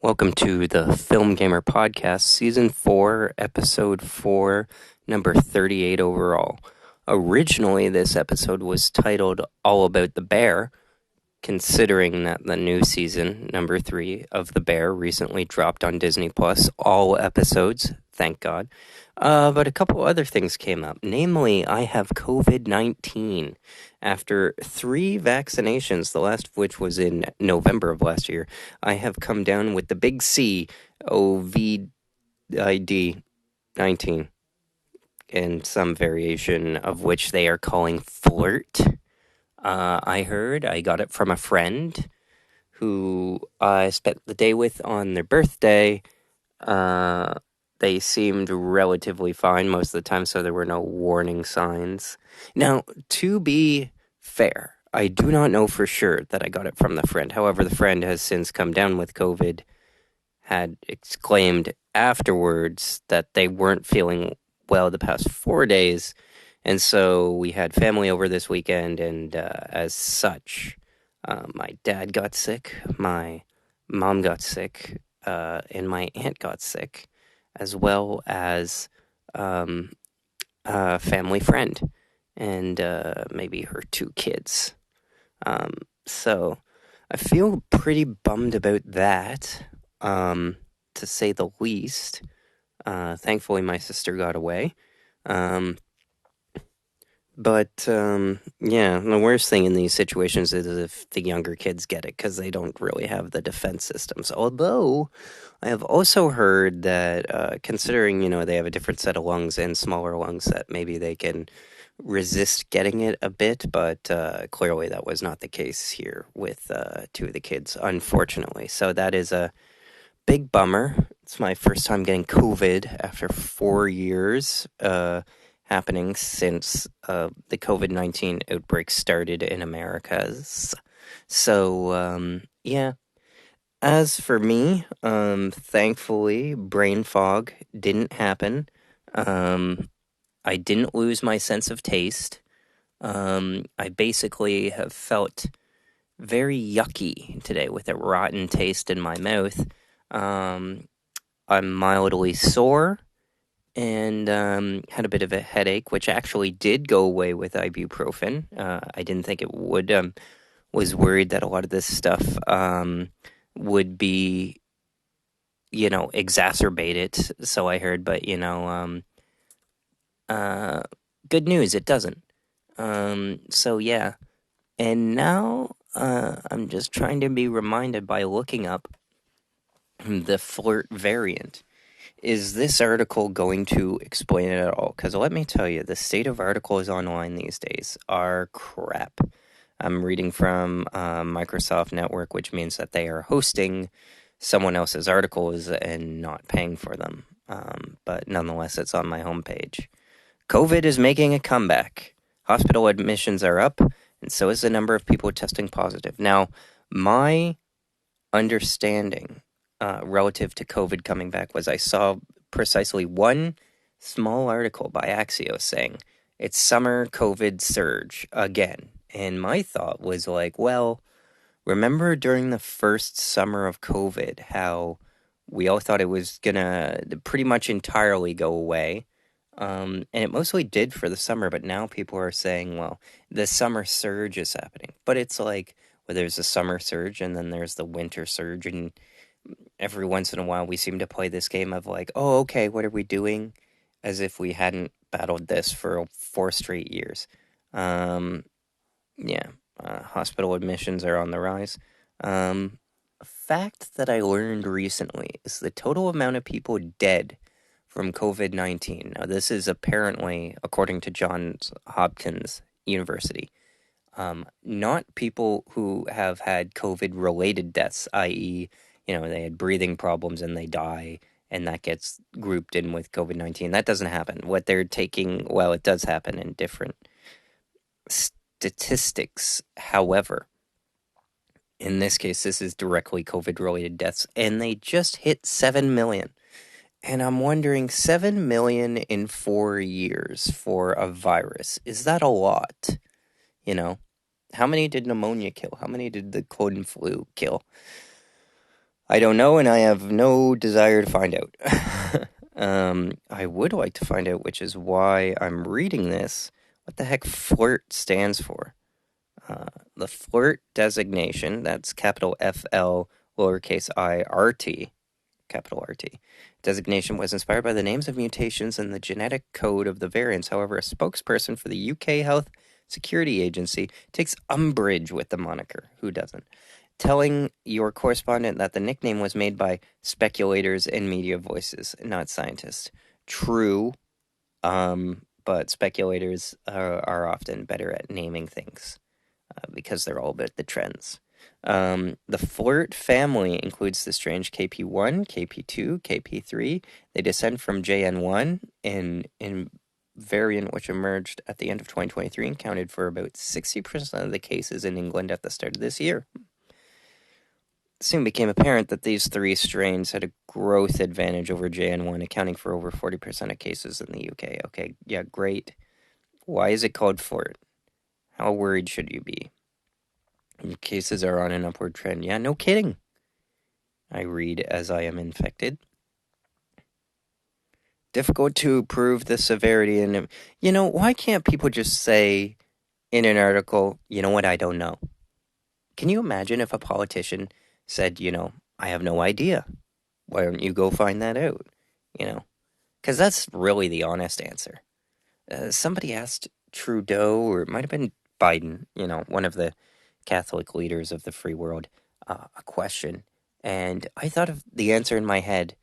Welcome to the FilmGamer podcast, season 4, episode 4, number 38 overall. Originally, this episode was titled All About the Bear, considering that the new season, number 3 of The Bear, recently dropped on Disney Plus. All episodes, thank God. But a couple other things came up. Namely, I have COVID-19. After 3 vaccinations, the last of which was in November of last year, I have come down with the big C, COVID-19, and some variation of which they are calling flirt. I heard I got it from a friend who I spent the day with on their birthday. They seemed relatively fine most of the time, so there were no warning signs. Now, to be fair, I do not know for sure that I got it from the friend. However, the friend has since come down with COVID, had exclaimed afterwards that they weren't feeling well the past 4 days, and so we had family over this weekend, and as such, my dad got sick, my mom got sick, and my aunt got sick, as well as a family friend and maybe her 2 kids. So I feel pretty bummed about that, to say the least. Thankfully, my sister got away. But yeah, the worst thing in these situations is if the younger kids get it, because they don't really have the defense systems. Although, I have also heard that, considering, they have a different set of lungs and smaller lungs, that maybe they can resist getting it a bit, but clearly that was not the case here with 2 of the kids, unfortunately. So that is a big bummer. It's my first time getting COVID after 4 years, happening since the COVID-19 outbreak started in Americas. So, yeah. As for me, thankfully, brain fog didn't happen. I didn't lose my sense of taste. I basically have felt very yucky today with a rotten taste in my mouth. I'm mildly sore and had a bit of a headache, which actually did go away with ibuprofen. I didn't think it would. Was worried that a lot of this stuff would be, exacerbated. So I heard, but good news, it doesn't. So yeah, and now I'm just trying to be reminded by looking up the flirt variant. Is this article going to explain it at all? Because let me tell you, the state of articles online these days are crap. I'm reading from Microsoft Network, which means that they are hosting someone else's articles and not paying for them. But nonetheless, it's on my homepage. COVID is making a comeback. Hospital admissions are up, and so is the number of people testing positive. Now, my understanding relative to COVID coming back was I saw precisely one small article by Axios saying it's summer COVID surge again. And my thought was like, well, remember during the first summer of COVID how we all thought it was gonna pretty much entirely go away? And it mostly did for the summer, but now people are saying, well, the summer surge is happening. But it's like, well, there's a summer surge and then there's the winter surge, and every once in a while we seem to play this game of like, oh, okay, what are we doing? As if we hadn't battled this for 4 straight years. Yeah, hospital admissions are on the rise. A fact that I learned recently is the total amount of people dead from COVID-19. Now, this is apparently, according to Johns Hopkins University, not people who have had COVID-related deaths, i.e., they had breathing problems and they die, and that gets grouped in with COVID-19. That doesn't happen. What they're taking, well, it does happen in different statistics. However, in this case, this is directly COVID-related deaths, and they just hit 7 million. And I'm wondering, 7 million in 4 years for a virus, is that a lot? How many did pneumonia kill? How many did the cold and flu kill? I don't know, and I have no desire to find out. I would like to find out, which is why I'm reading this, what the heck FLIRT stands for. The FLIRT designation, that's capital FL, lowercase I, RT, capital RT. Designation was inspired by the names of mutations in the genetic code of the variants. However, a spokesperson for the UK Health Security Agency takes umbrage with the moniker. Who doesn't? Telling your correspondent that the nickname was made by speculators and media voices, not scientists. True, but speculators are often better at naming things because they're all about the trends. The FLIRT family includes the strange KP1, KP2, KP3. They descend from JN1 in variant which emerged at the end of 2023 and counted for about 60% of the cases in England at the start of this year. Soon became apparent that these three strains had a growth advantage over JN1, accounting for over 40% of cases in the UK. Okay, yeah, great. Why is it called FLIRT? How worried should you be? Cases are on an upward trend. Yeah, no kidding. I read as I am infected. Difficult to prove the severity. And, why can't people just say in an article, you know what, I don't know? Can you imagine if a politician said, I have no idea? Why don't you go find that out? Because that's really the honest answer. Somebody asked Trudeau, or it might have been Biden, one of the Catholic leaders of the free world, a question. And I thought of the answer in my head,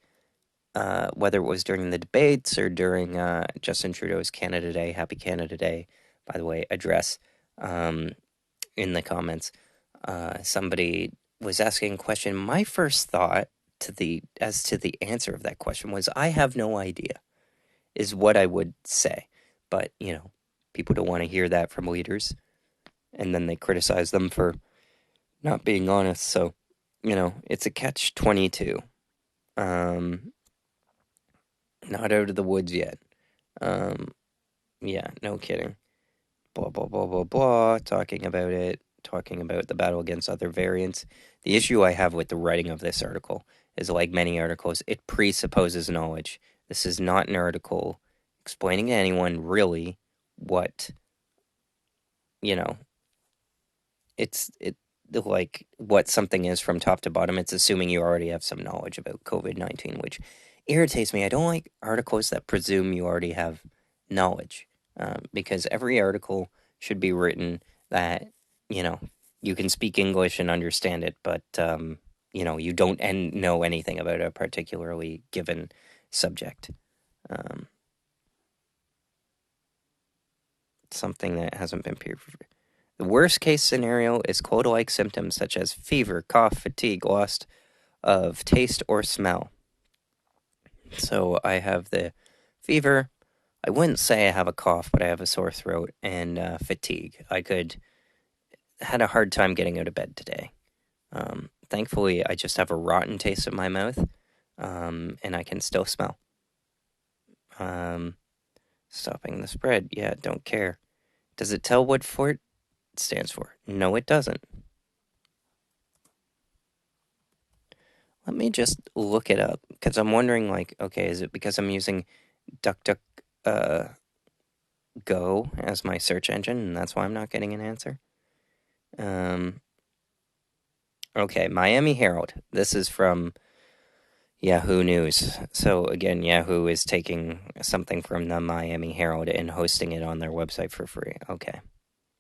whether it was during the debates or during Justin Trudeau's Canada Day, Happy Canada Day, by the way, address in the comments. Somebody was asking a question. My first thought as to the answer of that question was, I have no idea, is what I would say. But, people don't want to hear that from leaders, and then they criticize them for not being honest. So, it's a catch-22. Not out of the woods yet. Yeah, no kidding. Blah, blah, blah, blah, blah, talking about the battle against other variants. The issue I have with the writing of this article is, like many articles, it presupposes knowledge. This is not an article explaining to anyone really what, it's like what something is from top to bottom. It's assuming you already have some knowledge about COVID-19, which irritates me. I don't like articles that presume you already have knowledge, because every article should be written that, you can speak English and understand it, but, you don't know anything about a particularly given subject. Something that hasn't been peer reviewed. The worst case scenario is cold-like symptoms such as fever, cough, fatigue, loss of taste or smell. So I have the fever. I wouldn't say I have a cough, but I have a sore throat and fatigue. Had a hard time getting out of bed today. Thankfully, I just have a rotten taste in my mouth, and I can still smell. Stopping the spread. Yeah, don't care. Does it tell what FLIRT stands for? No, it doesn't. Let me just look it up, because I'm wondering, okay, is it because I'm using DuckDuckGo as my search engine, and that's why I'm not getting an answer? Okay, Miami Herald. This is from Yahoo News. So again, Yahoo is taking something from the Miami Herald and hosting it on their website for free. Okay.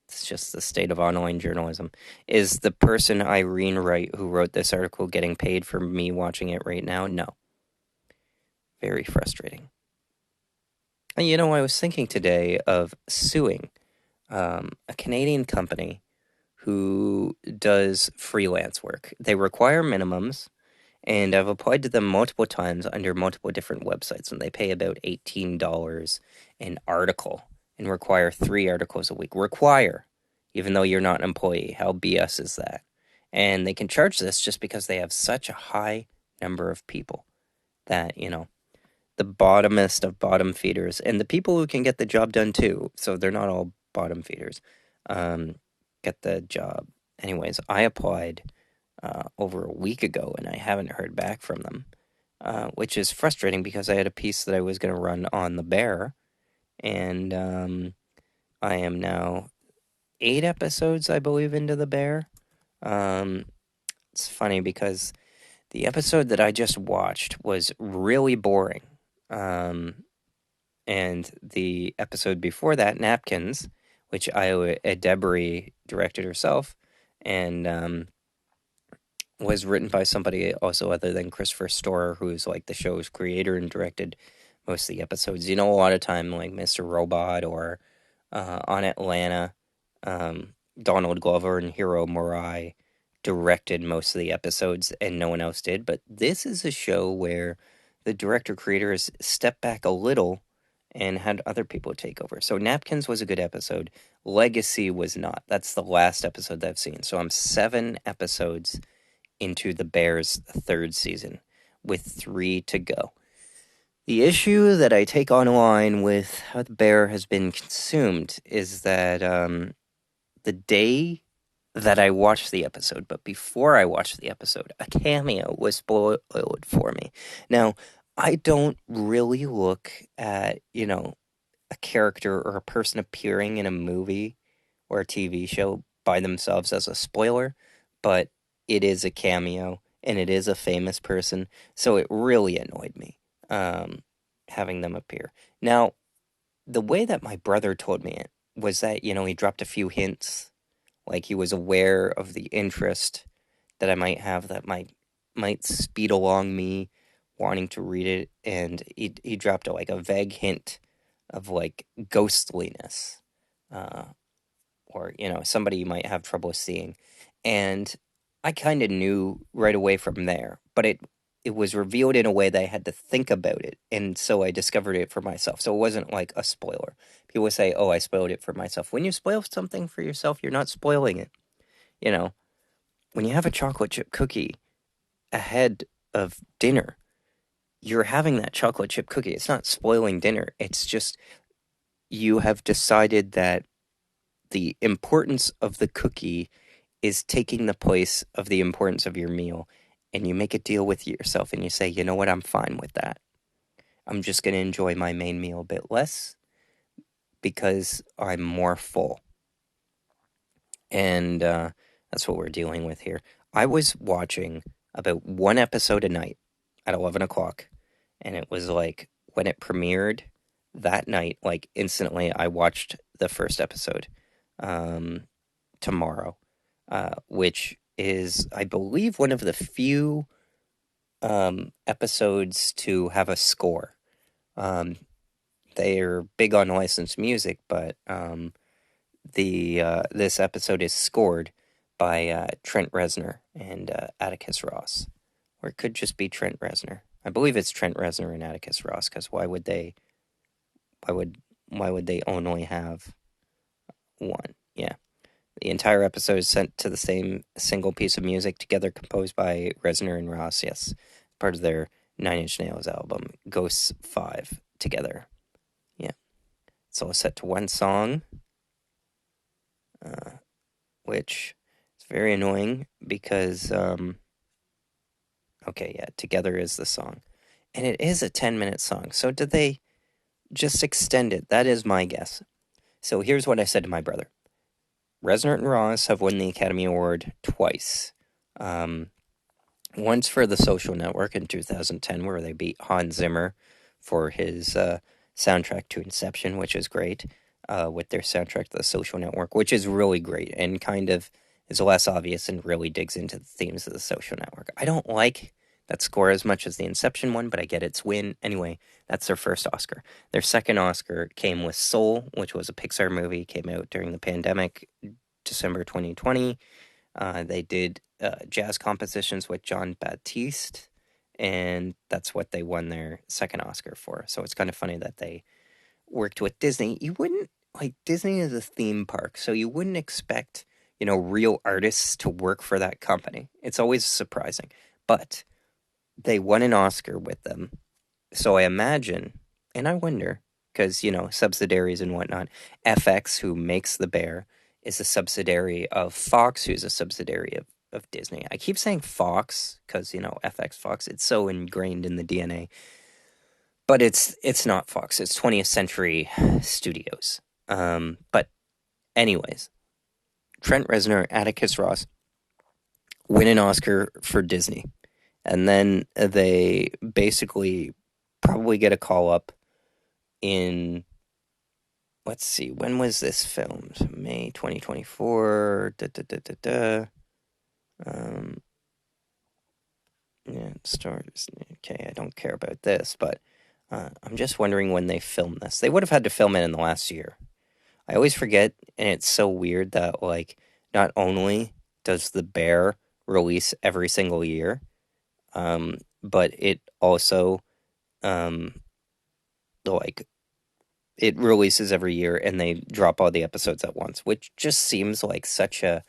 It's just the state of online journalism. Is the person Irene Wright who wrote this article getting paid for me watching it right now? No. Very frustrating. And I was thinking today of suing a Canadian company who does freelance work. They require minimums, and I've applied to them multiple times under multiple different websites, and they pay about $18 an article and require 3 articles a week. Require, even though you're not an employee. How BS is that? And they can charge this just because they have such a high number of people that, the bottomest of bottom feeders, and the people who can get the job done too, so they're not all bottom feeders, get the job. Anyways, I applied over a week ago, and I haven't heard back from them, which is frustrating because I had a piece that I was going to run on the bear, and I am now 8 episodes, I believe, into the bear. It's funny because the episode that I just watched was really boring. And the episode before that, Napkins, which Iowa Debris directed herself, and was written by somebody also other than Christopher Storer, who's like the show's creator and directed most of the episodes. You know, a lot of time like Mr. Robot or on Atlanta, Donald Glover and Hiro Murai directed most of the episodes and no one else did. But this is a show where the director creator has stepped back a little and had other people take over. So Napkins was a good episode. Legacy was not. That's the last episode that I've seen. So I'm 7 episodes into the Bears' 3rd season with 3 to go. The issue that I take online with how the bear has been consumed is that the day that I watched the episode, but before I watched the episode, a cameo was spoiled for me. Now, I don't really look at, a character or a person appearing in a movie or a TV show by themselves as a spoiler, but it is a cameo and it is a famous person, so it really annoyed me having them appear. Now, the way that my brother told me it was that, he dropped a few hints, like he was aware of the interest that I might have that might speed along me wanting to read it, and he dropped like a vague hint of like ghostliness, uh, or somebody you might have trouble seeing, and I kind of knew right away from there, but it was revealed in a way that I had to think about it, and so I discovered it for myself. So it wasn't like a spoiler. People say, "Oh, I spoiled it for myself." When you spoil something for yourself, you're not spoiling it. You know, when you have a chocolate chip cookie ahead of dinner, you're having that chocolate chip cookie. It's not spoiling dinner. It's just you have decided that the importance of the cookie is taking the place of the importance of your meal. And you make a deal with yourself and you say, you know what, I'm fine with that. I'm just going to enjoy my main meal a bit less because I'm more full. And that's what we're dealing with here. I was watching about 1 episode a night at 11 o'clock. And it was like when it premiered that night, like instantly I watched the first episode tomorrow, which is, I believe, one of the few episodes to have a score. They're big on licensed music, but this episode is scored by Trent Reznor and Atticus Ross, or it could just be Trent Reznor. I believe it's Trent Reznor and Atticus Ross, because why would they only have one? Yeah. The entire episode is sent to the same single piece of music, together composed by Reznor and Ross, yes, part of their 9 Inch Nails album, Ghosts 5, together. Yeah. It's all set to one song, which is very annoying because, okay, yeah, Together is the song. And it is a 10-minute song, so did they just extend it? That is my guess. So here's what I said to my brother. Reznor and Ross have won the Academy Award twice. Once for The Social Network in 2010, where they beat Hans Zimmer for his soundtrack to Inception, which is great, with their soundtrack to The Social Network, which is really great and kind of is less obvious and really digs into the themes of The Social Network. I don't like that score as much as the Inception one, but I get its win. Anyway, that's their first Oscar. Their second Oscar came with Soul, which was a Pixar movie, came out during the pandemic, December 2020. They did jazz compositions with John Baptiste, and that's what they won their second Oscar for. So it's kind of funny that they worked with Disney. You wouldn't, like, Disney is a theme park, so you wouldn't expect, real artists to work for that company. It's always surprising. But they won an Oscar with them. So I imagine, and I wonder, because, subsidiaries and whatnot, FX, who makes The Bear, is a subsidiary of Fox, who's a subsidiary of of Disney. I keep saying Fox because, FX Fox, it's so ingrained in the DNA. But it's not Fox. It's 20th Century Studios. But anyways, Trent Reznor, Atticus Ross win an Oscar for Disney. And then they basically probably get a call up in, let's see, when was this filmed? May 2024. Yeah, stars. Okay, I don't care about this, but I'm just wondering when they filmed this. They would have had to film it in the last year. I always forget, and it's so weird that, like, not only does The Bear release every single year, but it also, um, like, it releases every year and they drop all the episodes at once, which just seems like such a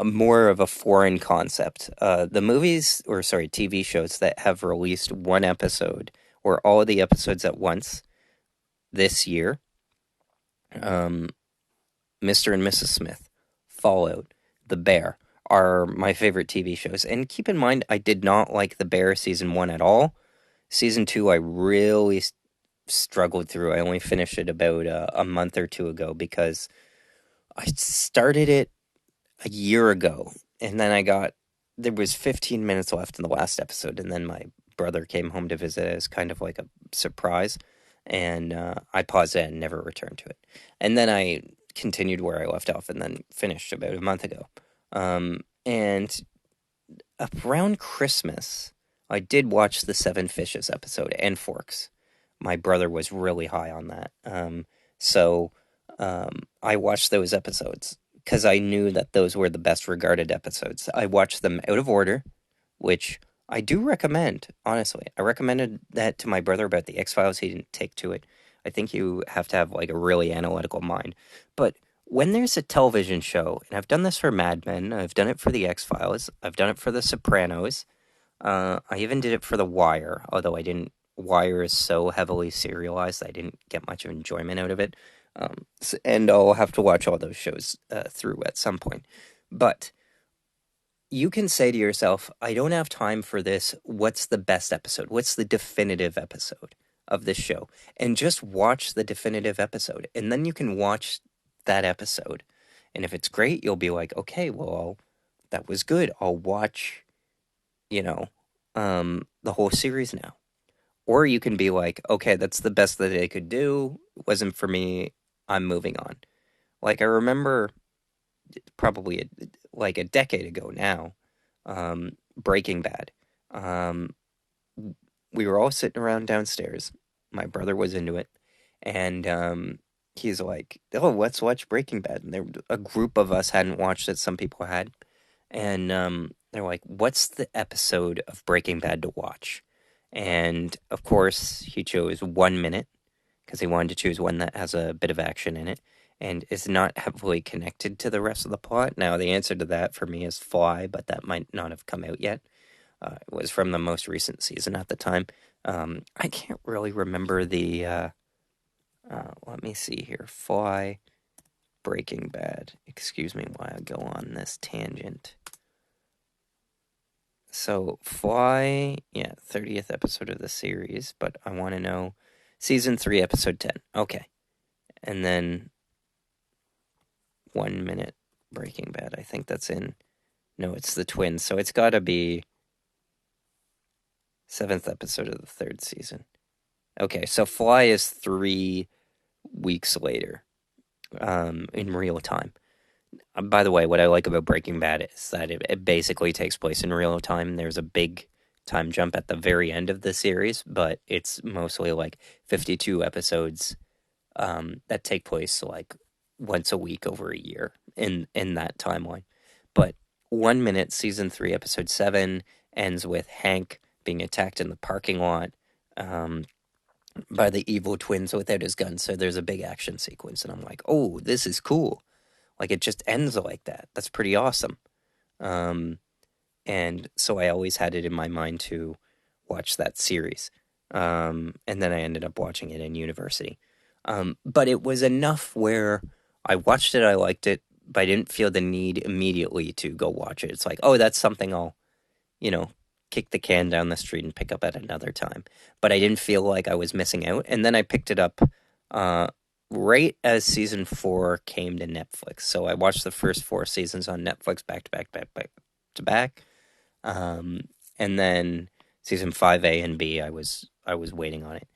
more of a foreign concept. The movies, or sorry, TV shows that have released one episode or all of the episodes at once this year, Mr. and Mrs. Smith, Fallout, The Bear, are my favorite TV shows. And keep in mind, I did not like The Bear season 1 at all. Season 2, I really struggled through. I only finished it about a month or two ago because I started it a year ago, and then there was 15 minutes left in the last episode, and then my brother came home to visit as kind of like a surprise, and I paused it and never returned to it. And then I continued where I left off and then finished about a month ago. And around Christmas, I did watch the Seven Fishes episode and Forks. My brother was really high on that. So I watched those episodes because I knew that those were the best regarded episodes. I watched them out of order, which I do recommend, honestly. I recommended that to my brother about the X-Files. He didn't take to it. I think you have to have like a really analytical mind. But when there's a television show, and I've done this for Mad Men, I've done it for the X-Files, I've done it for The Sopranos, I even did it for The Wire, although I didn't. Wire is so heavily serialized, I didn't get much of enjoyment out of it. And I'll have to watch all those shows through at some point. But you can say to yourself, I don't have time for this. What's the best episode? What's the definitive episode of this show? And just watch the definitive episode. And then you can watch that episode. And if it's great, you'll be like, okay, well, that was good. I'll watch, the whole series now. Or you can be like, okay, that's the best that they could do. It wasn't for me. I'm moving on. Like, I remember probably like a decade ago now, Breaking Bad. We were all sitting around downstairs. My brother was into it. And he's like, oh, let's watch Breaking Bad. And a group of us hadn't watched it. Some people had. And they're like, what's the episode of Breaking Bad to watch? And of course, he chose 1 minute because he wanted to choose one that has a bit of action in it and is not heavily connected to the rest of the plot. Now, the answer to that for me is Fly, but that might not have come out yet. It was from the most recent season at the time. I can't really remember the. Let me see here. Fly, Breaking Bad. Excuse me while I go on this tangent. So, Fly, 30th episode of the series, but I want to know season 3, episode 10. Okay. And then 1 minute Breaking Bad. I think that's in. No, it's the twins. So it's got to be 7th episode of the 3rd season. Okay, so Fly is 3 weeks later, in real time. By the way, what I like about Breaking Bad is that it basically takes place in real time. There's a big time jump at the very end of the series, but it's mostly like 52 episodes that take place like once a week over a year in that timeline. But 1 minute, season 3, episode 7 ends with Hank being attacked in the parking lot by the evil twins without his gun. So there's a big action sequence, and I'm like, oh, this is cool. Like, it just ends like that. That's pretty awesome. And so I always had it in my mind to watch that series. And then I ended up watching it in university. But it was enough where I watched it, I liked it, but I didn't feel the need immediately to go watch it. It's like, oh, that's something I'll, you know, kick the can down the street and pick up at another time. But I didn't feel like I was missing out. And then I picked it up uh, right as season 4 came to Netflix. So I watched the first 4 seasons on Netflix back to back, back to back. And then season 5A and B, I was waiting on it.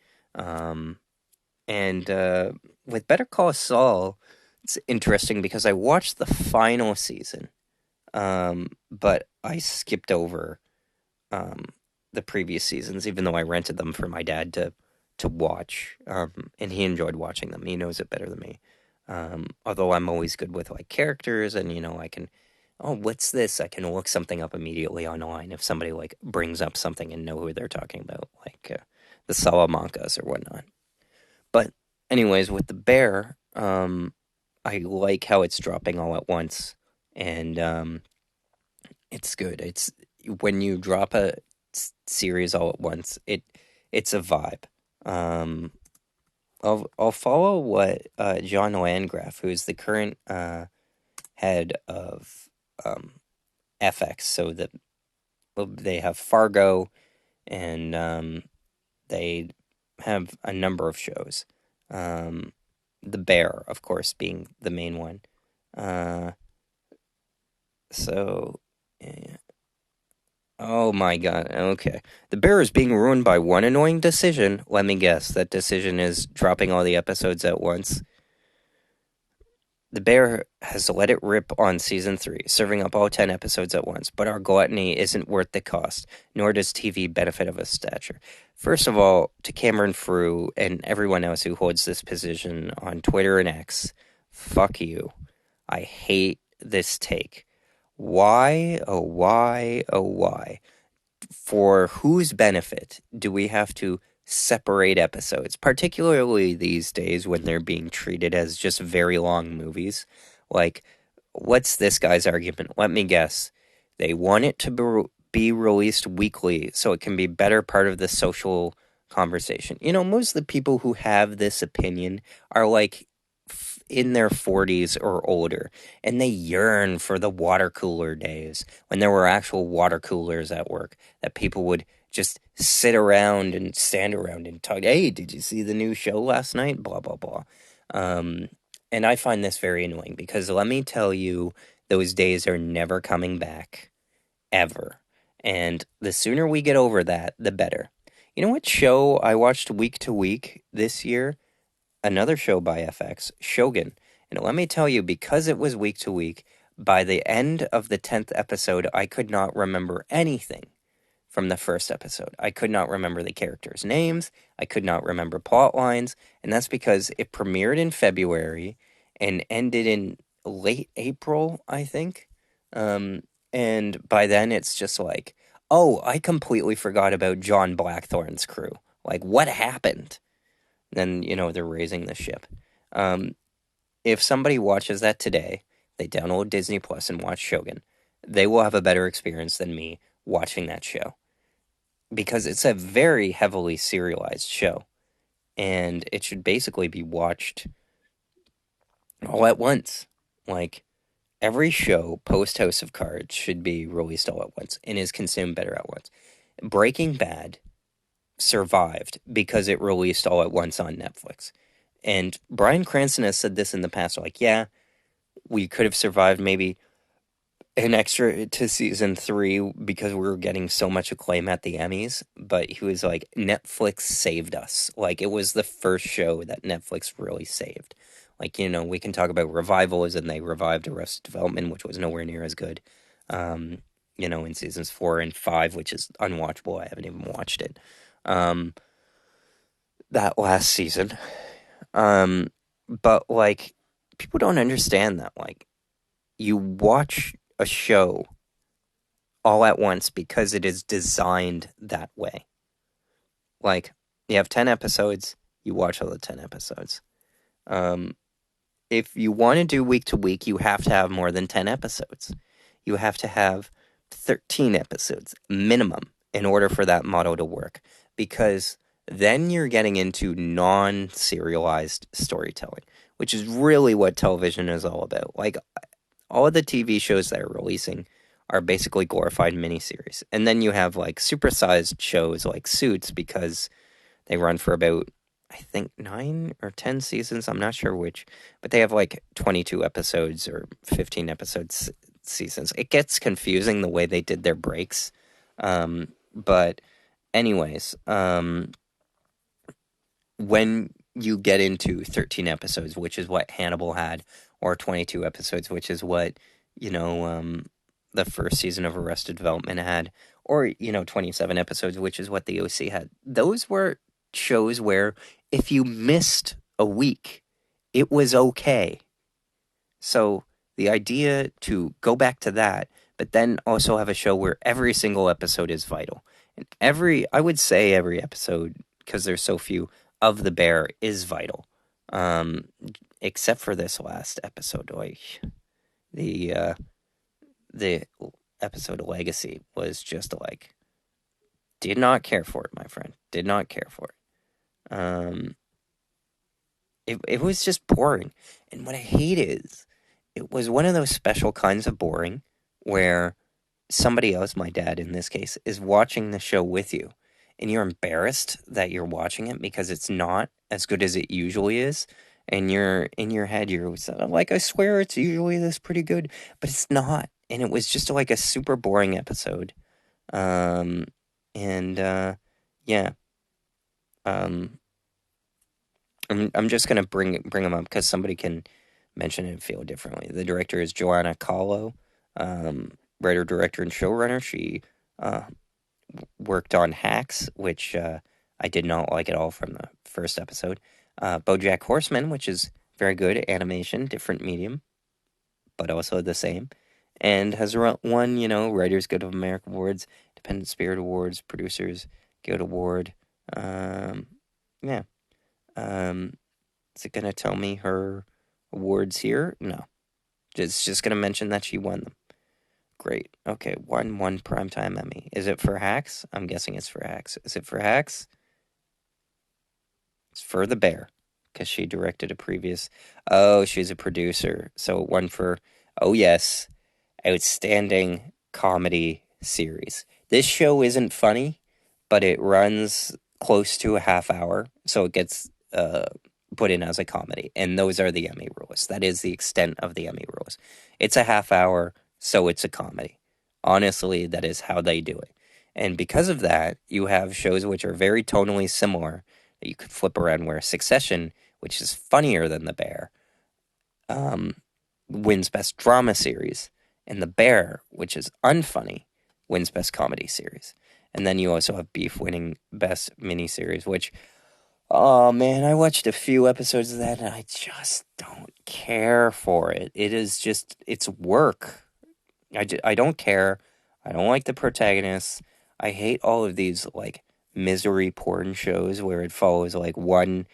And with Better Call Saul, it's interesting because I watched the final season, but I skipped over the previous seasons, even though I rented them for my dad to watch, and he enjoyed watching them. He knows it better than me. Although I'm always good with like characters, and I can, oh, what's this? I can look something up immediately online if somebody like brings up something and know who they're talking about, like the Salamancas or whatnot. But anyways, with the bear, I like how it's dropping all at once, and it's good. It's when you drop a series all at once, it's a vibe. Um, I'll follow what John Landgraf, who's the current head of FX. So that they have Fargo, and they have a number of shows. The Bear, of course, being the main one. So, yeah. Oh my god, okay. The Bear is being ruined by one annoying decision. Let me guess, that decision is dropping all the episodes at once. The Bear has let it rip on season 3, serving up all 10 episodes at once, but our gluttony isn't worth the cost, nor does TV benefit of a stature. First of all, to Cameron Frew and everyone else who holds this position on Twitter and X, fuck you. I hate this take. Why, oh why, oh why? For whose benefit do we have to separate episodes, particularly these days when they're being treated as just very long movies? Like, what's this guy's argument? Let me guess. They want it to be released weekly so it can be better part of the social conversation. Most of the people who have this opinion are like in their 40s or older, and they yearn for the water cooler days when there were actual water coolers at work that people would just sit around and stand around and talk. Hey, did you see the new show last night? Blah, blah, blah. And I find this very annoying because let me tell you, those days are never coming back, ever. And the sooner we get over that, the better. You know what show I watched week to week this year? Another show by FX, Shogun. And let me tell you, because it was week to week, by the end of the 10th episode, I could not remember anything from the first episode. I could not remember the characters' names. I could not remember plot lines. And that's because it premiered in February and ended in late April, I think. And by then, it's just like, oh, I completely forgot about John Blackthorne's crew. Like, what happened? Then, they're raising the ship. If somebody watches that today, they download Disney Plus and watch Shogun, they will have a better experience than me watching that show. Because it's a very heavily serialized show. And it should basically be watched all at once. Like, every show post House of Cards should be released all at once and is consumed better at once. Breaking Bad survived because it released all at once on Netflix. And Bryan Cranston has said this in the past, like, yeah, we could have survived maybe an extra to season 3 because we were getting so much acclaim at the Emmys, but he was like, Netflix saved us. Like, it was the first show that Netflix really saved. Like, we can talk about revivals, and they revived Arrested Development, which was nowhere near as good, in seasons 4 and 5, which is unwatchable. I haven't even watched it. That last season. But like, people don't understand that, like, you watch a show all at once because it is designed that way. Like, you have 10 episodes, you watch all the 10 episodes. If you want to do week to week, you have to have more than 10 episodes. You have to have 13 episodes minimum in order for that model to work, because then you're getting into non-serialized storytelling, which is really what television is all about. Like, All of the TV shows that are releasing are basically glorified miniseries. And then you have like supersized shows like Suits because they run for about, I think, 9 or 10 seasons. I'm not sure which, but they have like 22 episodes or 15 episodes seasons. It gets confusing the way they did their breaks. But anyways, when you get into 13 episodes, which is what Hannibal had, or 22 episodes, which is what, the first season of Arrested Development had, or, 27 episodes, which is what the OC had. Those were shows where if you missed a week, it was okay. So the idea to go back to that, but then also have a show where every single episode is vital. And I would say every episode, because there's so few, of The Bear is vital. Except for this last episode, like the episode of Legacy was just like, did not care for it, my friend. Did not care for it. It was just boring. And what I hate is, it was one of those special kinds of boring where somebody else, my dad in this case, is watching the show with you. And you're embarrassed that you're watching it because it's not as good as it usually is. And you're in your head, you're like, I swear it's usually this pretty good, but it's not. And it was just like a super boring episode. Yeah. I'm just gonna bring them up because somebody can mention it and feel differently. The director is Joanna Kahlo, writer, director, and showrunner. She worked on Hacks, which I did not like at all from the first episode. BoJack Horseman, which is very good animation, different medium, but also the same, and has won, Writers Guild of America awards, Independent Spirit Awards, Producers Guild Award. Yeah. Is it gonna tell me her awards here? No. It's just gonna mention that she won them. Great. Okay, won one Primetime Emmy. Is it for Hacks? I'm guessing it's for Hacks. Is it for Hacks? It's for The Bear, because she directed a previous... Oh, she's a producer. So one for, oh yes, Outstanding Comedy Series. This show isn't funny, but it runs close to a half hour, so it gets put in as a comedy. And those are the Emmy rules. That is the extent of the Emmy rules. It's a half hour, so it's a comedy. Honestly, that is how they do it. And because of that, you have shows which are very tonally similar that you could flip around, where Succession, which is funnier than The Bear, wins Best Drama Series, and The Bear, which is unfunny, wins Best Comedy Series. And then you also have Beef winning Best Miniseries, which, oh man, I watched a few episodes of that and I just don't care for it. It is just, it's work. I don't care. I don't like the protagonists. I hate all of these, like, misery porn shows where it follows, like, one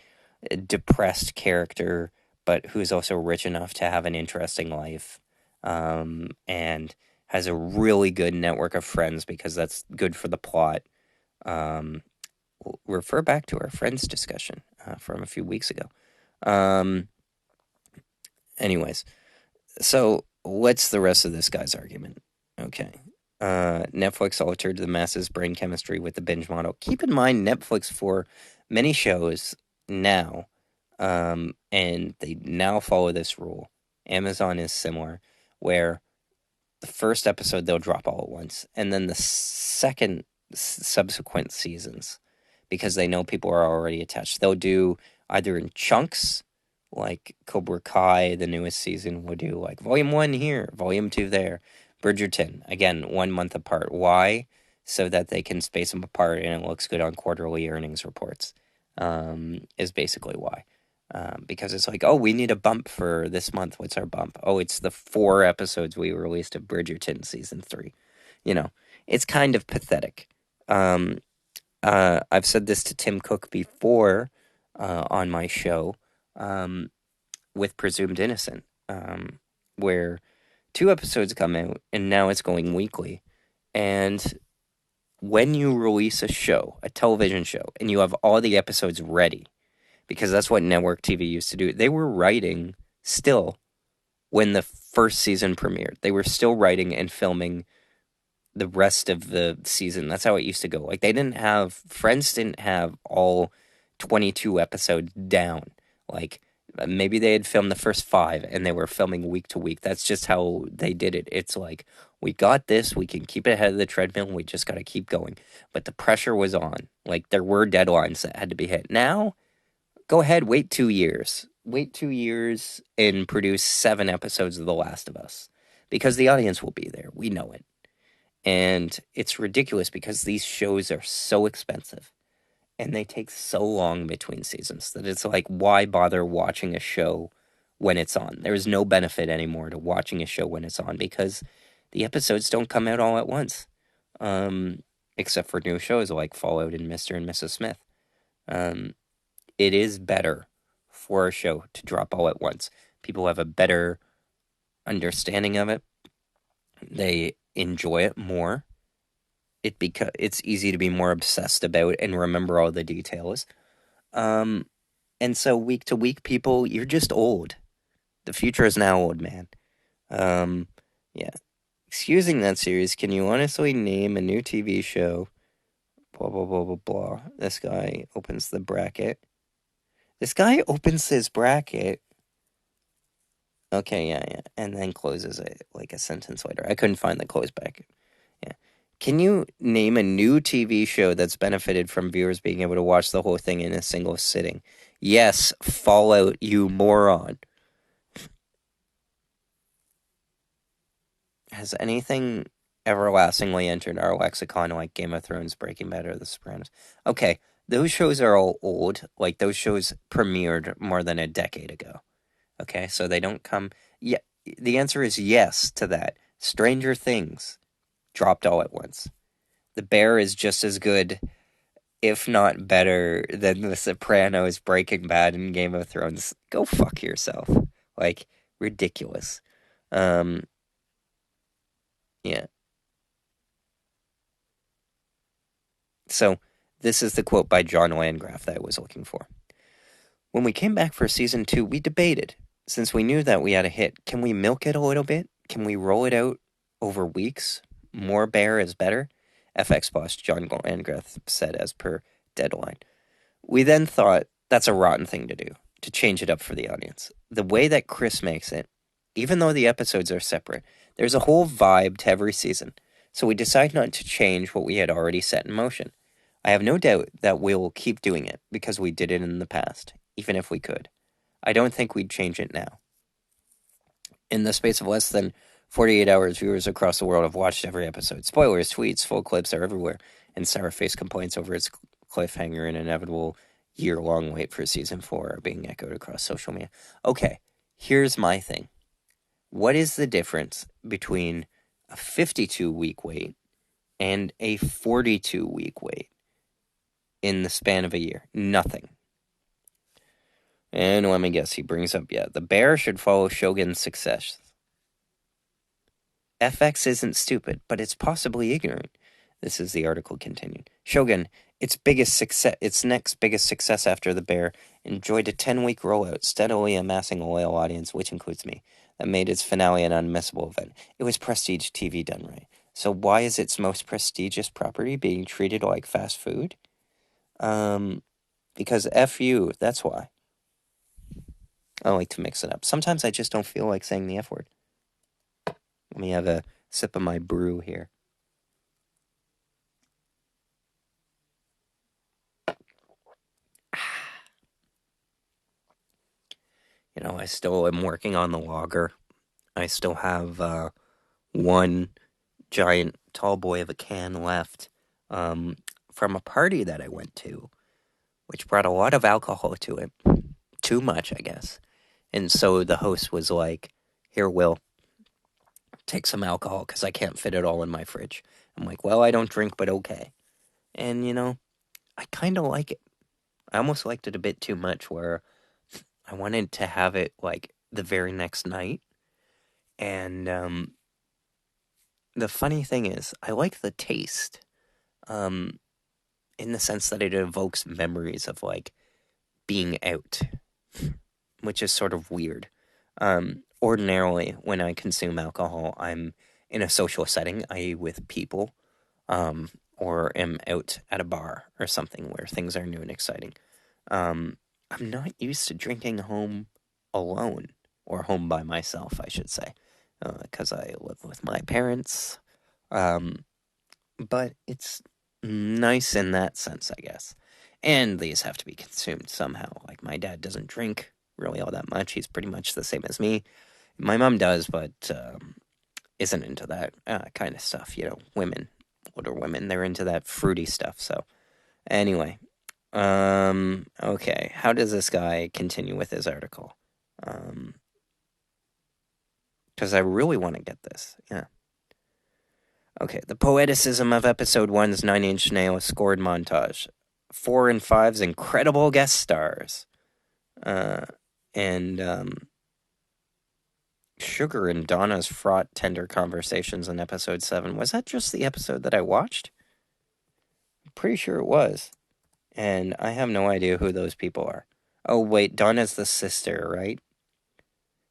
depressed character, but who's also rich enough to have an interesting life, and has a really good network of friends because that's good for the plot. We'll refer back to our Friends discussion from a few weeks ago. Anyways, so what's the rest of this guy's argument? Okay. Netflix altered the masses' brain chemistry with the binge model. Keep in mind, Netflix, for many shows now, and they now follow this rule. Amazon is similar, where the first episode they'll drop all at once, and then the second subsequent seasons, because they know people are already attached, they'll do either in chunks, like Cobra Kai, the newest season, will do like Volume 1 here, Volume 2 there. Bridgerton, again, 1 month apart. Why? So that they can space them apart and it looks good on quarterly earnings reports, is basically why. Because it's like, oh, we need a bump for this month. What's our bump? Oh, it's the 4 episodes we released of Bridgerton Season 3. It's kind of pathetic. I've said this to Tim Cook before on my show, with Presumed Innocent, where 2 episodes come out and now it's going weekly. And when you release a show, a television show, and you have all the episodes ready, because that's what network TV used to do, they were writing still when the first season premiered. They were still writing and filming the rest of the season. That's how it used to go. Like Friends didn't have all 22 episodes down. Like maybe they had filmed the first 5 and they were filming week to week. That's just how they did it. It's like, we got this, we can keep it ahead of the treadmill, we just got to keep going. But the pressure was on. Like there were deadlines that had to be hit. Now, go ahead, wait 2 years. Wait 2 years and produce 7 episodes of The Last of Us. Because the audience will be there. We know it. And it's ridiculous because these shows are so expensive and they take so long between seasons that it's like, why bother watching a show when it's on? There's no benefit anymore to watching a show when it's on because the episodes don't come out all at once. Except for new shows like Fallout and Mr. and Mrs. Smith. It is better for a show to drop all at once. People have a better understanding of it. They enjoy it more. It's easy to be more obsessed about and remember all the details. And so week to week, people, you're just old. The future is now old, man. Yeah. Excusing that series, can you honestly name a new TV show? Blah, blah, blah, blah, blah. This guy opens the bracket. This guy opens his bracket. Okay, yeah. And then closes it like a sentence later. I couldn't find the close bracket. Yeah. Can you name a new TV show that's benefited from viewers being able to watch the whole thing in a single sitting? Yes, Fallout, you moron. Has anything everlastingly entered our lexicon like Game of Thrones, Breaking Bad, or The Sopranos? Okay, those shows are all old. Like, those shows premiered more than a decade ago. Okay, so they don't come... Yeah, the answer is yes to that. Stranger Things dropped all at once. The Bear is just as good, if not better, than The Sopranos, Breaking Bad, and Game of Thrones. Go fuck yourself. Like, ridiculous. Yeah. So, this is the quote by John Landgraf that I was looking for. When we came back for season 2, we debated. Since we knew that we had a hit, can we milk it a little bit? Can we roll it out over weeks? More Bear is better? FX boss John Landgraf said as per Deadline. We then thought, that's a rotten thing to do, to change it up for the audience. The way that Chris makes it, even though the episodes are separate, there's a whole vibe to every season. So we decided not to change what we had already set in motion. I have no doubt that we'll keep doing it, because we did it in the past, even if we could. I don't think we'd change it now. In the space of less than 48 hours, viewers across the world have watched every episode. Spoilers, tweets, full clips are everywhere, and sour-faced complaints over its cliffhanger and inevitable year-long wait for season 4 are being echoed across social media. Okay, here's my thing. What is the difference between a 52-week wait and a 42-week wait in the span of a year? Nothing. And let me guess, he brings up, the Bear should follow Shogun's success. FX isn't stupid, but it's possibly ignorant. This is the article continued. Shogun, its next biggest success after The Bear, enjoyed a 10-week rollout, steadily amassing a loyal audience, which includes me, that made its finale an unmissable event. It was prestige TV done right. So why is its most prestigious property being treated like fast food? Because F you, that's why. I like to mix it up. Sometimes I just don't feel like saying the F word. Let me have a sip of my brew here. I still am working on the lager. I still have one giant tall boy of a can left from a party that I went to, which brought a lot of alcohol to it. Too much, I guess. And so the host was like, here, Will, take some alcohol because I can't fit it all in my fridge. I'm like, well, I don't drink, but okay. And, I kind of like it. I almost liked it a bit too much where I wanted to have it, like, the very next night. And the funny thing is, I like the taste in the sense that it evokes memories of, like, being out, which is sort of weird. ordinarily, when I consume alcohol, I'm in a social setting, i.e., with people, or am out at a bar or something where things are new and exciting. I'm not used to drinking home alone, or home by myself, I should say, because I live with my parents. But it's nice in that sense, I guess. And these have to be consumed somehow. Like, my dad doesn't drink really all that much. He's pretty much the same as me. My mom does, but isn't into that kind of stuff. Women, older women, they're into that fruity stuff. So, anyway, okay. How does this guy continue with his article? Because I really want to get this. Yeah. Okay, the poeticism of episode 1's Nine Inch Nails scored montage. 4 and 5's incredible guest stars. And Sugar and Donna's fraught, tender conversations in episode 7. Was that just the episode that I watched? I'm pretty sure it was. And I have no idea who those people are. Oh, wait, Donna's the sister, right?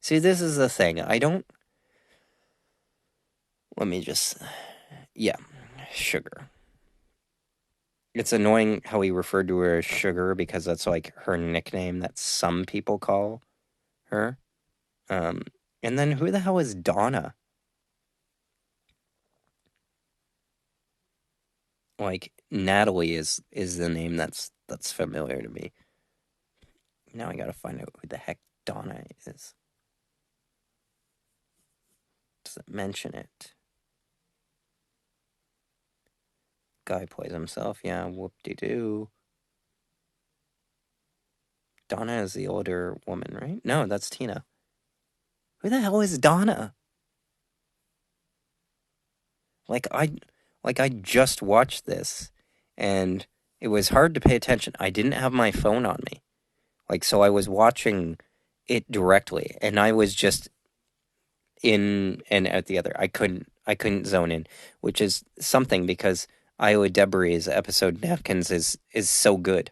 See, this is the thing. Let me just... Yeah, Sugar. It's annoying how he referred to her as Sugar because that's like her nickname that some people call her. And then who the hell is Donna? Like, Natalie is the name that's familiar to me. Now I gotta find out who the heck Donna is. Does it mention it? Guy plays himself, yeah, whoop-de-doo. Donna is the older woman, right? No, that's Tina. Who the hell is Donna? Like I just watched this, and it was hard to pay attention. I didn't have my phone on me. So I was watching it directly, and I was just in and out the other. I couldn't zone in, which is something because Iowa Debris' episode Napkins is so good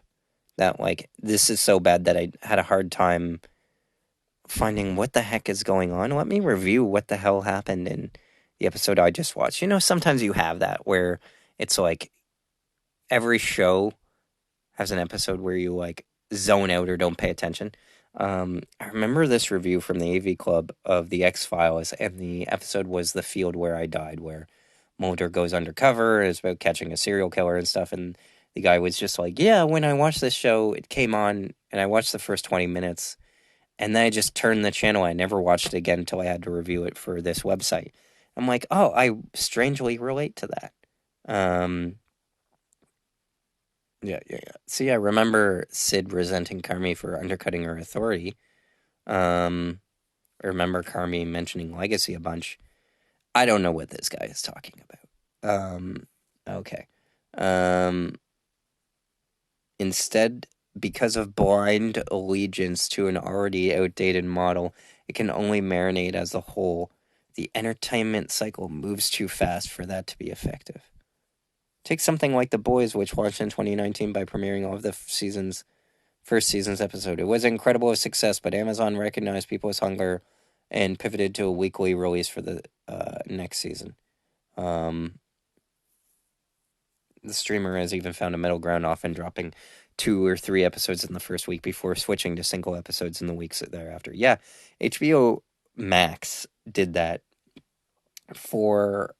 that this is so bad that I had a hard time finding what the heck is going on. Let me review what the hell happened in the episode I just watched. Sometimes you have that where it's like every show has an episode where you zone out or don't pay attention. I remember this review from the AV Club of The X-Files, and the episode was The Field Where I Died, where Mulder goes undercover, and it's about catching a serial killer and stuff, and the guy was just like, yeah, when I watched this show, it came on, and I watched the first 20 minutes, and then I just turned the channel. I never watched it again until I had to review it for this website. I'm like, oh, I strangely relate to that. Yeah. See, I remember Sid resenting Carmi for undercutting her authority. I remember Carmi mentioning legacy a bunch. I don't know what this guy is talking about. Okay. Instead, because of blind allegiance to an already outdated model, it can only marinate as a whole. The entertainment cycle moves too fast for that to be effective. Take something like The Boys, which launched in 2019 by premiering all of the first season's episode. It was an incredible success, but Amazon recognized people's hunger and pivoted to a weekly release for the next season. The streamer has even found a middle ground, often dropping 2 or 3 episodes in the first week before switching to single episodes in the weeks thereafter. Yeah, HBO Max did that for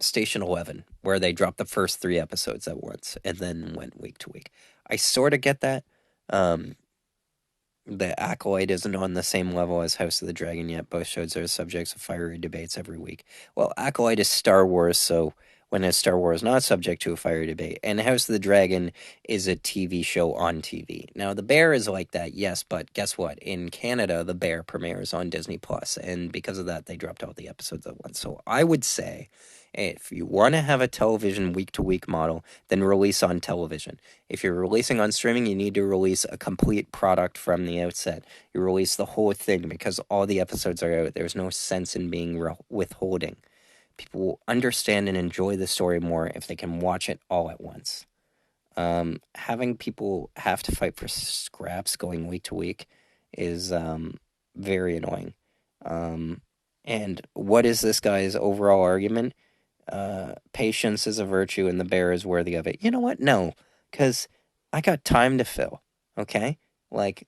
Station 11, where they dropped the first 3 episodes at once and then went week to week. I sort of get that. The Acolyte isn't on the same level as House of the Dragon yet. Both shows are subjects of fiery debates every week. Well, Acolyte is Star Wars, so when is Star Wars not subject to a fiery debate? And House of the Dragon is a TV show on TV. Now, The Bear is like that, yes, but guess what? In Canada, The Bear premieres on Disney+, and because of that, they dropped all the episodes at once. So I would say, if you want to have a television week-to-week model, then release on television. If you're releasing on streaming, you need to release a complete product from the outset. You release the whole thing because all the episodes are out. There's no sense in being withholding. People will understand and enjoy the story more if they can watch it all at once. Having people have to fight for scraps going week to week is very annoying. And what is this guy's overall argument? Patience is a virtue and the bear is worthy of it. You know what? No, because I got time to fill, okay? Like,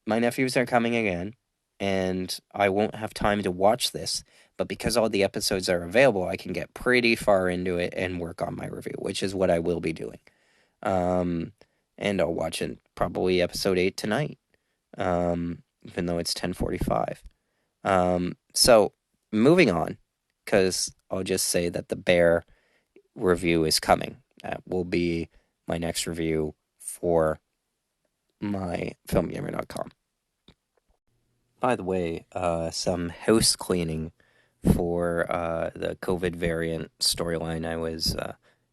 my nephews are coming again, and I won't have time to watch this, but because all the episodes are available, I can get pretty far into it and work on my review, which is what I will be doing. And I'll watch it probably episode 8 tonight, even though it's 10:45. So moving on, because I'll just say that the bear review is coming. That will be my next review for my FilmGamer.com. By the way, some house cleaning for the COVID variant storyline I was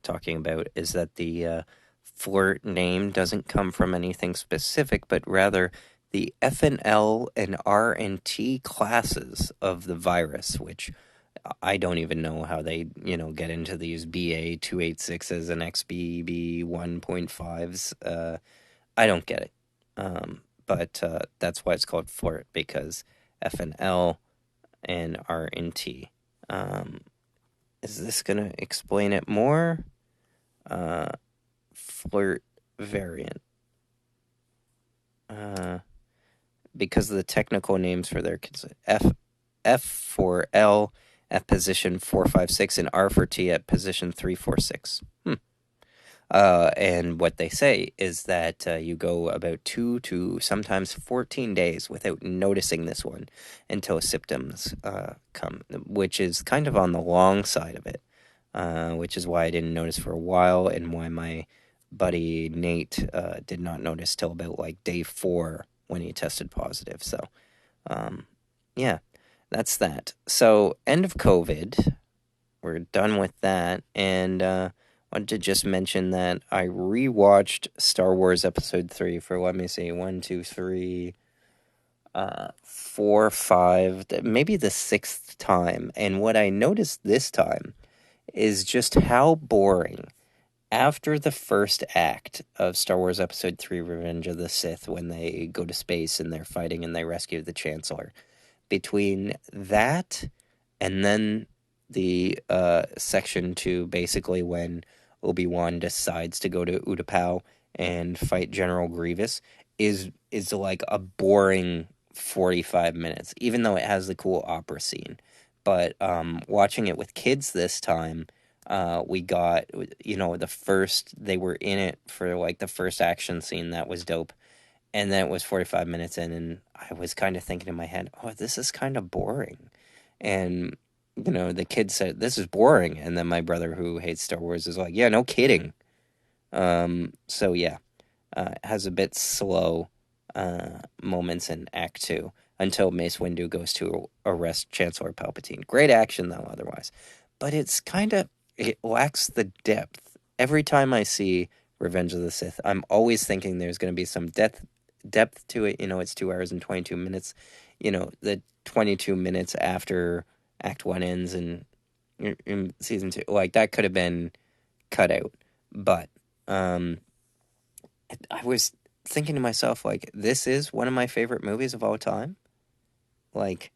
talking about is that the flirt name doesn't come from anything specific, but rather the FNL and RNT classes of the virus, which I don't even know how they, get into these BA286s and XBB 1.5s. I don't get it. But that's why it's called flirt, because FNL and RNT. Is this going to explain it more? Flirt variant. Because of the technical names for their kids. F for L at position 456 and R for T at position 346. And what they say is that you go about 2 to sometimes 14 days without noticing this one until symptoms come, which is kind of on the long side of it, which is why I didn't notice for a while and why my buddy Nate did not notice till about like day 4 when he tested positive. So, yeah, that's that. So, end of COVID. We're done with that. And wanted to just mention that I rewatched Star Wars Episode 3 for, let me see, 1, 2, 3, 4, 5, maybe the 6th time. And what I noticed this time is just how boring, after the first act of Star Wars Episode 3 Revenge of the Sith, when they go to space and they're fighting and they rescue the Chancellor, between that and then the section 2, basically when Obi-Wan decides to go to Utapau and fight General Grievous, is like a boring 45 minutes, even though it has the cool opera scene. But watching it with kids this time, we got, they were in it for like the first action scene. That was dope. And then it was 45 minutes in, and I was kind of thinking in my head, oh, this is kind of boring. And, the kid said, this is boring. And then my brother, who hates Star Wars, is like, yeah, no kidding. So, yeah, it has a bit slow moments in Act 2 until Mace Windu goes to arrest Chancellor Palpatine. Great action, though, otherwise. But it lacks the depth. Every time I see Revenge of the Sith, I'm always thinking there's going to be some depth to it. It's 2 hours and 22 minutes. The 22 minutes after Act 1 ends and in Season 2, like, that could have been cut out. But I was thinking to myself, like, this is one of my favorite movies of all time. Like,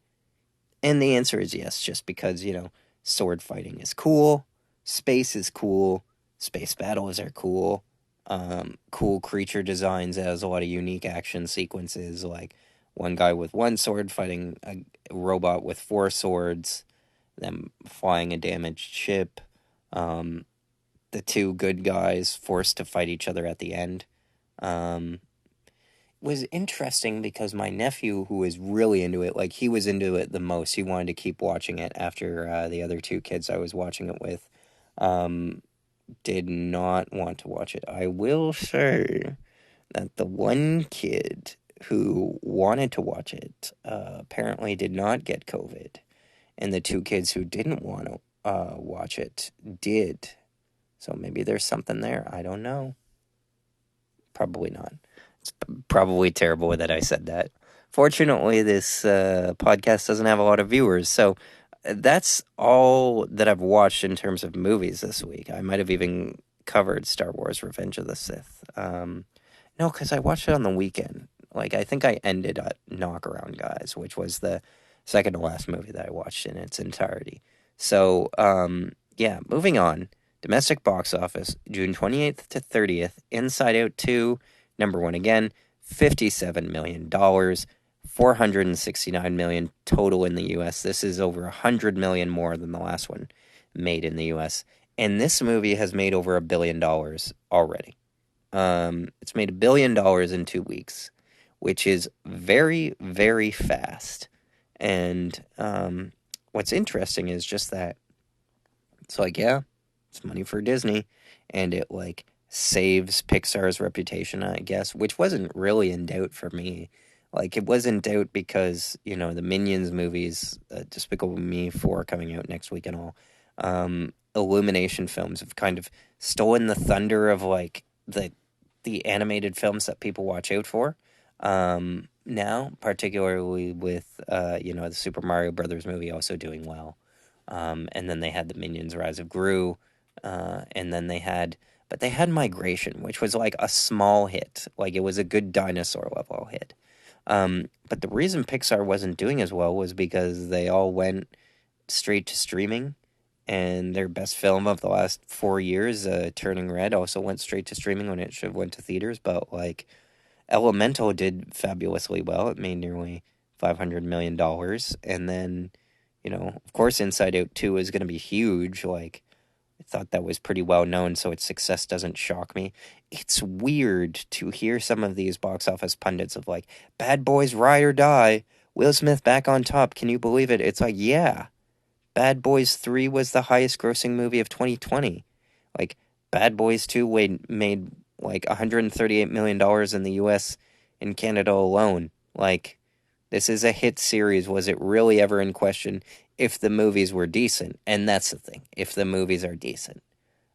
and the answer is yes, just because, sword fighting is cool, space is cool, space battles are cool, cool creature designs. It has a lot of unique action sequences, like one guy with one sword fighting a robot with 4 swords, them flying a damaged ship, the 2 good guys forced to fight each other at the end. Was interesting because my nephew, who was really into it, like, he was into it the most. He wanted to keep watching it after the other 2 kids I was watching it with did not want to watch it. I will say that the one kid who wanted to watch it apparently did not get COVID, and the 2 kids who didn't want to watch it did. So maybe there's something there. I don't know. Probably not. It's probably terrible that I said that. Fortunately, this podcast doesn't have a lot of viewers, so that's all that I've watched in terms of movies this week. I might have even covered Star Wars Revenge of the Sith. No, because I watched it on the weekend. Like, I think I ended at Knockaround Guys, which was the second to last movie that I watched in its entirety. So, yeah, moving on. Domestic box office, June 28th to 30th. Inside Out 2, number one again, $57 million. 469 million total in the US. This is over 100 million more than the last one made in the US. And this movie has made over $1 billion already. It's made $1 billion in 2 weeks, which is very, very fast. And what's interesting is just that it's like, yeah, it's money for Disney, and it like saves Pixar's reputation, I guess, which wasn't really in doubt for me. Like, it was in doubt because, the Minions movies, Despicable Me 4 coming out next week and all, Illumination films have kind of stolen the thunder of, like, the animated films that people watch out for. Now, particularly with, the Super Mario Brothers movie also doing well. And then they had the Minions Rise of Gru, and then they had Migration, which was like a small hit. Like, it was a good dinosaur level hit. But the reason Pixar wasn't doing as well was because they all went straight to streaming, and their best film of the last 4 years, Turning Red, also went straight to streaming when it should have went to theaters. But like, Elemental did fabulously well. It made nearly $500 million, and then, of course, Inside Out 2 is going to be huge. Like, I thought that was pretty well known, so its success doesn't shock me. It's weird to hear some of these box office pundits of like, Bad Boys Ride or Die, Will Smith back on top. Can you believe it? It's like, yeah, Bad Boys 3 was the highest grossing movie of 2020. Like, Bad Boys 2 made like $138 million in the US and Canada alone. Like, this is a hit series. Was it really ever in question if the movies were decent? And that's the thing. If the movies are decent,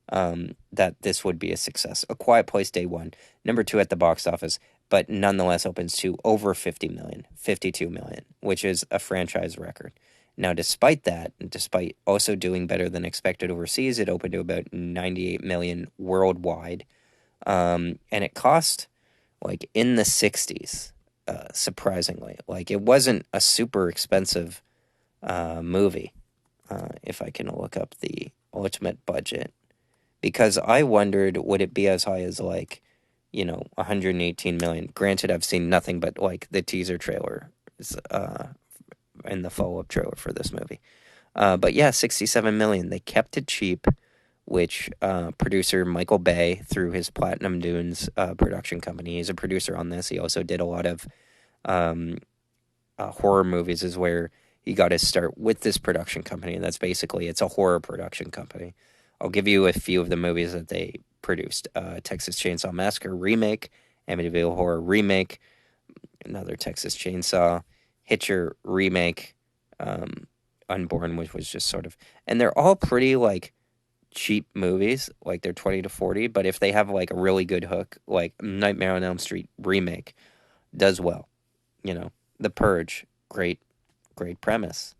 that this would be a success. A Quiet Place Day 1, number 2 at the box office, but nonetheless opens to over 50 million, 52 million, which is a franchise record. Now, despite that, despite also doing better than expected overseas, it opened to about 98 million worldwide. And it cost like in the 60s, surprisingly. Like, it wasn't a super expensive movie, if I can look up the ultimate budget. Because I wondered, would it be as high as like, 118 million? Granted, I've seen nothing but like the teaser trailer and the follow-up trailer for this movie. But yeah, 67 million. They kept it cheap, which producer Michael Bay, through his Platinum Dunes production company, he's a producer on this. He also did a lot of horror movies, is where he got his start with this production company. That's basically, it's a horror production company. I'll give you a few of the movies that they produced. Texas Chainsaw Massacre remake, Amityville Horror remake, another Texas Chainsaw, Hitcher remake, Unborn, which was just sort of, and they're all pretty like cheap movies, like they're 20 to 40, but if they have like a really good hook, like Nightmare on Elm Street remake does well. The Purge, great premise,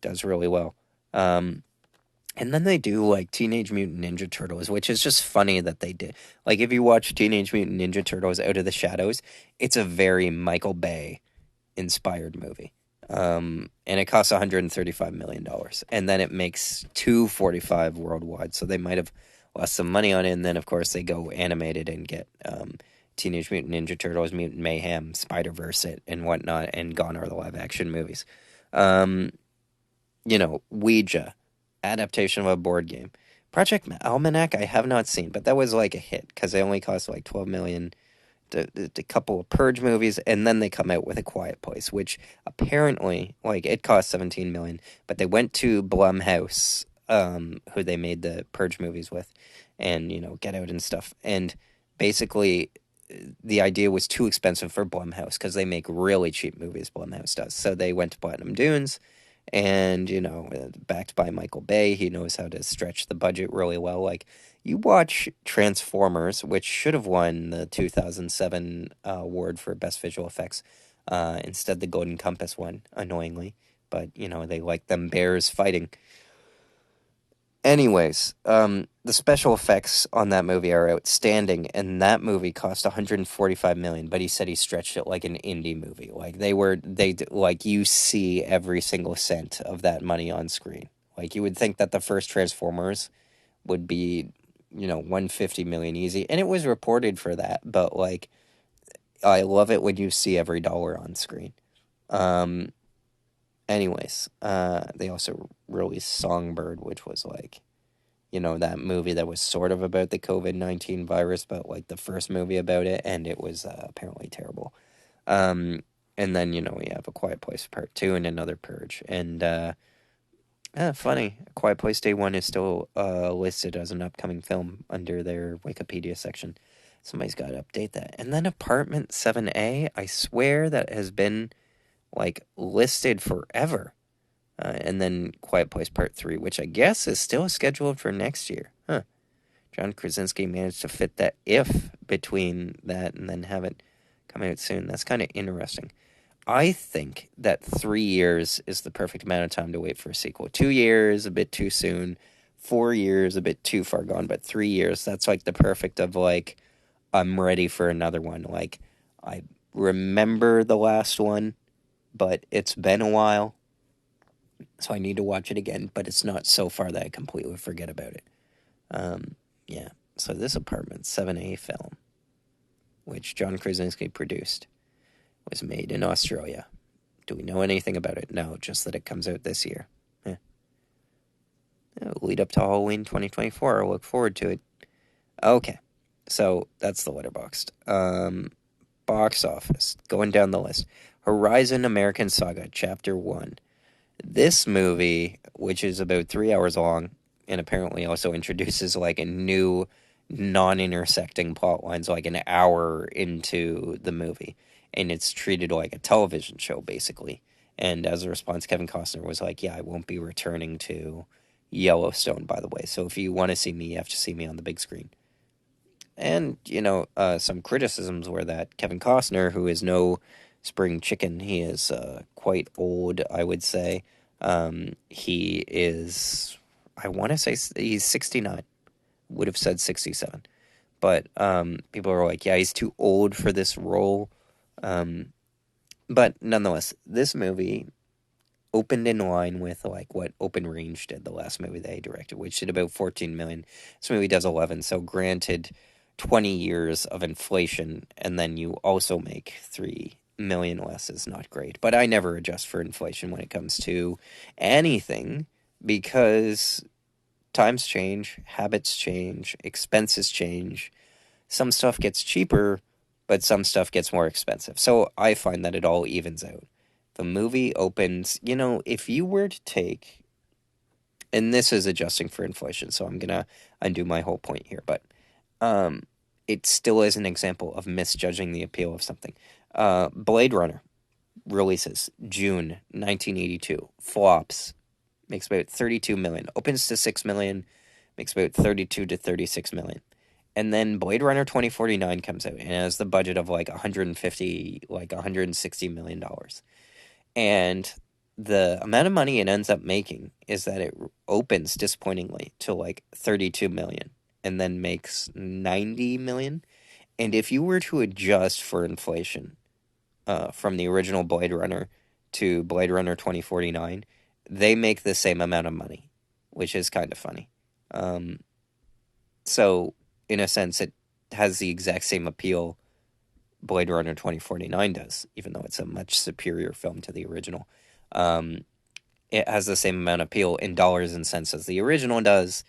does really well. And then they do like Teenage Mutant Ninja Turtles, which is just funny that they did. Like, if you watch Teenage Mutant Ninja Turtles Out of the Shadows, it's a very Michael Bay inspired movie. And it costs $135 million. And then it makes $245 worldwide. So they might have lost some money on it. And then, of course, they go animated and get Teenage Mutant Ninja Turtles, Mutant Mayhem, Spider-Verse it, and whatnot. And gone are the live-action movies. Ouija, adaptation of a board game. Project Almanac, I have not seen, but that was like a hit because they only cost like $12 million. A couple of Purge movies, and then they come out with A Quiet Place, which apparently, like, it cost $17 million, but they went to Blumhouse, who they made the Purge movies with, and, Get Out and stuff, and basically the idea was too expensive for Blumhouse, because they make really cheap movies, Blumhouse does, so they went to Platinum Dunes, and, backed by Michael Bay, he knows how to stretch the budget really well. Like, you watch Transformers, which should have won the 2007 award for Best Visual Effects. Instead, the Golden Compass won, annoyingly. But, they like them bears fighting. Anyways, the special effects on that movie are outstanding, and that movie cost 145 million, but he said he stretched it like an indie movie. Like like you see every single cent of that money on screen. Like you would think that the first Transformers would be, 150 million easy, and it was reported for that, but like I love it when you see every dollar on screen. Um Anyways, they also released Songbird, which was like, that movie that was sort of about the COVID-19 virus, but like the first movie about it, and it was apparently terrible. Um, and then, we have A Quiet Place Part 2 and another Purge. And, funny, A Quiet Place Day 1 is still listed as an upcoming film under their Wikipedia section. Somebody's got to update that. And then Apartment 7A, I swear that has been, like, listed forever. And then Quiet Place Part 3, which I guess is still scheduled for next year. Huh. John Krasinski managed to fit that if between that and then have it come out soon. That's kind of interesting. I think that 3 years is the perfect amount of time to wait for a sequel. 2 years, a bit too soon. 4 years, a bit too far gone. But 3 years, that's like the perfect of like, I'm ready for another one. Like, I remember the last one, but it's been a while. So I need to watch it again, but it's not so far that I completely forget about it. Yeah. So this Apartment 7A film, which John Krasinski produced, was made in Australia. Do we know anything about it? No, just that it comes out this year. Yeah. It'll lead up to Halloween 2024. I look forward to it. Okay. So that's the Letterboxd. Box office. Going down the list. Horizon American Saga, Chapter 1. This movie, which is about 3 hours long, and apparently also introduces like a new non-intersecting plot lines like an hour into the movie, and it's treated like a television show basically. And as a response, Kevin Costner was like, yeah, I won't be returning to Yellowstone, by the way, so if you want to see me, you have to see me on the big screen. And, some criticisms were that Kevin Costner, who is no spring chicken, he is quite old, I would say. He is, I want to say he's 69. Would have said 67. But people are like, yeah, he's too old for this role. But nonetheless, this movie opened in line with like what Open Range did, the last movie they directed, which did about 14 million. This movie does 11. So granted, 20 years of inflation, and then you also make 3 million less is not great. But I never adjust for inflation when it comes to anything, because times change, habits change, expenses change. Some stuff gets cheaper, but some stuff gets more expensive. So I find that it all evens out. The movie opens, if you were to take, and this is adjusting for inflation, so I'm going to undo my whole point here, but it still is an example of misjudging the appeal of something. Blade Runner releases June 1982, flops, makes about 32 million, opens to 6 million, makes about 32 to 36 million. And then Blade Runner 2049 comes out and has the budget of like 150, like $160 million. And the amount of money it ends up making is that it opens disappointingly to like 32 million and then makes 90 million. And if you were to adjust for inflation from the original Blade Runner to Blade Runner 2049, they make the same amount of money, which is kind of funny. So, in a sense, it has the exact same appeal Blade Runner 2049 does, even though it's a much superior film to the original. It has the same amount of appeal in dollars and cents as the original does,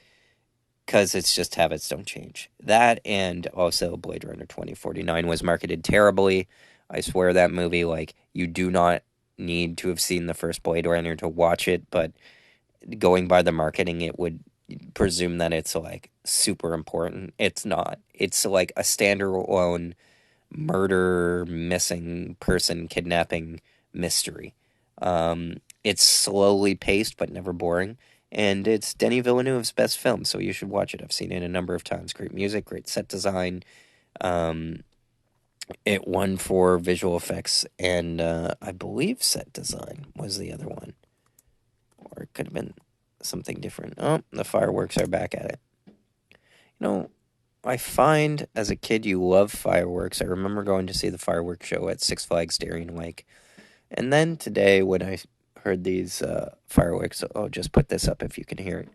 because it's just habits don't change. That, and also Blade Runner 2049 was marketed terribly. I swear that movie, like, you do not need to have seen the first Blade Runner to watch it, but going by the marketing, it would presume that it's like super important. It's not. It's like a standalone murder, missing person, kidnapping mystery. It's slowly paced but never boring, and it's Denis Villeneuve's best film, so you should watch it. I've seen it a number of times. Great music, great set design. It won for visual effects, and I believe set design was the other one, or it could have been. something different. Oh, the fireworks are back at it. I find as a kid you love fireworks. I remember going to see the fireworks show at Six Flags Darien Lake. And then today when I heard these fireworks, just put this up if you can hear it.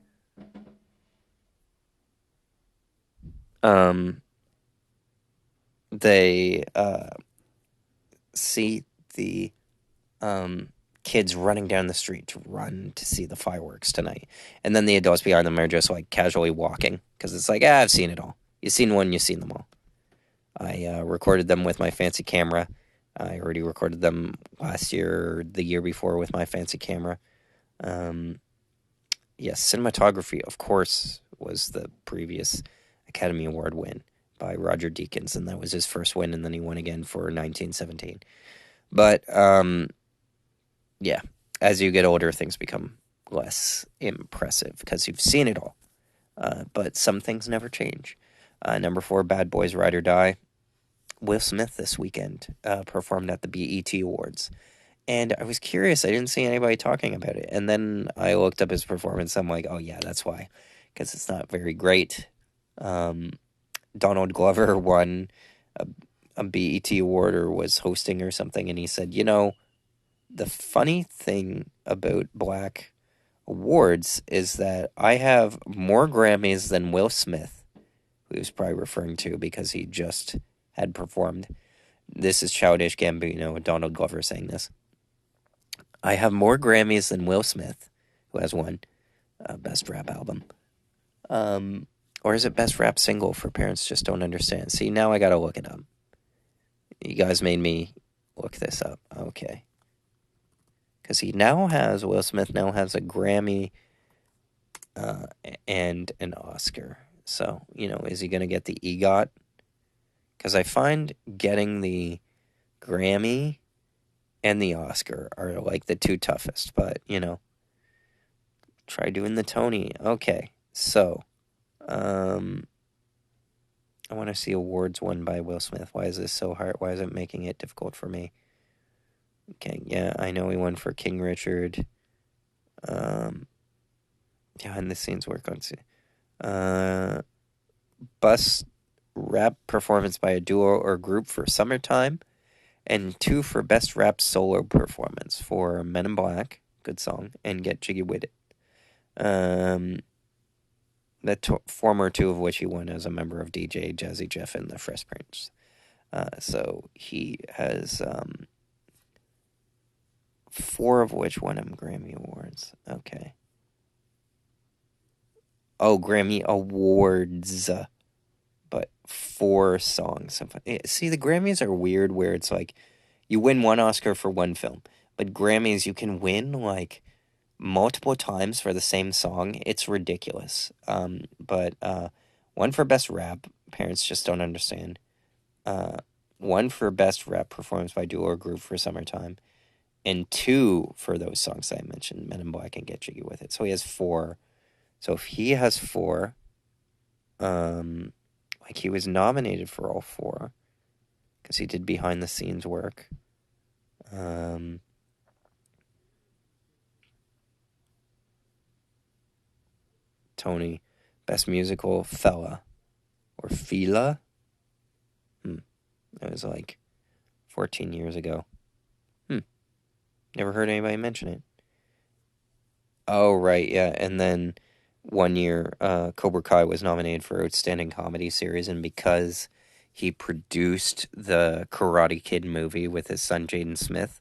They see the kids running down the street to run to see the fireworks tonight. And then the adults behind them are just like casually walking because it's like, I've seen it all. You've seen one, you've seen them all. I recorded them with my fancy camera. I already recorded them last year or the year before with my fancy camera. Yes, cinematography, of course, was the previous Academy Award win by Roger Deakins, and that was his first win, and then he won again for 1917. But, yeah, as you get older, things become less impressive because you've seen it all. But some things never change. Number 4, Bad Boys Ride or Die. Will Smith this weekend performed at the BET Awards. And I was curious. I didn't see anybody talking about it. And then I looked up his performance. I'm like, oh, yeah, that's why. Because it's not very great. Donald Glover won a BET award or was hosting or something. And he said, the funny thing about Black awards is that I have more Grammys than Will Smith, who he was probably referring to because he just had performed. This is Childish Gambino, Donald Glover saying this. I have more Grammys than Will Smith, who has won Best Rap Album. Or is it Best Rap Single for Parents Just Don't Understand? See, now I gotta look it up. You guys made me look this up. Okay. Because Will Smith now has a Grammy and an Oscar. So, is he going to get the EGOT? Because I find getting the Grammy and the Oscar are like the two toughest. But, try doing the Tony. Okay, so, I want to see awards won by Will Smith. Why is this so hard? Why is it making it difficult for me? Okay, yeah, I know he won for King Richard. Behind the scenes work on Best Rap Performance by a Duo or Group for Summertime, and 2 for Best Rap Solo Performance for Men in Black, good song, and Get Jiggy With It. Former 2 of which he won as a member of DJ Jazzy Jeff and the Fresh Prince. So he has 4 of which won him Grammy Awards. Okay. Oh, Grammy Awards. But 4 songs. See, the Grammys are weird where it's like you win 1 Oscar for 1 film. But Grammys, you can win like multiple times for the same song. It's ridiculous. But 1 for Best Rap. Parents Just Don't Understand. 1 for Best Rap Performance by Duo or Group for Summertime. And 2 for those songs I mentioned, Men in Black and Get Jiggy With It. So he has 4. So if he has 4, he was nominated for all 4, because he did behind the scenes work. Tony, Best Musical, Fella, or Fila. That was like 14 years ago. Never heard anybody mention it. Oh, right, yeah. And then 1 year, Cobra Kai was nominated for Outstanding Comedy Series, and because he produced the Karate Kid movie with his son Jaden Smith,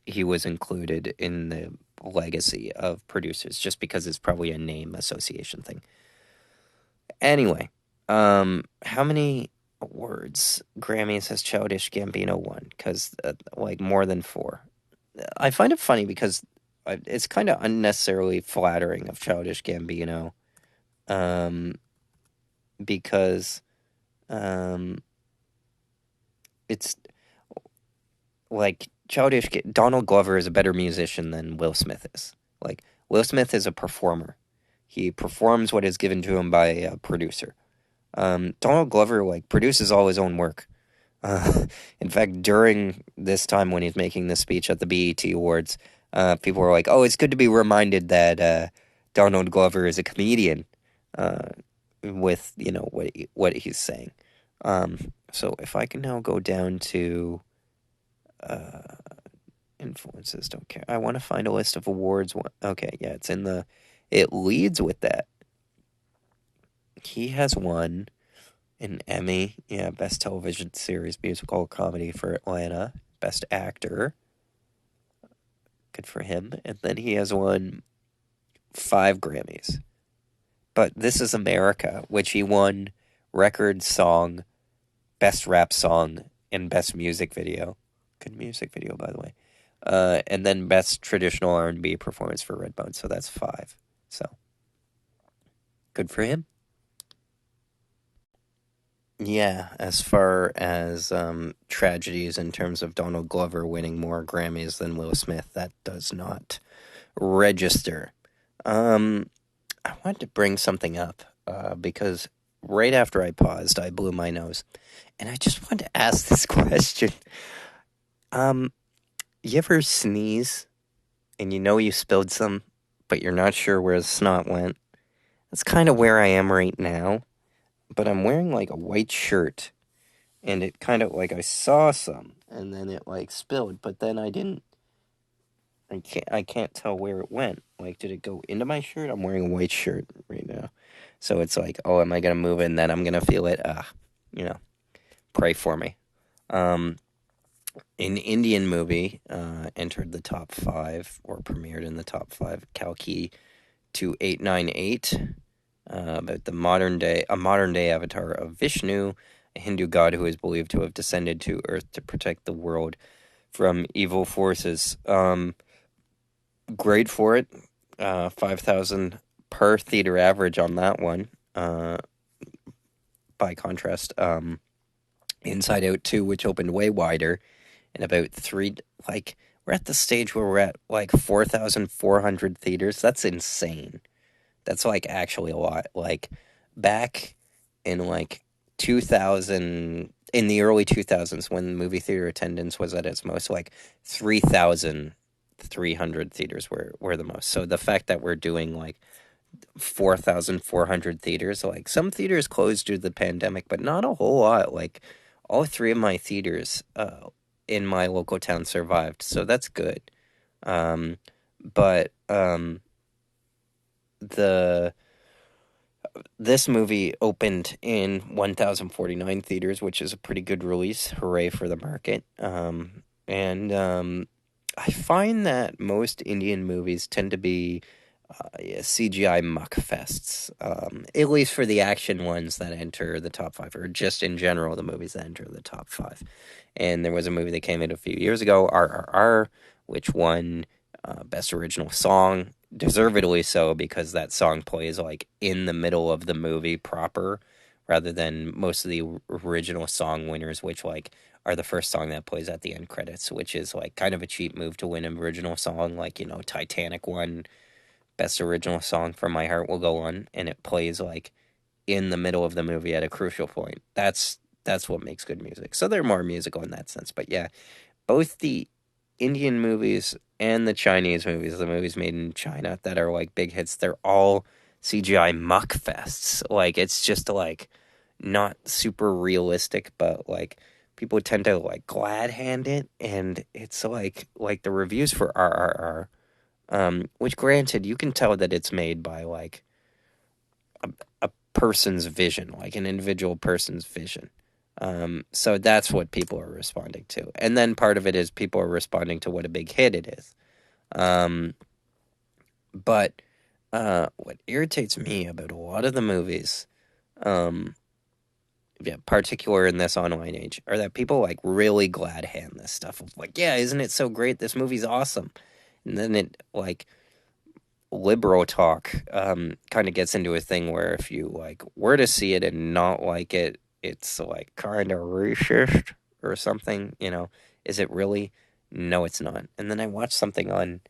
he was included in the legacy of producers, just because it's probably a name association thing. Anyway, how many awards Grammys has Childish Gambino won? Because, more than 4. I find it funny because it's kind of unnecessarily flattering of Childish Gambino, because it's like Donald Glover is a better musician than Will Smith is. Like, Will Smith is a performer. He performs what is given to him by a producer. Donald Glover produces all his own work. In fact, during this time when he's making this speech at the BET Awards, People were like, "Oh, it's good to be reminded that Donald Glover is a comedian." Uh, with what he's saying. So if I can now go down to uh, influences, don't care. I want to find a list of awards. Okay, yeah, it's in the. It leads with that. He has won an Emmy, yeah, Best Television Series Musical Comedy for Atlanta, Best Actor. Good for him. And then he has won 5 Grammys. But This Is America, which he won Record Song, Best Rap Song, and Best Music Video. Good music video, by the way. And then Best Traditional R&B Performance for Redbone. So that's 5. So good for him. Yeah, as far as tragedies in terms of Donald Glover winning more Grammys than Will Smith, that does not register. I wanted to bring something up because right after I paused, I blew my nose. And I just wanted to ask this question. Um, you ever sneeze and you know you spilled some, but you're not sure where the snot went? That's kind of where I am right now, but I'm wearing like a white shirt, and it kind of like I saw some, and then it like spilled, but then I didn't. I can't tell where it went. Like, did it go into my shirt? I'm wearing a white shirt right now, so it's like, oh, am I gonna move it and then I'm gonna feel it? You know, pray for me. Um, An Indian movie entered the top 5 or premiered in the top 5. Kalki 2898, about a modern day avatar of Vishnu, a Hindu god who is believed to have descended to Earth to protect the world from evil forces. Great for it. 5,000 per theater average on that one. By contrast, Inside Out 2, which opened way wider, and about like, we're at the stage where we're at like 4,400 theaters. That's insane. That's like actually a lot. Like back in like 2000, in the early 2000s, when movie theater attendance was at its most, like 3,300 theaters were the most. So the fact that we're doing like 4,400 theaters, like some theaters closed due to the pandemic, but not a whole lot. Like all 3 of my theaters in my local town survived, so that's good. But the this movie opened in 1,049 theaters, which is a pretty good release. Hooray for the market. And I find that most Indian movies tend to be CGI muck fests, at least for the action ones that enter the top 5, or just in general the movies that enter the top 5. And there was a movie that came out a few years ago, RRR, which won Best Original Song, deservedly so, because that song plays like in the middle of the movie proper, rather than most of the original song winners, which like are the first song that plays at the end credits, which is like kind of a cheap move to win an original song. Like, Titanic won Best Original Song for My Heart Will Go On, and it plays like in the middle of the movie at a crucial point. That's what makes good music. So they're more musical in that sense. But yeah, both the Indian movies and the Chinese movies, the movies made in China that are like big hits, they're all CGI muck fests. Like, it's just like not super realistic, but like people tend to like glad hand it, and it's like the reviews for RRR, which granted you can tell that it's made by like a person's vision, like an individual person's vision. So that's what people are responding to. And then part of it is people are responding to what a big hit it is. But what irritates me about a lot of the movies, yeah, particular in this online age, are that people like really glad hand this stuff of like, yeah, isn't it so great? This movie's awesome. And then it like liberal talk kind of gets into a thing where if you like were to see it and not like it, it's like kind of racist or something. Is it really? No, it's not. And then I watched something on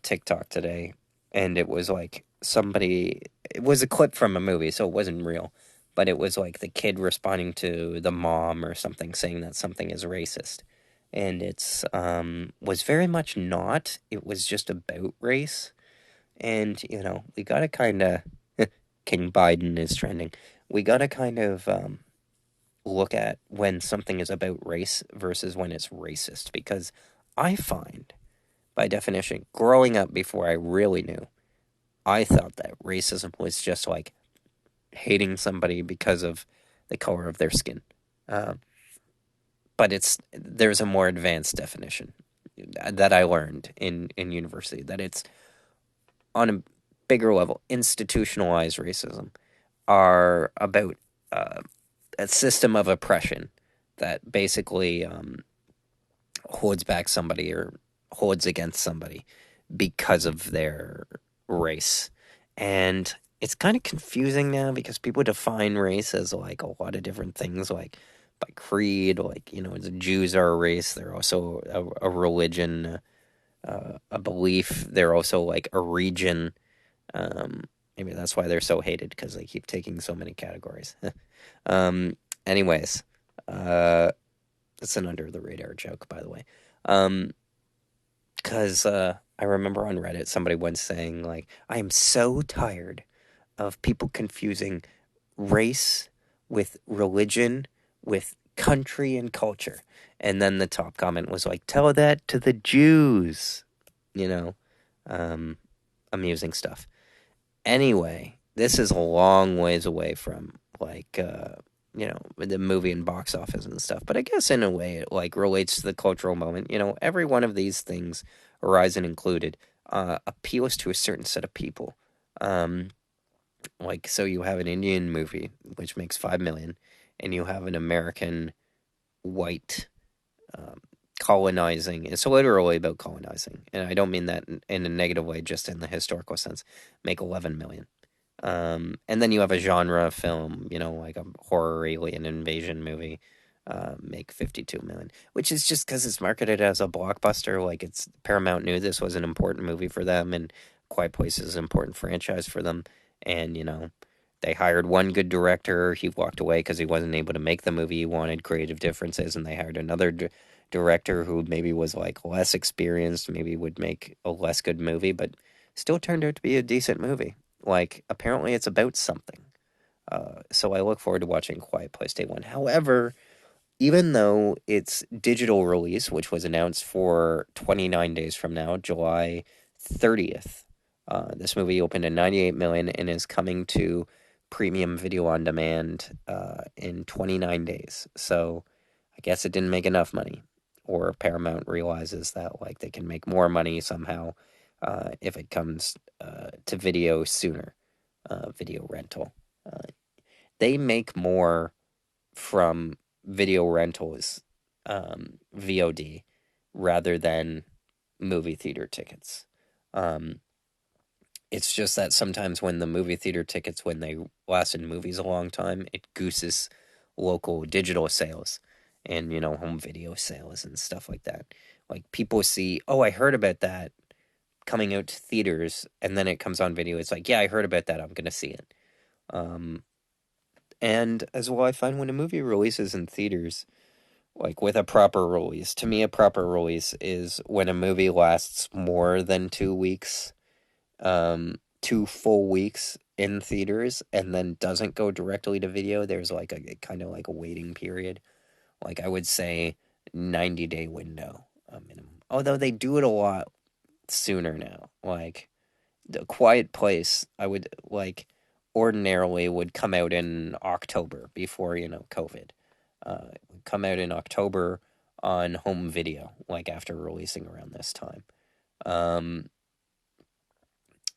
TikTok today, and it was like somebody. It was a clip from a movie, so it wasn't real, but it was like the kid responding to the mom or something, saying that something is racist, and it's was very much not. It was just about race, and we gotta kind of King Biden is trending. We gotta kind of look at when something is about race versus when it's racist, because I find, by definition, growing up before I really knew, I thought that racism was just like hating somebody because of the color of their skin. Uh, but there's a more advanced definition that I learned in university, that it's on a bigger level. Institutionalized racism are about uh, a system of oppression that basically holds back somebody or holds against somebody because of their race. And it's kind of confusing now because people define race as like a lot of different things, like by creed, like, the Jews are a race. They're also a religion, a belief. They're also like a region. Um, Maybe that's why they're so hated, because they keep taking so many categories. um, Anyways, it's an under the radar joke, by the way. Because I remember on Reddit somebody once saying, like, I am so tired of people confusing race with religion, with country and culture. And then the top comment was like, tell that to the Jews. You know, um, Amusing stuff. Anyway, this is a long ways away from like the movie and box office and stuff, but I guess in a way it like relates to the cultural moment. Every one of these things, Horizon included, appeals to a certain set of people. Um, like, so you have an Indian movie which makes 5 million, and you have an American white um, colonizing. It's literally about colonizing, and I don't mean that in a negative way, just in the historical sense. Make 11 million. And then you have a genre film, like a horror alien invasion movie, make 52 million, which is just because it's marketed as a blockbuster. Like, it's Paramount knew this was an important movie for them, and Quiet Place is an important franchise for them. And, they hired one good director. He walked away because he wasn't able to make the movie he wanted, creative differences, and they hired another director who maybe was like less experienced, maybe would make a less good movie, but still turned out to be a decent movie. Like, apparently it's about something. So I look forward to watching Quiet Place Day One. However, even though its digital release, which was announced for 29 days from now, July 30th, this movie opened at 98 million and is coming to premium video on demand in 29 days. So I guess it didn't make enough money, or Paramount realizes that like they can make more money somehow if it comes to video sooner, video rental. Uh, they make more from video rentals, VOD, rather than movie theater tickets. Um, it's just that sometimes when the movie theater tickets, when they last in movies a long time, it gooses local digital sales and, home video sales and stuff like that. Like, people see, oh, I heard about that coming out to theaters, and then it comes on video. It's like, yeah, I heard about that. I'm going to see it. Um, and as well, I find when a movie releases in theaters, like with a proper release, to me, a proper release is when a movie lasts more than 2 weeks, 2 full weeks in theaters, and then doesn't go directly to video. There's like a kind of like a waiting period. Like, I would say 90-day window minimum. Although they do it a lot sooner now. Like, The Quiet Place, I would like ordinarily would come out in October before, COVID. It would come out in October on home video, like after releasing around this time. Um,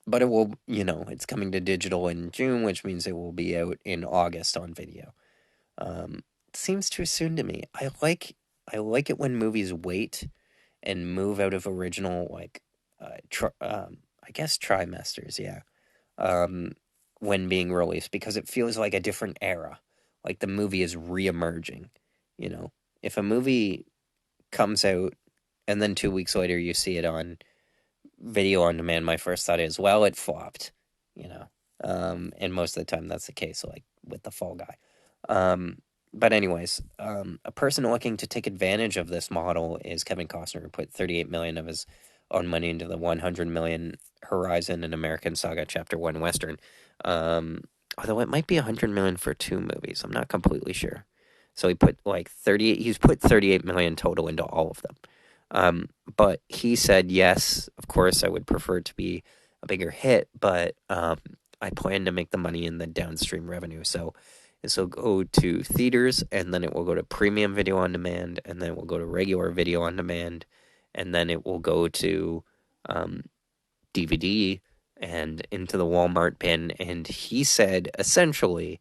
but it will, it's coming to digital in June, which means it will be out in August on video. It seems too soon to me. I like it when movies wait and move out of original, like I guess trimesters, yeah, um, when being released, because it feels like a different era. Like, the movie is re-emerging. You know, if a movie comes out and then 2 weeks later you see it on video on demand, my first thought is, well, it flopped. You know, and most of the time that's the case. Like with the Fall Guy. Um, But anyways, a person looking to take advantage of this model is Kevin Costner, who put 38 million of his own money into the 100 million Horizon and American Saga Chapter 1 Western. Although it might be 100 million for 2 movies. I'm not completely sure. So he put like 38, he's put 38 million total into all of them. But he said, yes, of course, I would prefer it to be a bigger hit, but I plan to make the money in the downstream revenue. So this will go to theaters, and then it will go to premium video on demand, and then it will go to regular video on demand, and then it will go to DVD and into the Walmart bin. And he said, essentially,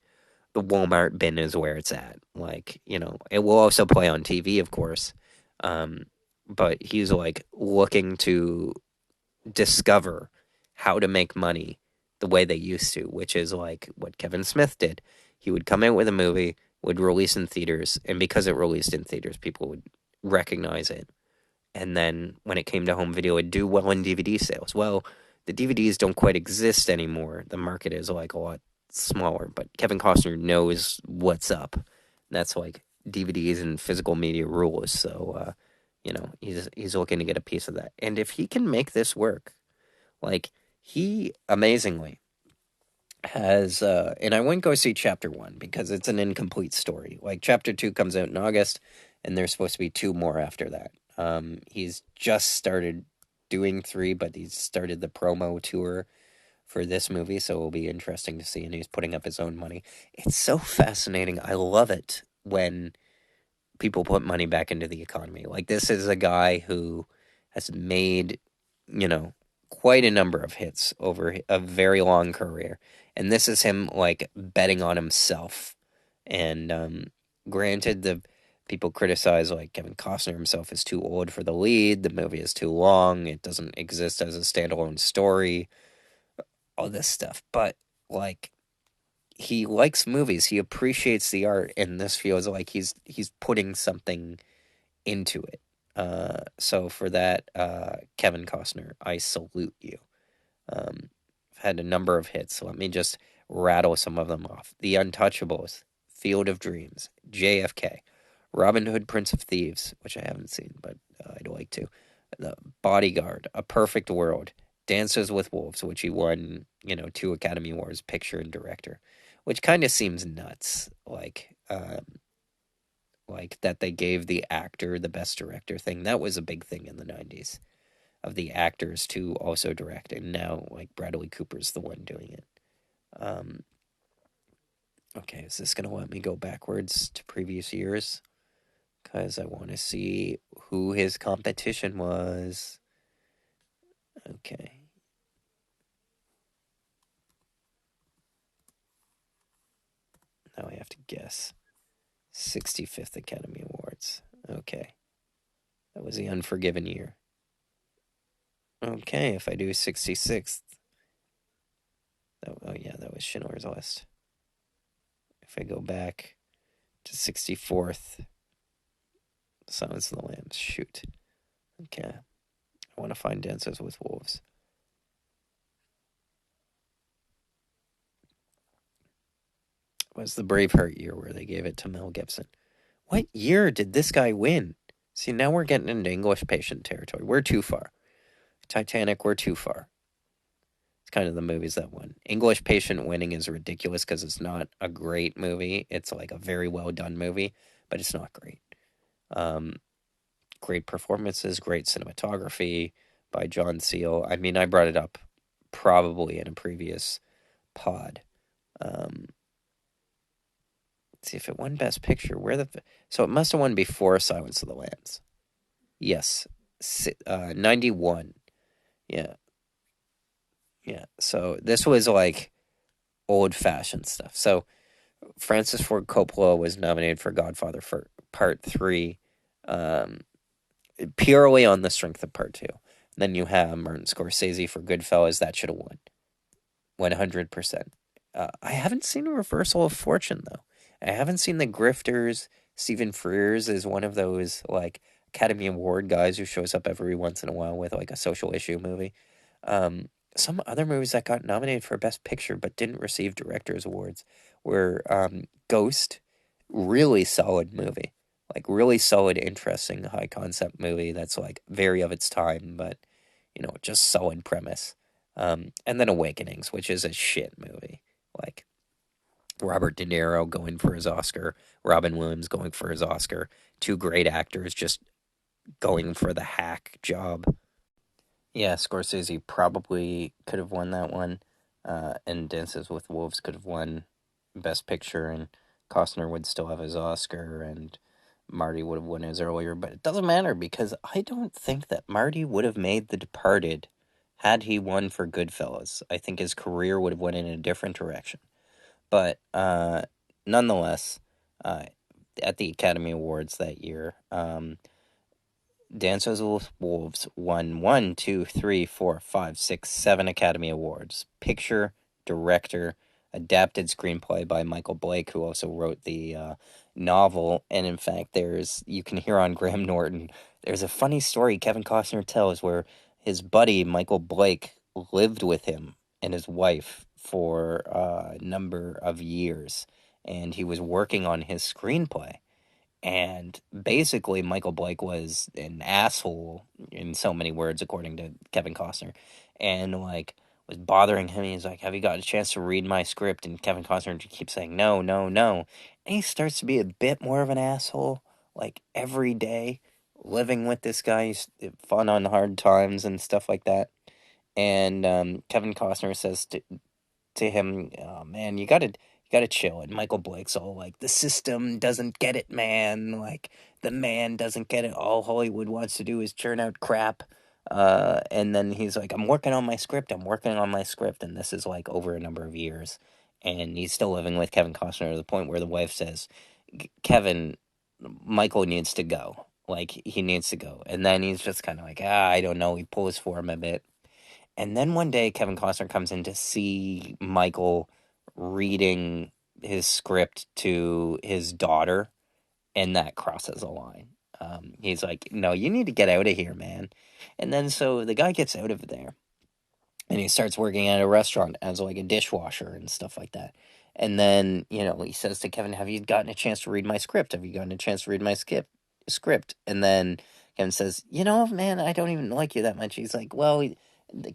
the Walmart bin is where it's at. Like, it will also play on TV, of course. But he's like looking to discover how to make money the way they used to, which is like what Kevin Smith did. He would come out with a movie, would release in theaters, and because it released in theaters, people would recognize it. And then when it came to home video, it'd do well in DVD sales. Well, the DVDs don't quite exist anymore. The market is like a lot smaller, but Kevin Costner knows what's up. That's like DVDs and physical media rules. So, he's looking to get a piece of that. And if he can make this work, like he amazingly has, and I wouldn't go see chapter 1 because it's an incomplete story. Like chapter 2 comes out in August, and there's supposed to be 2 more after that. He's just started doing 3, but he's started the promo tour for this movie, so it'll be interesting to see. And he's putting up his own money. It's so fascinating. I love it when people put money back into the economy. Like this is a guy who has made, quite a number of hits over a very long career. And this is him like betting on himself. And granted, the people criticize like Kevin Costner himself is too old for the lead. The movie is too long. It doesn't exist as a standalone story. All this stuff, but like he likes movies. He appreciates the art, and this feels like he's putting something into it. So for that, Kevin Costner, I salute you. I've had a number of hits. So let me just rattle some of them off: The Untouchables, Field of Dreams, JFK, Robin Hood, Prince of Thieves, which I haven't seen, but I'd like to. The Bodyguard, A Perfect World, Dances with Wolves, which he won, 2 Academy Awards, picture and director, which kind of seems nuts. Like that they gave the actor the best director thing. That was a big thing in the 90s of the actors to also direct, and now like Bradley Cooper's the one doing it. Okay, is this gonna let me go backwards to previous years? Because I want to see who his competition was. Okay. Now I have to guess. 65th Academy Awards. Okay. That was the Unforgiven year. Okay, if I do 66th. Oh, yeah, that was Schindler's List. If I go back to 64th, Silence of the Lambs. Shoot. Okay. I want to find Dances with Wolves. It was the Braveheart year where they gave it to Mel Gibson. What year did this guy win? See, now we're getting into English patient territory. We're too far. Titanic, we're too far. It's kind of the movies that won. English Patient winning is ridiculous because it's not a great movie. It's like a very well done movie, but it's not great. Great performances, great cinematography by John Seal. I mean, I brought it up probably in a previous pod. Let's see if it won Best Picture. So it must have won before Silence of the Lambs. Yes, 91. Yeah. So this was like old-fashioned stuff. So Francis Ford Coppola was nominated for Godfather for Part 3, purely on the strength of Part 2. Then you have Martin Scorsese for Goodfellas. That should have won 100%. I haven't seen a Reversal of Fortune, though. I haven't seen The Grifters. Stephen Frears is one of those like Academy Award guys who shows up every once in a while with like a social issue movie. Some other movies that got nominated for Best Picture but didn't receive Directors Awards were Ghost Really solid movie. Like, really solid, interesting, high concept movie that's, like, very of its time, but, just solid premise. And then Awakenings, which is a shit movie. Like, Robert De Niro going for his Oscar, Robin Williams going for his Oscar, two great actors just going for the hack job. Yeah, Scorsese probably could have won that one, and Dances with Wolves could have won Best Picture, and Costner would still have his Oscar, and Marty would have won his earlier, but it doesn't matter because I don't think that Marty would have made The Departed had he won for Goodfellas. I think his career would have went in a different direction. But nonetheless, uh, at the Academy Awards that year, Dances with Wolves won 7 Academy Awards. Picture, director, adapted screenplay by Michael Blake, who also wrote the novel. And in fact, you can hear on Graham Norton, there's a funny story Kevin Costner tells where his buddy, Michael Blake, lived with him and his wife for a number of years. And he was working on his screenplay, and basically, Michael Blake was an asshole in so many words, according to Kevin Costner, and like was bothering him. He's like, "Have you got a chance to read my script?" And Kevin Costner keeps saying, "No, no, no." And he starts to be a bit more of an asshole, like every day, living with this guy. He's fun on hard times and stuff like that. And Kevin Costner says to him, "Oh man, you gotta chill." And Michael Blake's all like, "The system doesn't get it, man. Like the man doesn't get it. All Hollywood wants to do is churn out crap." And then he's like, "I'm working on my script. I'm working on my script." And this is like over a number of years, and he's still living with Kevin Costner to the point where the wife says, "Kevin, Michael needs to go. Like he needs to go." And then he's just kind of like, I don't know. He pulls for him a bit. And then one day, Kevin Costner comes in to see Michael reading his script to his daughter, and that crosses a line. He's like, "No, you need to get out of here, man." And then so the guy gets out of there, and he starts working at a restaurant as like a dishwasher and stuff like that. And then, he says to Kevin, "Have you gotten a chance to read my script? Have you gotten a chance to read my script?" And then Kevin says, "Man, I don't even like you that much." He's like, "Well,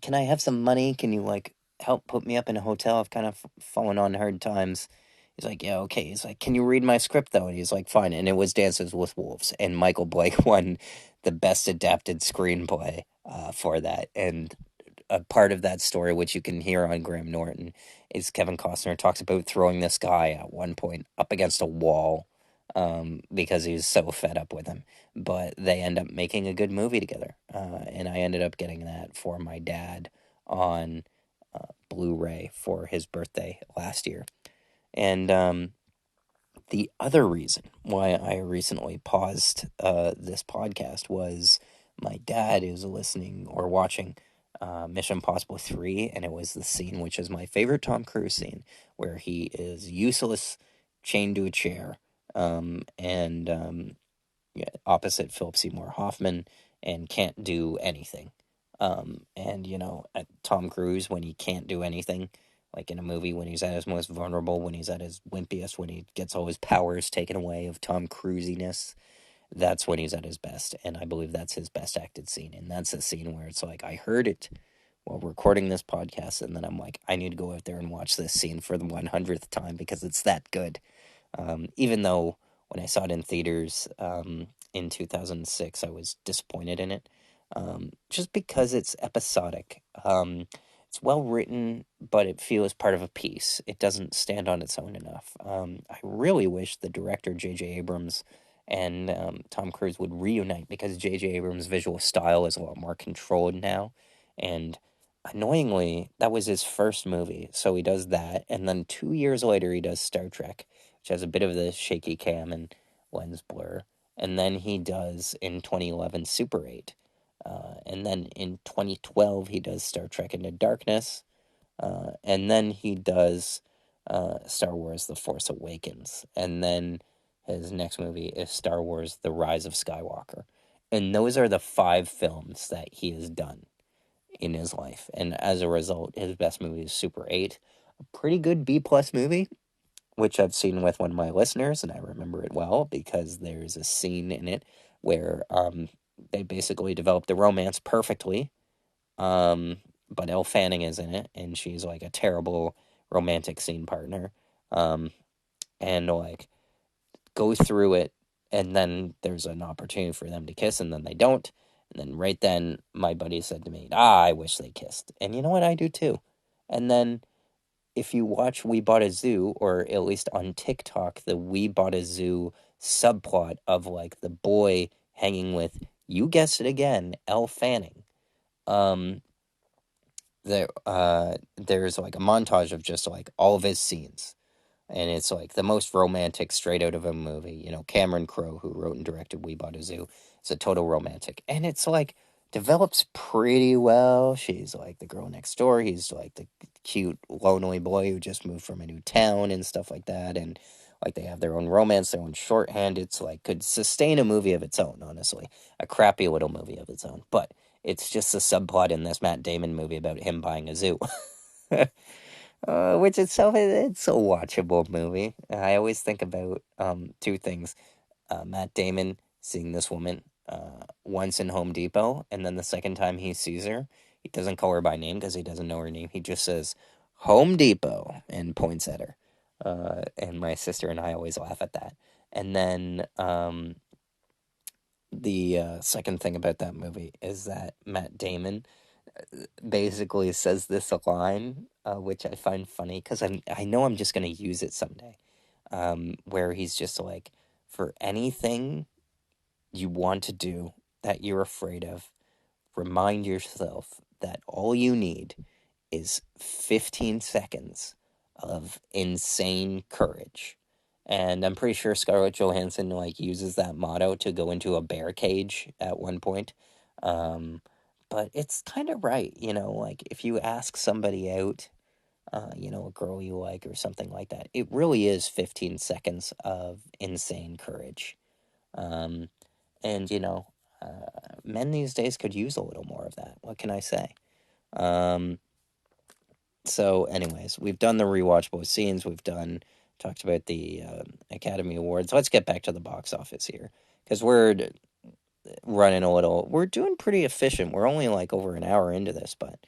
can I have some money? Can you like help put me up in a hotel? I've kind of fallen on hard times." He's like, "Yeah, okay." He's like, "Can you read my script though?" And he's like, "Fine." And it was Dances with Wolves, and Michael Blake won the best adapted screenplay for that. And a part of that story, which you can hear on Graham Norton, is Kevin Costner talks about throwing this guy at one point up against a wall because he was so fed up with him. But they end up making a good movie together. And I ended up getting that for my dad on Blu-ray for his birthday last year. And the other reason why I recently paused this podcast was my dad is listening or watching Mission Impossible 3, and it was the scene which is my favorite Tom Cruise scene, where he is useless, chained to a chair, and yeah, opposite Philip Seymour Hoffman, and can't do anything. And Tom Cruise, when he can't do anything, like in a movie, when he's at his most vulnerable, when he's at his wimpiest, when he gets all his powers taken away of Tom Cruisiness, that's when he's at his best. And I believe that's his best acted scene. And that's a scene where it's like, I heard it while recording this podcast, and then I'm like, I need to go out there and watch this scene for the 100th time because it's that good. Even though when I saw it in theaters in 2006, I was disappointed in it, just because it's episodic. It's well written, but it feels part of a piece. It doesn't stand on its own enough. I really wish the director, J.J. Abrams, and Tom Cruise would reunite, because J.J. Abrams' visual style is a lot more controlled now. And annoyingly, that was his first movie. So he does that. And then 2 years later, he does Star Trek, which has a bit of the shaky cam and lens blur. And then he does, in 2011, Super 8. And then in 2012, he does Star Trek Into Darkness. And then he does Star Wars The Force Awakens. And then his next movie is Star Wars The Rise of Skywalker. And those are the 5 films that he has done in his life. And as a result, his best movie is Super 8. A pretty good B plus movie, which I've seen with one of my listeners, and I remember it well because there's a scene in it where they basically developed the romance perfectly. But Elle Fanning is in it, and she's like a terrible romantic scene partner. And like go through it, and then there's an opportunity for them to kiss, and then they don't. And then right then, my buddy said to me, I wish they kissed. And you know what? I do too. And then if you watch We Bought a Zoo, or at least on TikTok, the We Bought a Zoo subplot of like the boy hanging with, you guessed it again, Elle Fanning. There's like a montage of just like all of his scenes, and it's like the most romantic straight out of a movie. You know, Cameron Crowe, who wrote and directed We Bought a Zoo, is a total romantic, and it's like develops pretty well. She's like the girl next door. He's like the cute lonely boy who just moved from a new town and stuff like that, and like they have their own romance, their own shorthand. It's like could sustain a movie of its own, honestly, a crappy little movie of its own, but it's just a subplot in this Matt Damon movie about him buying a zoo. Which itself, it's a watchable movie. I always think about two things. Matt Damon seeing this woman once in Home Depot, and then the second time he sees her, he doesn't call her by name because he doesn't know her name. He just says, Home Depot, and points at her. And my sister and I always laugh at that. And then the second thing about that movie is that Matt Damon basically says this line, which I find funny because I know I'm just gonna use it someday. Where he's just like, for anything you want to do that you're afraid of, remind yourself that all you need is 15 seconds of insane courage. And I'm pretty sure Scarlett Johansson like uses that motto to go into a bear cage at one point. But it's kind of right, you know, like if you ask somebody out, a girl you like or something like that, it really is 15 seconds of insane courage. Um, and, men these days could use a little more of that. What can I say? Um, so, anyways, we've done the rewatchable scenes. Talked about the Academy Awards. Let's get back to the box office here. Because we're doing pretty efficient. We're only like over an hour into this, but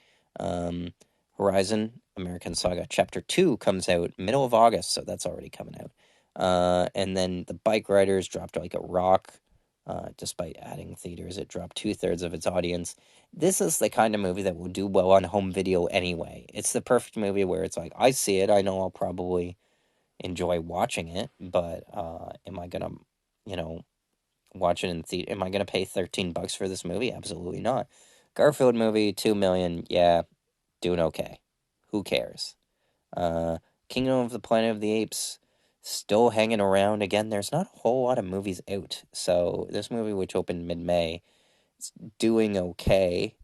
Horizon American Saga Chapter 2 comes out middle of August, so that's already coming out. And then The Bike Riders dropped like a rock. Despite adding theaters, it dropped 2/3 of its audience. This is the kind of movie that will do well on home video anyway. It's the perfect movie where it's like, I see it, I know I'll probably enjoy watching it, but am I gonna, watch it in theater? Am I gonna pay $13 for this movie? Absolutely not. Garfield movie, 2 million, yeah, doing okay. Who cares? Uh, Kingdom of the Planet of the Apes, still hanging around. Again, there's not a whole lot of movies out, so this movie, which opened mid-May, it's doing okay.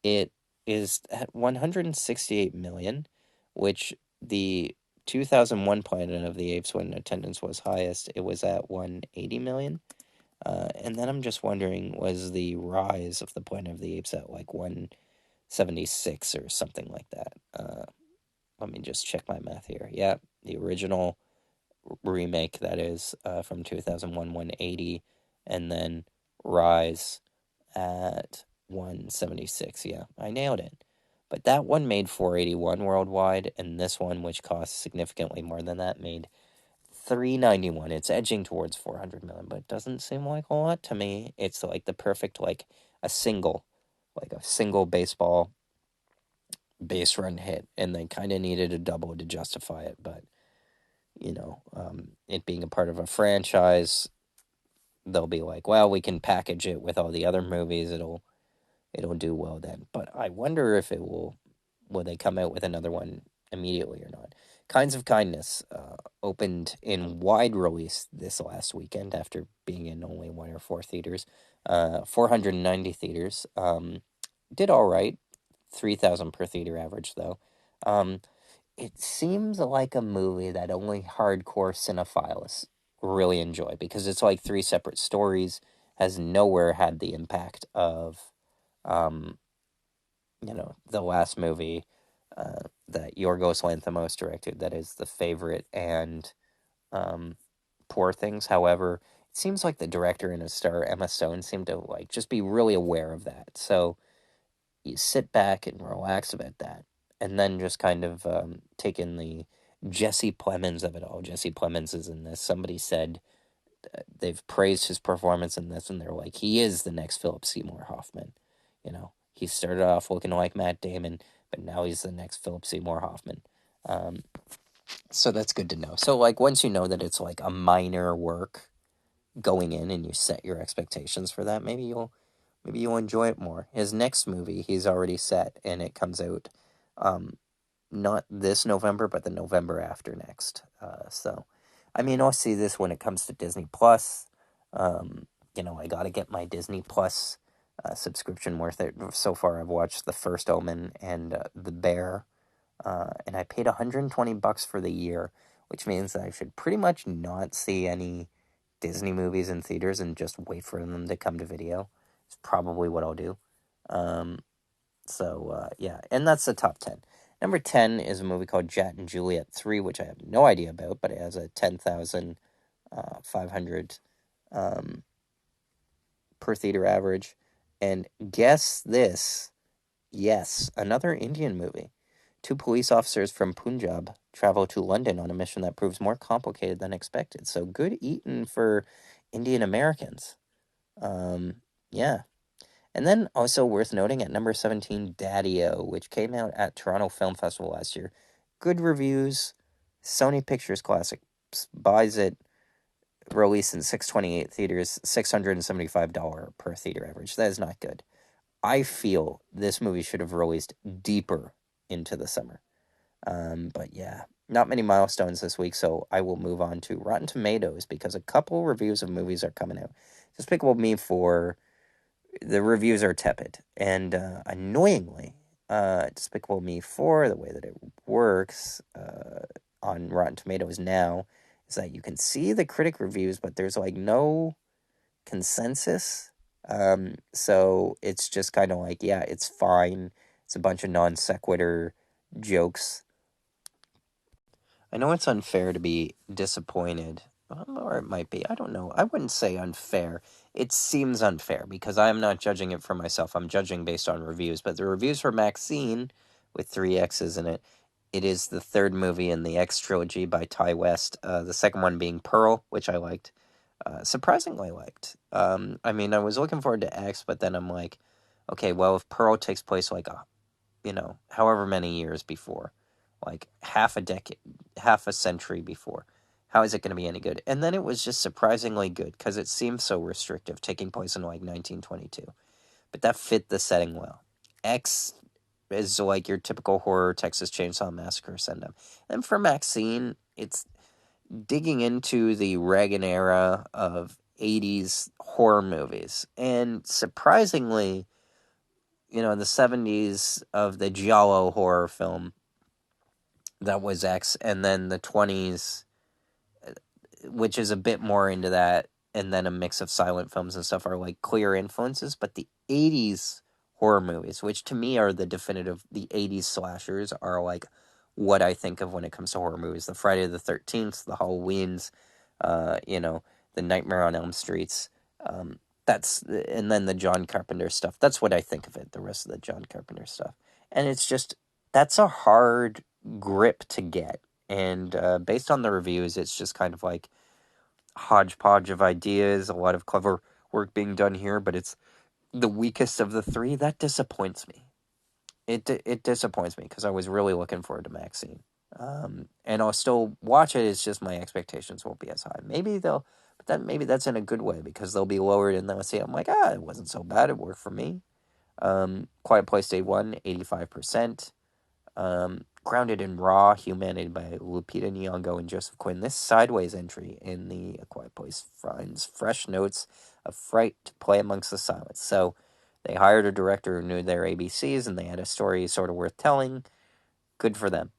It is at 168 million, which the 2001 Planet of the Apes, when attendance was highest, it was at 180 million. And then I'm just wondering, was the Rise of the Planet of the Apes at like 176 or something like that? Let me just check my math here. Yeah, the original remake, that is, from 2001, 180, and then Rise at 176. Yeah, I nailed it. But that one made 481 worldwide, and this one, which costs significantly more than that, made 391. It's edging towards 400 million, but it doesn't seem like a lot to me. It's like the perfect, like a single baseball base run hit, and they kind of needed a double to justify it. But it being a part of a franchise, they'll be like, well, we can package it with all the other movies. It'll do well then. But I wonder if will they come out with another one immediately or not. Kinds of Kindness opened in wide release this last weekend after being in only 1 or 4 theaters. 490 theaters. Did all right. 3,000 per theater average, though. It seems like a movie that only hardcore cinephiles really enjoy because it's like 3 separate stories, has nowhere had the impact of, the last movie. that Yorgos Lanthimos directed that is The Favorite and Poor Things. However, it seems like the director and his star Emma Stone seem to like just be really aware of that. So you sit back and relax about that, and then just kind of take in the Jesse Plemons of it all. Jesse Plemons is in this. Somebody said they've praised his performance in this, and they're like, he is the next Philip Seymour Hoffman. You know, he started off looking like Matt Damon, but now he's the next Philip Seymour Hoffman. So that's good to know. So like once you know that it's like a minor work going in, and you set your expectations for that, maybe you'll enjoy it more. His next movie he's already set, and it comes out not this November, but the November after next. So, I mean, I'll see this when it comes to Disney Plus. I got to get my Disney Plus subscription worth it. So far, I've watched The First Omen and The Bear, and I paid $120 for the year, which means that I should pretty much not see any Disney movies in theaters and just wait for them to come to video. It's probably what I'll do. Yeah, and that's the top 10. Number 10 is a movie called Jet and Juliet 3, which I have no idea about, but it has a 10,500 per theater average. And guess this. Yes, another Indian movie. Two police officers from Punjab travel to London on a mission that proves more complicated than expected. So good eating for Indian Americans. Yeah. And then also worth noting at number 17, Daddy-O, which came out at Toronto Film Festival last year. Good reviews. Sony Pictures Classics buys it. Released in 628 theaters, $675 per theater average. That is not good. I feel this movie should have released deeper into the summer. But yeah, not many milestones this week, so I will move on to Rotten Tomatoes because a couple reviews of movies are coming out. Despicable Me 4, the reviews are tepid. And annoyingly, Despicable Me 4, the way that it works on Rotten Tomatoes now, is that you can see the critic reviews, but there's like no consensus. So it's just kind of like, yeah, it's fine. It's a bunch of non sequitur jokes. I know it's unfair to be disappointed, or it might be. I don't know. I wouldn't say unfair. It seems unfair because I'm not judging it for myself. I'm judging based on reviews. But the reviews for Maxine, with 3 X's in it, it is the third movie in the X trilogy by Ty West. The second one being Pearl, which I liked. Surprisingly liked. I mean, I was looking forward to X, but then I'm like, okay, well, if Pearl takes place like however many years before, like half a century before, how is it going to be any good? And then it was just surprisingly good because it seemed so restrictive, taking place in like 1922, but that fit the setting well. X is like your typical horror Texas Chainsaw Massacre send up. And for Maxine, it's digging into the Reagan era of 80s horror movies. And surprisingly, in the 70s of the Giallo horror film, that was X, and then the 20s, which is a bit more into that, and then a mix of silent films and stuff are like clear influences, but the 80s horror movies, which to me are the 80s slashers, are like what I think of when it comes to horror movies. The Friday the 13th, the Halloweens, the Nightmare on Elm Streets, and then the John Carpenter stuff. That's what I think of it, the rest of the John Carpenter stuff. And it's just, that's a hard grip to get. And based on the reviews, it's just kind of like hodgepodge of ideas, a lot of clever work being done here, but it's the weakest of the three. That disappoints me. It disappoints me because I was really looking forward to Maxine. And I'll still watch it. It's just my expectations won't be as high. Maybe that's in a good way because they'll be lowered and they'll say, I'm like, it wasn't so bad. It worked for me. Quiet Place Day 1, 85%. Grounded in Raw Humanity by Lupita Nyong'o and Joseph Quinn. This sideways entry in the A Quiet Place finds fresh notes of fright to play amongst the silence. So they hired a director who knew their ABCs and they had a story sort of worth telling. Good for them.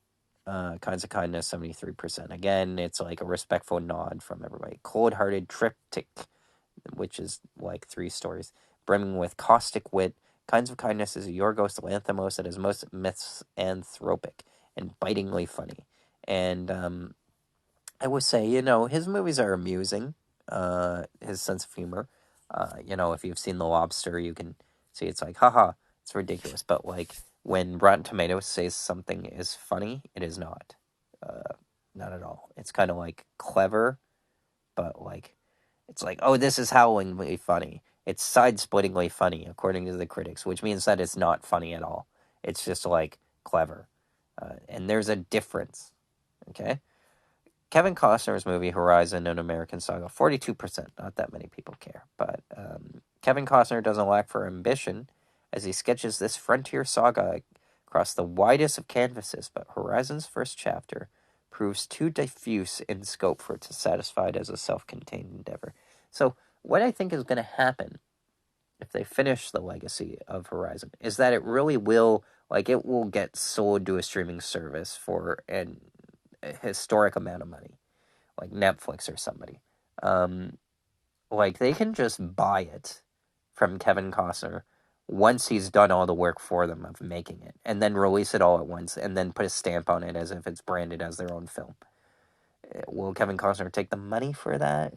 Kinds of Kindness, 73%. Again, it's like a respectful nod from everybody. Cold-Hearted Triptych, which is like 3 stories, brimming with caustic wit, Kinds of Kindness is a Yorgos Lanthimos that is most misanthropic and bitingly funny. And I would say, his movies are amusing. His sense of humor. If you've seen The Lobster, you can see it's like, haha, it's ridiculous. But like when Rotten Tomatoes says something is funny, it is not. Not at all. It's kind of like clever, but like it's like, oh, this is howlingly funny. It's side-splittingly funny, according to the critics, which means that it's not funny at all. It's just like clever, and there's a difference. Okay. Kevin Costner's movie Horizon, an American Saga, 42%. Not that many people care. But Kevin Costner doesn't lack for ambition as he sketches this frontier saga across the widest of canvases, but Horizon's first chapter proves too diffuse in scope for it to satisfy it as a self-contained endeavor. So what I think is going to happen if they finish the legacy of Horizon is that it really will, it will get sold to a streaming service for a historic amount of money, like Netflix or somebody. They can just buy it from Kevin Costner once he's done all the work for them of making it, and then release it all at once, and then put a stamp on it as if it's branded as their own film. Will Kevin Costner take the money for that?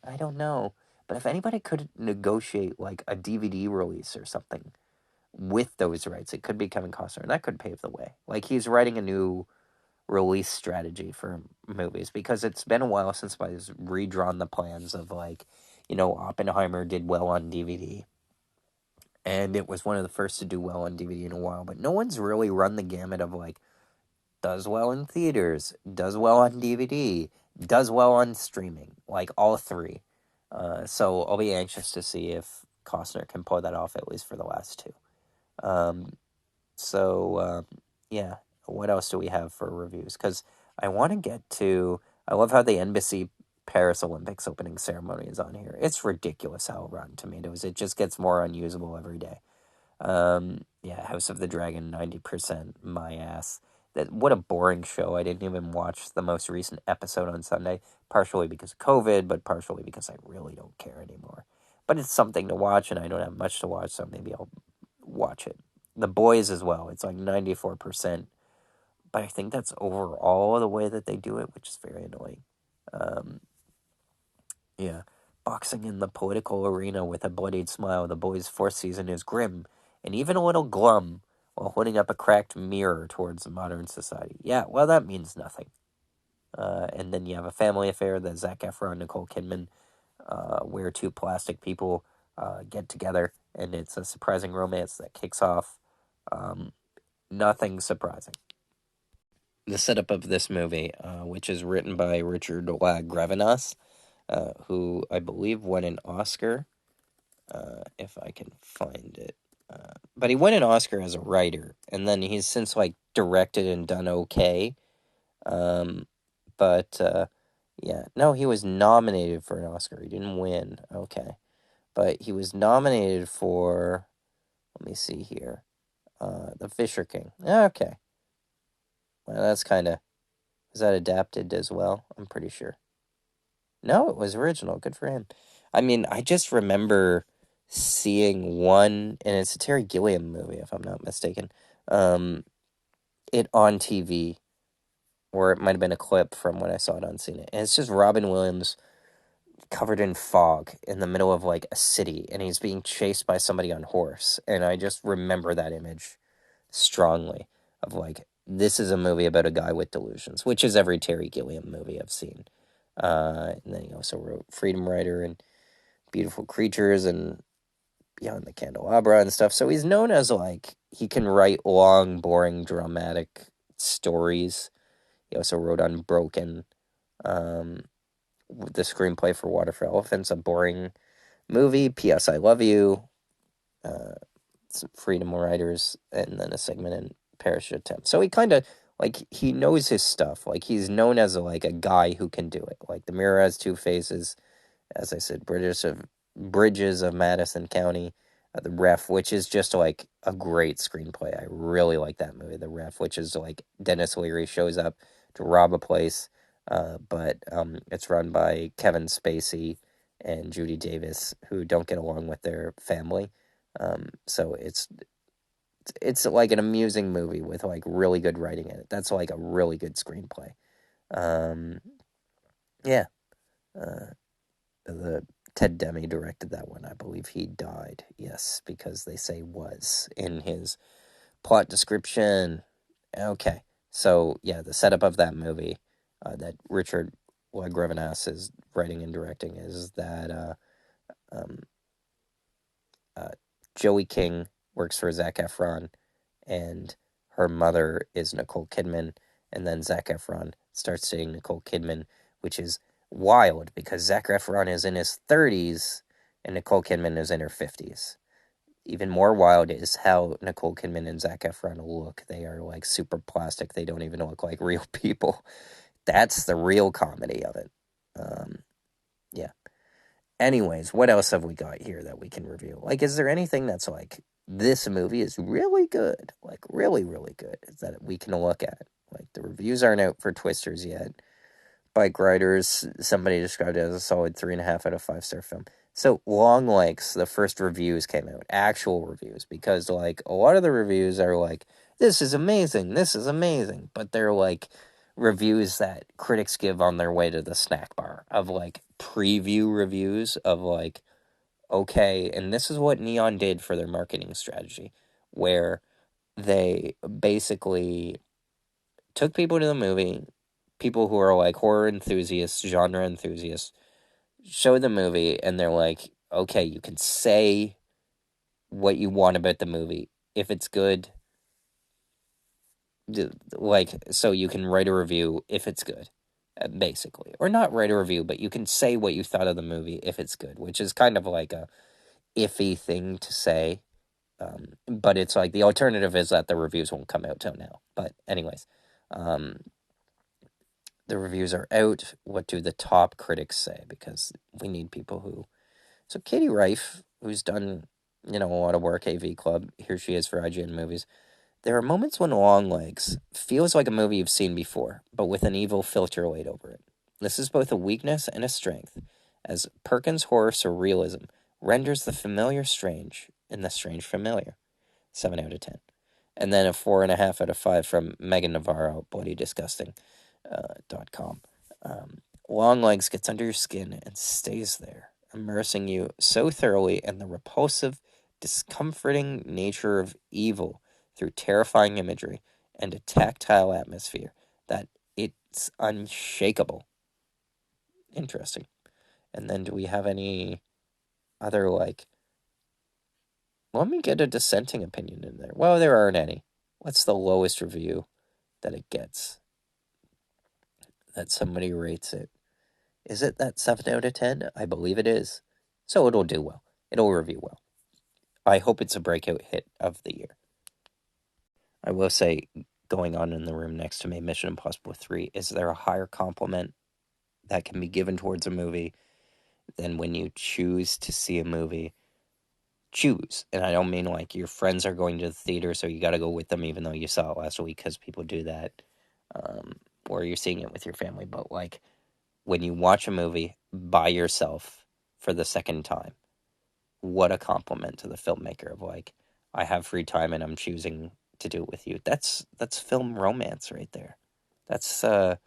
I don't know. But if anybody could negotiate like a DVD release or something with those rights, it could be Kevin Costner, and that could pave the way. Like he's writing a new release strategy for movies because it's been a while since I've redrawn the plans of Oppenheimer did well on DVD, and it was one of the first to do well on DVD in a while, but no one's really run the gamut of does well in theaters, does well on DVD, does well on streaming, like all three. So I'll be anxious to see if Costner can pull that off, at least for the last two. Yeah, what else do we have for reviews? Because I want to get to, I love how the NBC Paris Olympics opening ceremony is on here. It's ridiculous how Rotten Tomatoes, it just gets more unusable every day. House of the Dragon, 90%, my ass. What a boring show. I didn't even watch the most recent episode on Sunday, partially because of COVID, but partially because I really don't care anymore. But it's something to watch, and I don't have much to watch, so maybe I'll watch it. The Boys as well. It's like 94%, but I think that's overall the way that they do it, which is very annoying. Boxing in the political arena with a bloodied smile. The Boys' fourth season is grim and even a little glum while holding up a cracked mirror towards modern society. Yeah, well, that means nothing. And then you have a family affair that Zac Efron and Nicole Kidman, where two plastic people get together, and it's a surprising romance that kicks off. Nothing surprising. The setup of this movie, which is written by Richard Lagrevinas, who I believe won an Oscar, if I can find it. But he won an Oscar as a writer, and then he's since directed and done okay. No, he was nominated for an Oscar. He didn't win. Okay, but he was nominated for. Let me see here. The Fisher King. Okay. Well, that's kind of. Was that adapted as well? I'm pretty sure. No, it was original. Good for him. I mean, I just remember seeing one, and it's a Terry Gilliam movie, if I'm not mistaken, it on TV, or it might have been a clip from when I saw it on CNN. And it's just Robin Williams covered in fog in the middle of a city, and he's being chased by somebody on horse. And I just remember that image strongly of this is a movie about a guy with delusions, which is every Terry Gilliam movie I've seen. And then he also wrote Freedom Writer and Beautiful Creatures and Beyond the Candelabra and stuff. So he's known as he can write long, boring, dramatic stories. He also wrote Unbroken, the screenplay for Water for Elephants, a boring movie. P.S. I Love You, some Freedom Writers, and then a segment in Parachute Attempt. So he kind of he knows his stuff. He's known as a guy who can do it. The Mirror Has Two Faces, as I said, Bridges of Madison County, The Ref, which is just a great screenplay. I really like that movie, The Ref, which is Dennis Leary shows up to rob a place, but it's run by Kevin Spacey and Judy Davis, who don't get along with their family. So it's like an amusing movie with like really good writing in it. That's like a really good screenplay. Yeah. The Ted Demme directed that one. I believe he died. Yes, because they say was in his plot description. Okay. So, yeah, the setup of that movie that Richard Grevenas is writing and directing is that um, Joey King works for Zac Efron, and her mother is Nicole Kidman, and then Zac Efron starts dating Nicole Kidman, which is wild because Zac Efron is in his 30s and Nicole Kidman is in her 50s. Even more wild is how Nicole Kidman and Zac Efron look. They are like super plastic. They don't even look like real people. That's the real comedy of it. Yeah. Anyways, what else have we got here that we can review? Like, is there anything that's like, this movie is really good, like really, really good, that we can look at? Like, the reviews aren't out for Twisters yet. Bike Riders, somebody described it as a solid 3.5 out of 5-star film. So, Long Legs, the first reviews came out, actual reviews, because like a lot of the reviews are like, this is amazing, but they're like reviews that critics give on their way to the snack bar, of like preview reviews of like, okay, and this is what Neon did for their marketing strategy, where they basically took people to the movie, people who are like horror enthusiasts, genre enthusiasts, show the movie, and they're like, okay, you can say what you want about the movie. If it's good, like, so you can write a review if it's good, basically. Or not write a review, but you can say what you thought of the movie if it's good, which is kind of like a iffy thing to say. But it's like the alternative is that the reviews won't come out till now. But anyways, the reviews are out. What do the top critics say? Because we need people who. So Katie Rife, who's done a lot of work, AV Club, here she is for IGN Movies. There are moments when Long Legs feels like a movie you've seen before, but with an evil filter laid over it. This is both a weakness and a strength, as Perkins' horror surrealism renders the familiar strange and the strange familiar. 7 out of 10. And then a 4.5 out of 5 from Megan Navarro, bloodydisgusting.com. Long Legs gets under your skin and stays there, immersing you so thoroughly in the repulsive, discomforting nature of evil through terrifying imagery and a tactile atmosphere that it's unshakable. Interesting. And then do we have any other, like, let me get a dissenting opinion in there. Well, there aren't any. What's the lowest review that it gets? That somebody rates it. Is it that 7 out of 10? I believe it is. So it'll do well. It'll review well. I hope it's a breakout hit of the year. I will say, going on in the room next to me, Mission Impossible 3, is there a higher compliment that can be given towards a movie than when you choose to see a movie? Choose. And I don't mean like your friends are going to the theater, so you got to go with them even though you saw it last week, because people do that. Or you're seeing it with your family. But like when you watch a movie by yourself for the second time, what a compliment to the filmmaker of like, I have free time and I'm choosing to do it with you. That's film romance right there. That's what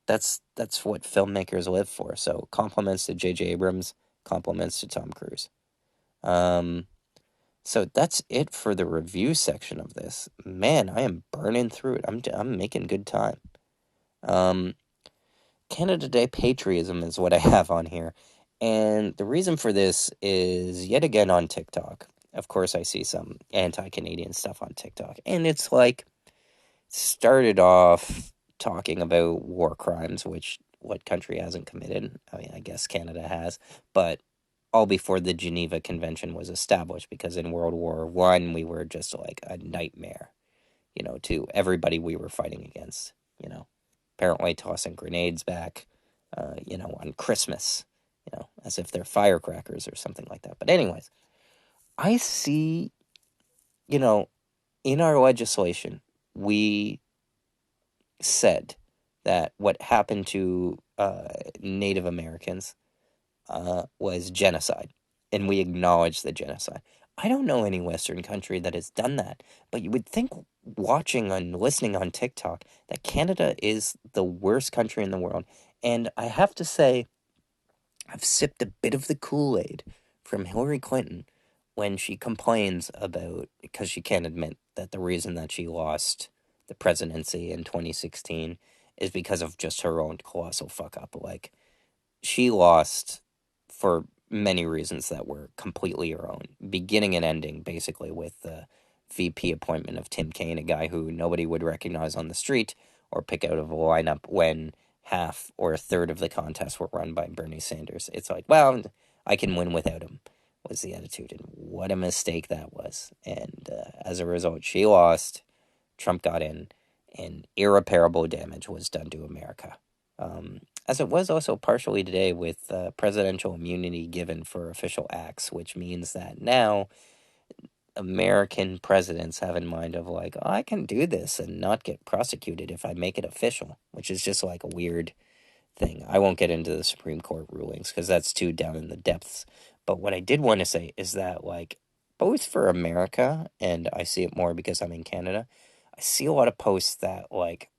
filmmakers live for. So compliments to J.J. Abrams, compliments to Tom Cruise. So that's it for the review section of this. Man, I am burning through it. I'm making good time. Canada Day patriotism is what I have on here. And the reason for this is yet again on TikTok. Of course, I see some anti-Canadian stuff on TikTok. And it's like, started off talking about war crimes, which what country hasn't committed? I mean, I guess Canada has. But all before the Geneva Convention was established, because in World War I, we were just like a nightmare, to everybody we were fighting against, apparently tossing grenades back, on Christmas, as if they're firecrackers or something like that. But anyways, I see, in our legislation, we said that what happened to Native Americans was genocide, and we acknowledge the genocide. I don't know any Western country that has done that, but you would think watching and listening on TikTok that Canada is the worst country in the world. And I have to say, I've sipped a bit of the Kool-Aid from Hillary Clinton when she complains about, because she can't admit that the reason that she lost the presidency in 2016 is because of just her own colossal fuck up. Like, she lost for many reasons that were completely her own, beginning and ending basically with the VP appointment of Tim Kaine, a guy who nobody would recognize on the street or pick out of a lineup when half or a third of the contests were run by Bernie Sanders. It's like, well, I can win without him, was the attitude. And what a mistake that was. And as a result, she lost. Trump got in, and irreparable damage was done to America. As it was also partially today with presidential immunity given for official acts, which means that now American presidents have in mind of like, oh, I can do this and not get prosecuted if I make it official, which is just like a weird thing. I won't get into the Supreme Court rulings because that's too down in the depths. But what I did want to say is that, like, both for America, and I see it more because I'm in Canada, I see a lot of posts that, like,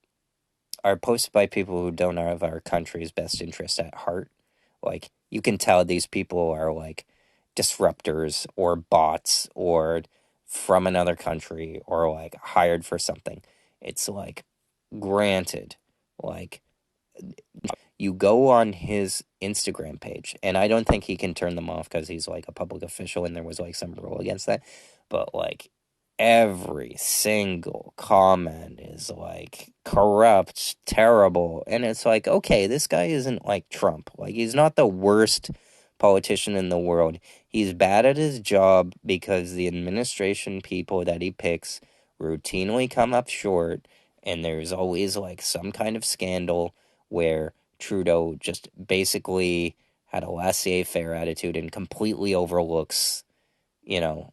are posted by people who don't have our country's best interest at heart. Like, you can tell these people are, like, disruptors or bots or from another country or, like, hired for something. It's, like, granted, like, you go on his Instagram page, and I don't think he can turn them off because he's like a public official and there was like some rule against that. But like every single comment is like corrupt, terrible. And it's like, okay, this guy isn't like Trump. Like, he's not the worst politician in the world. He's bad at his job because the administration people that he picks routinely come up short, and there's always like some kind of scandal where Trudeau just basically had a laissez-faire attitude and completely overlooks, you know,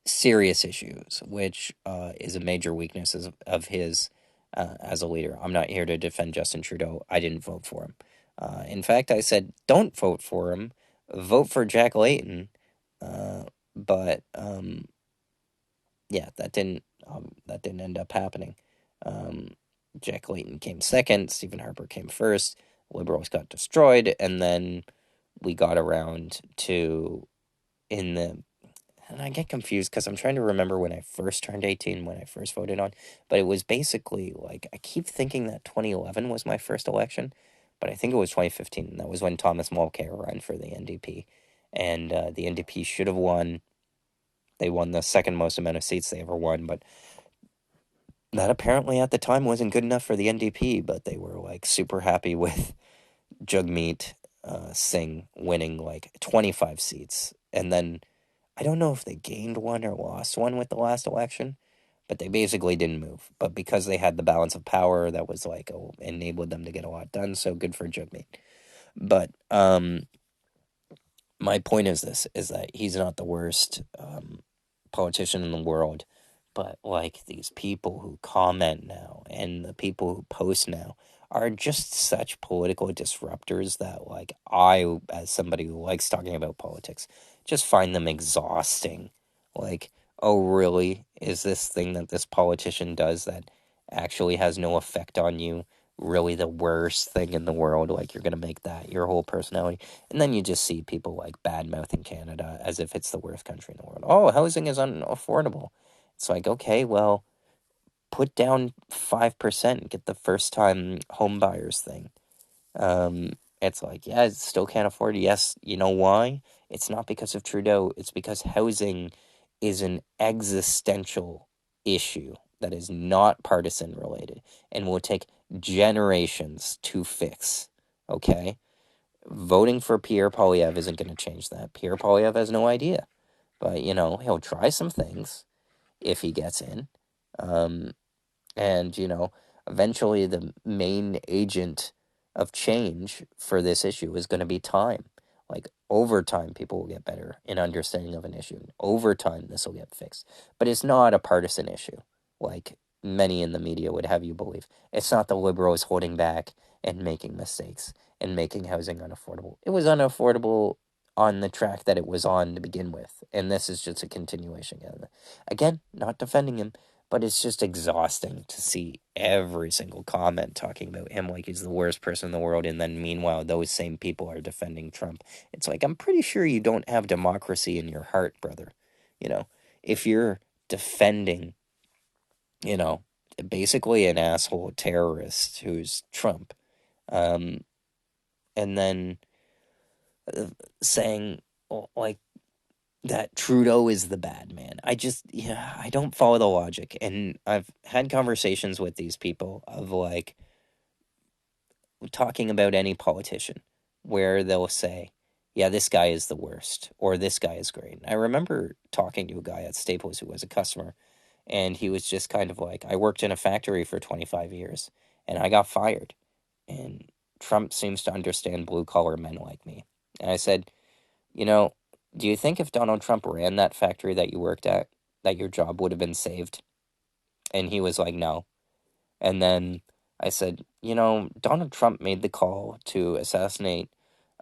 serious issues, which is a major weakness of his as a leader. I'm not here to defend Justin Trudeau. I didn't vote for him. In fact, I said, don't vote for him. Vote for Jack Layton. But yeah, that didn't end up happening. Jack Layton came second. Stephen Harper came first. Liberals got destroyed, and then we got around to and I get confused because I'm trying to remember when I first turned 18, when I first voted on, but it was basically like, I keep thinking that 2011 was my first election, but I think it was 2015. And that was when Thomas Mulcair ran for the NDP, and the NDP should have won. They won the second most amount of seats they ever won, but that apparently at the time wasn't good enough for the NDP, but they were like super happy with Jagmeet Singh winning like 25 seats. And then I don't know if they gained one or lost one with the last election, but they basically didn't move. But because they had the balance of power, that was like, oh, enabled them to get a lot done. So good for Jagmeet. But my point is this, is that he's not the worst politician in the world, but like these people who comment now and the people who post now are just such political disruptors that, like, I, as somebody who likes talking about politics, just find them exhausting. Like, oh, really? Is this thing that this politician does that actually has no effect on you really the worst thing in the world? Like, you're gonna make that your whole personality? And then you just see people like bad-mouthing Canada as if it's the worst country in the world. Oh, housing is unaffordable. It's like, okay, well, put down 5% and get the first-time home buyers thing. It's like, yeah, still can't afford it. Yes, you know why? It's not because of Trudeau. It's because housing is an existential issue that is not partisan related and will take generations to fix. Okay? Voting for Pierre Poilievre isn't going to change that. Pierre Poilievre has no idea. But, you know, he'll try some things if he gets in. And, you know, eventually the main agent of change for this issue is going to be time. Like, over time, people will get better in understanding of an issue. Over time, this will get fixed. But it's not a partisan issue, like many in the media would have you believe. It's not the Liberals holding back and making mistakes and making housing unaffordable. It was unaffordable on the track that it was on to begin with. And this is just a continuation. Again, not defending him, but it's just exhausting to see every single comment talking about him like he's the worst person in the world. And then meanwhile, those same people are defending Trump. It's like, I'm pretty sure you don't have democracy in your heart, brother. You know, if you're defending, you know, basically an asshole terrorist who's Trump, and then saying, like, that Trudeau is the bad man. I don't follow the logic. And I've had conversations with these people of, like, talking about any politician where they'll say, yeah, this guy is the worst, or this guy is great. I remember talking to a guy at Staples who was a customer, and he was just kind of like, I worked in a factory for 25 years, and I got fired. And Trump seems to understand blue-collar men like me. And I said, do you think if Donald Trump ran that factory that you worked at, that your job would have been saved? And he was like, no. And then I said, Donald Trump made the call to assassinate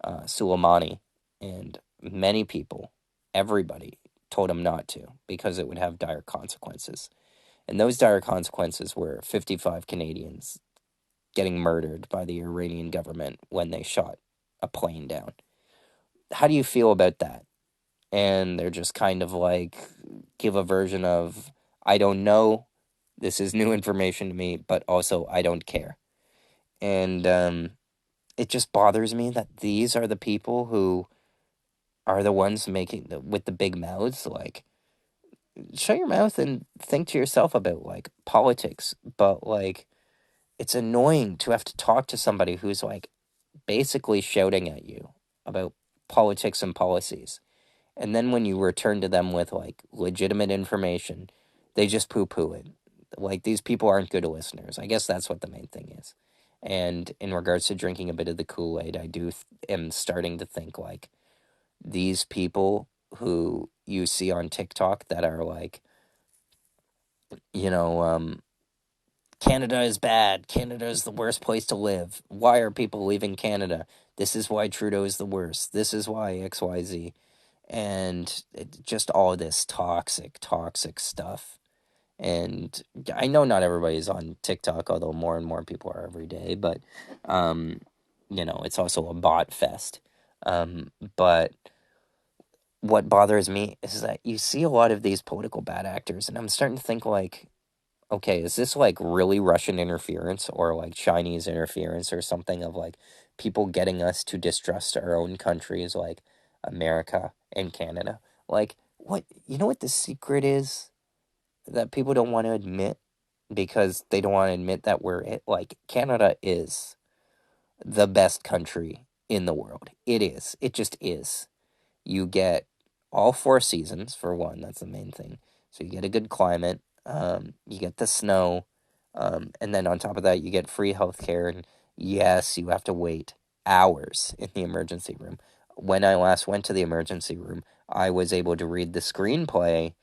Soleimani, and many people, everybody, told him not to because it would have dire consequences. And those dire consequences were 55 Canadians getting murdered by the Iranian government when they shot a plane down. How do you feel about that? And they're just kind of like, give a version of, I don't know, this is new information to me, but also I don't care. And it just bothers me that these are the people who are the ones making with the big mouths. Like, shut your mouth and think to yourself about, like, politics. But, like, it's annoying to have to talk to somebody who's, like, basically shouting at you about politics and policies. And then when you return to them with, like, legitimate information, they just poo-poo it. Like, these people aren't good listeners. I guess that's what the main thing is. And in regards to drinking a bit of the Kool-Aid, I am starting to think, like, these people who you see on TikTok that are like, Canada is bad. Canada is the worst place to live. Why are people leaving Canada? This is why Trudeau is the worst. This is why XYZ. And just all this toxic stuff. And I know not everybody's on TikTok, although more and more people are every day. But, it's also a bot fest. But what bothers me is that you see a lot of these political bad actors, and I'm starting to think, like, okay, is this like really Russian interference or like Chinese interference or something of like people getting us to distrust our own countries like America and Canada? Like, what the secret is that people don't want to admit because they don't want to admit that like, Canada is the best country in the world. It is. It just is. You get all 4 seasons, for one. That's the main thing. So you get a good climate. You get the snow. And then on top of that, you get free healthcare. And yes, you have to wait hours in the emergency room. When I last went to the emergency room, I was able to read the screenplay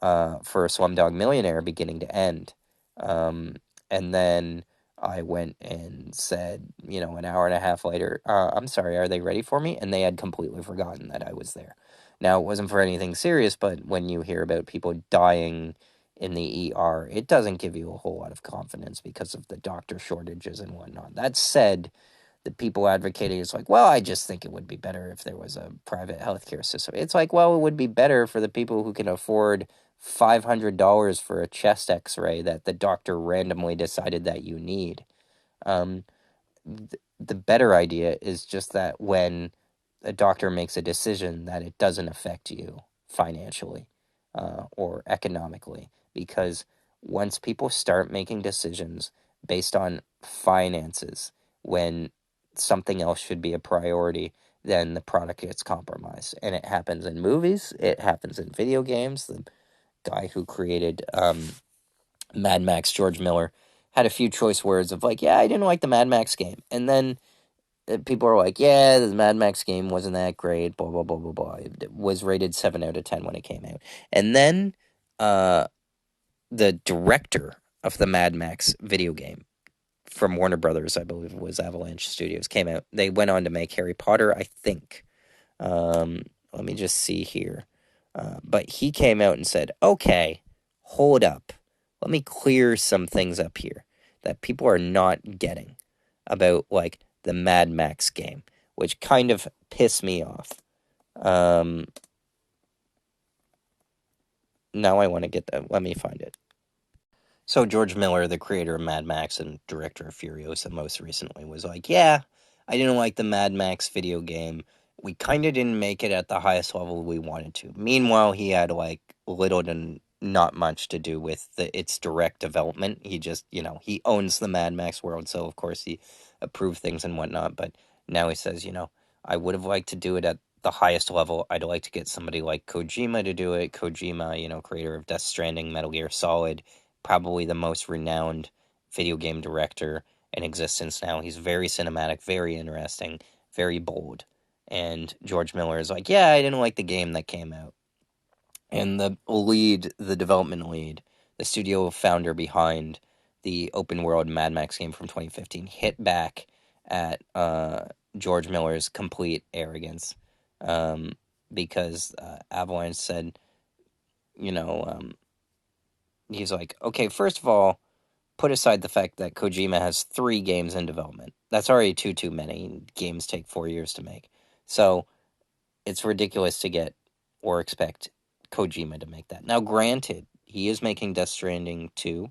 for Slumdog Millionaire beginning to end. And then I went and said, an hour and a half later, I'm sorry, are they ready for me? And they had completely forgotten that I was there. Now, it wasn't for anything serious, but when you hear about people dying in the ER, it doesn't give you a whole lot of confidence because of the doctor shortages and whatnot. That said, the people advocating is like, well, I just think it would be better if there was a private healthcare system. It's like, well, it would be better for the people who can afford $500 for a chest x-ray that the doctor randomly decided that you need. The better idea is just that when a doctor makes a decision that it doesn't affect you financially or economically, because once people start making decisions based on finances when something else should be a priority, then the product gets compromised. And it happens in movies, it happens in video games. The guy who created Mad Max, George Miller, had a few choice words of like, yeah, I didn't like the Mad Max game. And then people are like, yeah, the Mad Max game wasn't that great, blah, blah, blah, blah, blah. It was rated 7 out of 10 when it came out. And then the director of the Mad Max video game from Warner Brothers, I believe it was Avalanche Studios, came out. They went on to make Harry Potter, I think. Let me just see here. But he came out and said, okay, hold up. Let me clear some things up here that people are not getting about, like, the Mad Max game, which kind of pissed me off. Now I want to get that. Let me find it. So George Miller, the creator of Mad Max and director of Furiosa most recently, was like, yeah, I didn't like the Mad Max video game. We kind of didn't make it at the highest level we wanted to. Meanwhile, he had, like, little to not much to do with its direct development. He just, he owns the Mad Max world, so of course he approved things and whatnot. But now he says, I would have liked to do it at the highest level. I'd like to get somebody like Kojima to do it. Kojima, creator of Death Stranding, Metal Gear Solid, probably the most renowned video game director in existence now. He's very cinematic, very interesting, very bold. And George Miller is like, yeah, I didn't like the game that came out. And the development lead, the studio founder behind the open world Mad Max game from 2015, hit back at George Miller's complete arrogance. Because Avalanche said, he's like, okay, first of all, put aside the fact that Kojima has 3 games in development. That's already too many. Games take 4 years to make. So it's ridiculous to get or expect Kojima to make that. Now, granted, he is making Death Stranding 2,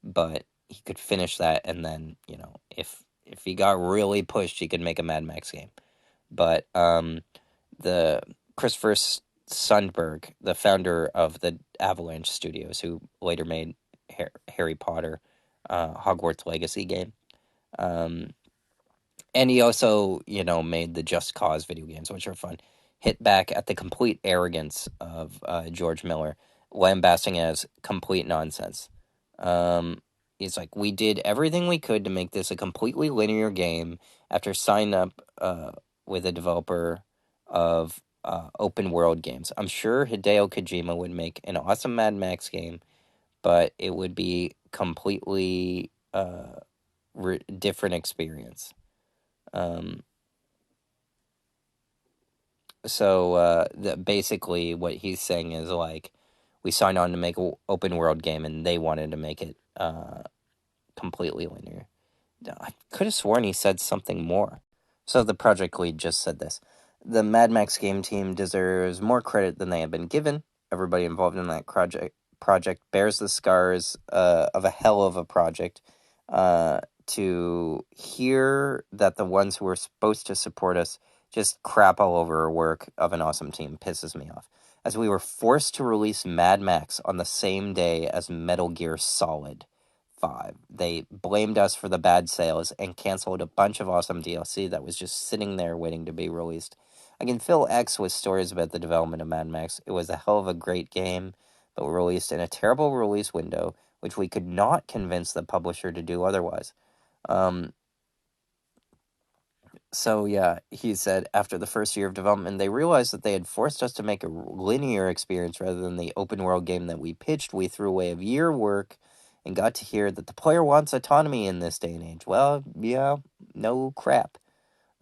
but he could finish that, and then, if he got really pushed, he could make a Mad Max game. But the Christopher Sundberg, the founder of the Avalanche Studios, who later made Harry Potter, Hogwarts Legacy game, and he also, made the Just Cause video games, which are fun, hit back at the complete arrogance of George Miller, lambasting as complete nonsense. He's like, we did everything we could to make this a completely linear game after signing up with a developer of open world games. I'm sure Hideo Kojima would make an awesome Mad Max game, but it would be completely different experience. So basically what he's saying is, like, we signed on to make an open world game and they wanted to make it completely linear. I could have sworn he said something more. So the project lead just said this. The Mad Max game team deserves more credit than they have been given. Everybody involved in that project bears the scars of a hell of a project. To hear that the ones who were supposed to support us just crap all over our work of an awesome team pisses me off. As we were forced to release Mad Max on the same day as Metal Gear Solid 5. They blamed us for the bad sales and canceled a bunch of awesome DLC that was just sitting there waiting to be released. I can fill X with stories about the development of Mad Max. It was a hell of a great game, but released in a terrible release window, which we could not convince the publisher to do otherwise. So yeah, he said after the first year of development, they realized that they had forced us to make a linear experience rather than the open world game that we pitched. We threw away a year work and got to hear that the player wants autonomy in this day and age. Well, yeah, no crap.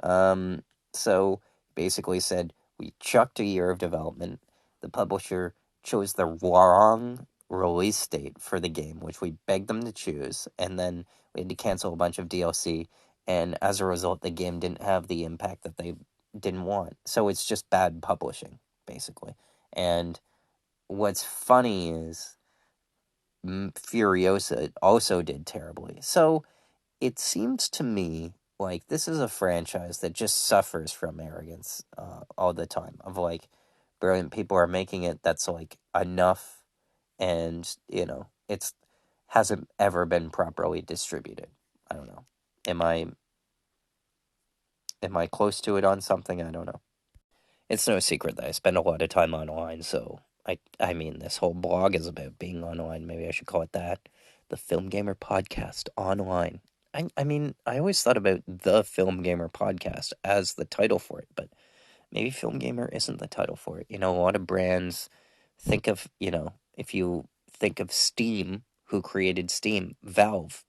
So basically said, we chucked a year of development. The publisher chose the wrong release date for the game, which we begged them to choose, and then we had to cancel a bunch of DLC, and as a result, the game didn't have the impact that they didn't want. So it's just bad publishing, basically. And what's funny is Furiosa also did terribly. So it seems to me like this is a franchise that just suffers from arrogance all the time. Of, like, brilliant people are making it that's, like, enough, and it's hasn't ever been properly distributed. I don't know. Am I close to it on something? I don't know. It's no secret that I spend a lot of time online, so I mean, this whole blog is about being online. Maybe I should call it that. The FilmGamer Podcast Online. I mean, I always thought about the FilmGamer Podcast as the title for it, but maybe FilmGamer isn't the title for it. A lot of brands think of, if you think of Steam, who created Steam? Valve.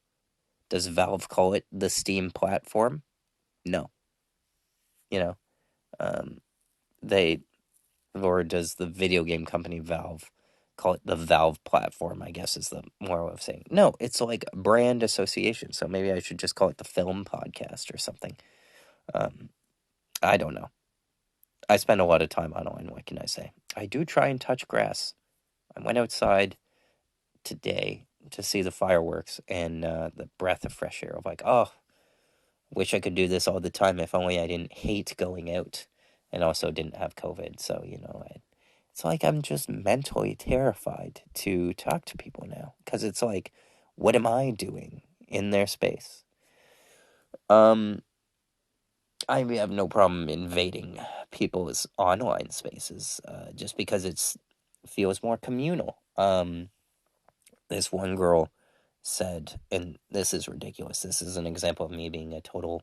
Does Valve call it the Steam platform? No. You know, um, or does the video game company Valve call it the Valve platform, I guess is the more way of saying. No, it's like brand association. So maybe I should just call it the Film Podcast or something. I don't know. I spend a lot of time online, what can I say? I do try and touch grass. I went outside today to see the fireworks, and the breath of fresh air of like, oh, wish I could do this all the time if only I didn't hate going out and also didn't have COVID. So, it's like I'm just mentally terrified to talk to people now because it's like, what am I doing in their space? I have no problem invading people's online spaces just because it feels more communal. This one girl said, and this is ridiculous. This is an example of me being a total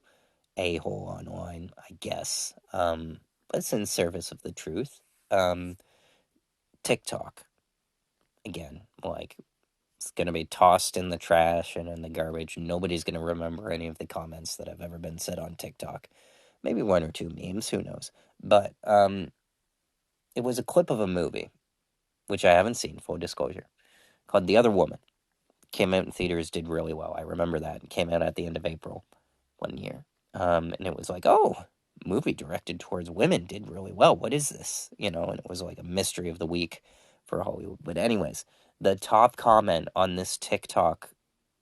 a-hole online, I guess. But it's in service of the truth. TikTok, again, like, it's going to be tossed in the trash and in the garbage. Nobody's going to remember any of the comments that have ever been said on TikTok. Maybe one or two memes, who knows. But it was a clip of a movie, which I haven't seen, full disclosure, called The Other Woman. Came out in theaters, did really well. I remember that. It came out at the end of April one year. And it was like, oh, movie directed towards women did really well. What is this? And it was like a mystery of the week for Hollywood. But anyways, the top comment on this TikTok